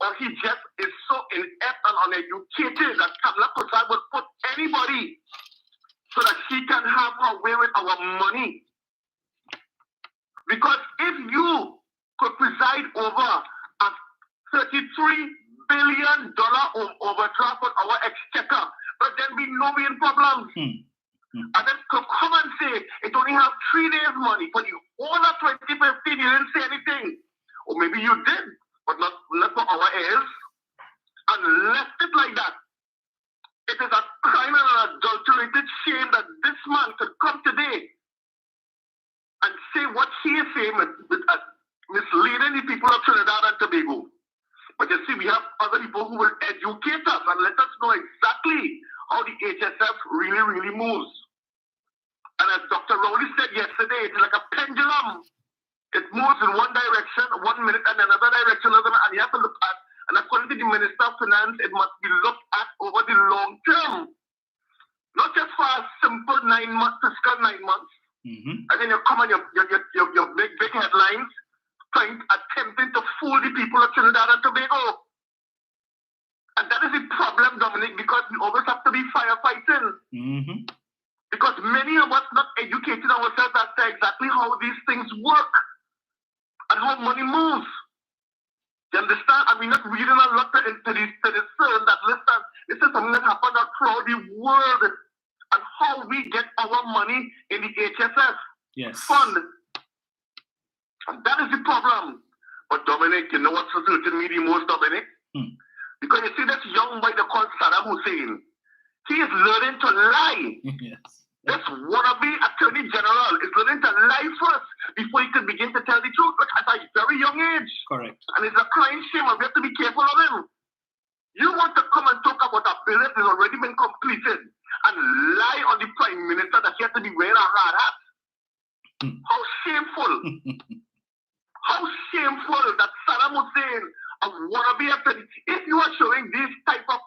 [SPEAKER 7] or he just is so inept and uneducated that Kamala Prasad would put anybody so that she can have her way with our money. Because if you could preside over a $33 billion overdraft on our exchequer, but then we know we're in problems. And then to come and say it only have 3 days money for the whole of 2015, you didn't say anything. Or maybe you did, but not for our heirs, and left it like that. It is a crime and an adulterated shame that this man could come today and say what he is saying with misleading the people of Trinidad and Tobago. But you see, we have other people who will educate us and let us know exactly how the HSF really, really moves. And as Dr. Rowley said yesterday, it's like a pendulum. It moves in one direction, 1 minute, and another direction, and you have to look at, and according to the Minister of Finance, it must be looked at over the long term. Not just for a simple 9 months, fiscal 9 months. And then you come on your big headlines, attempting to fool the people of Trinidad and Tobago. And that is the problem, Dominic, because we always have to be firefighting. Because many of us not educated ourselves as to exactly how these things work and how money moves. You understand? And we're not reading a lot into this film that, listen, this is something that happened across the world and how we get our money in the HSF fund. And that is the problem. But Dominic, you know what's frustrating me the most, Dominic? Because you see this young boy they call Saddam Hussein. He is learning to lie.
[SPEAKER 5] Yes.
[SPEAKER 7] This wannabe attorney general is learning to lie first before he can begin to tell the truth, but at a very young age.
[SPEAKER 5] Correct.
[SPEAKER 7] And it's a crying shame, and we have to be careful of him. You want to come and talk about a bill that has already been completed and lie on the prime minister that he has to be wearing a hard hat? How shameful. How shameful that Saddam Hussein, a wannabe attorney, if you are showing these type of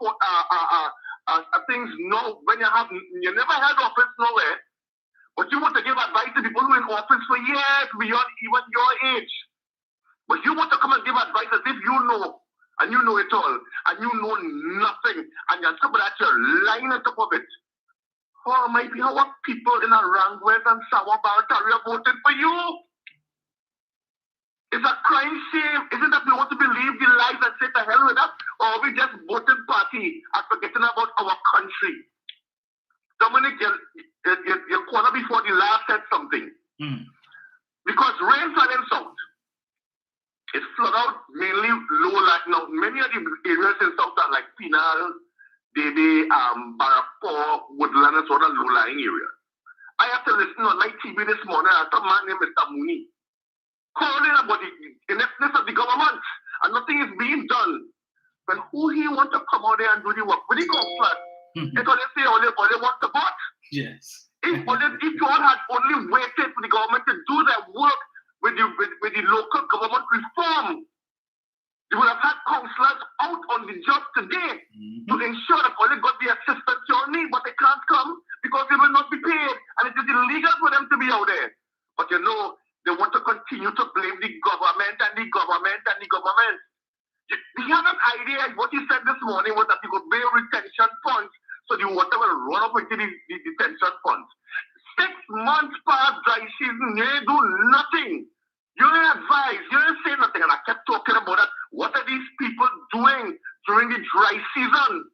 [SPEAKER 7] things now, when you never held office nowhere, but you want to give advice to people who are in office for years beyond even your age. But you want to come and give advice as if you know, and you know it all, and you know nothing, and you're top of that, you're lying on top of it. How are people in Arangwes and Sawa Barataria voted for you? It's a crying shame. Isn't that we want to believe the lies and say to hell with us? Or we just voted party and forgetting about our country? Dominic, your corner before the last said something. Because rain fell in south. It's flooded out mainly low like now. Many of the areas in south are like Pinal, Dede, Barapur, Woodland, and sort of low-lying areas. I have to listen on my TV this morning and some man named Mr. Mooney calling about the ineptness of the government and nothing is being done. But who he want to come out there and do the work? When he comes flat, it's all they say, all they want to vote.
[SPEAKER 5] Yes.
[SPEAKER 7] If you all had only waited for the government to do their work with the local government reform, you would have had councillors out on the job today to ensure that all they got the assistance you need, but they can't come because they will not be paid, and it is illegal for them to be out there. But you know, they want to continue to blame the government and the government and the government. We have an idea. What you said this morning was that you could pay retention funds so the water will run up into the detention funds. 6 months past dry season, you ain't do nothing. You ain't advise, you ain't say nothing, and I kept talking about that. What are these people doing during the dry season?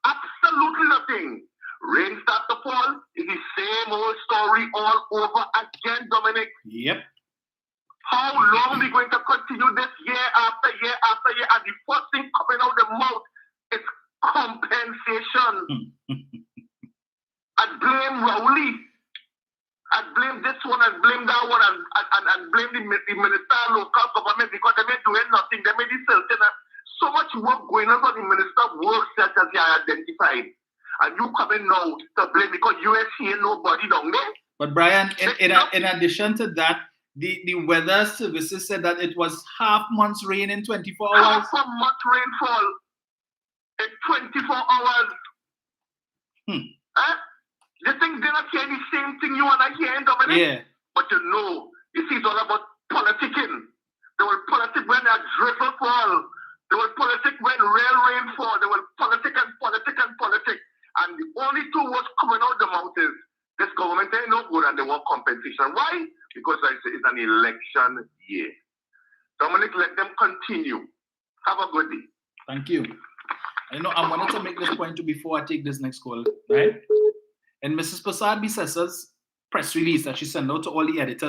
[SPEAKER 7] Absolutely nothing. Rain start to fall, it's the same old story all over again, Dominic.
[SPEAKER 5] Yep.
[SPEAKER 7] How long are we going to continue this year after year after year? And the first thing coming out of the mouth is compensation. I blame Rowley. I blame this one and blame that one and blame the minister and local government because they may doing nothing. They may be certain so much work going on for the minister works that they are identified. And you coming now to blame because USC ain't nobody down there.
[SPEAKER 5] But Brian, in addition to that, the weather services said that it was half month's rain in 24 hours.
[SPEAKER 7] Half a month rainfall in 24 hours. You think they're not hearing the same thing you and I hear, Dominic?
[SPEAKER 5] Yeah.
[SPEAKER 7] But you see, it's all about politicking. They will politic when a drizzle fall. They will politic when real rain fall. They will politic and politic and politic. And the only two words coming out the mouth is, this government ain't no good and they want compensation. Why? Because it's an election year. Dominic, let them continue. Have a good day.
[SPEAKER 5] Thank you. I wanted to make this point too before I take this next call, right? And Mrs. Prasad Bissasa's press release that she sent out to all the editors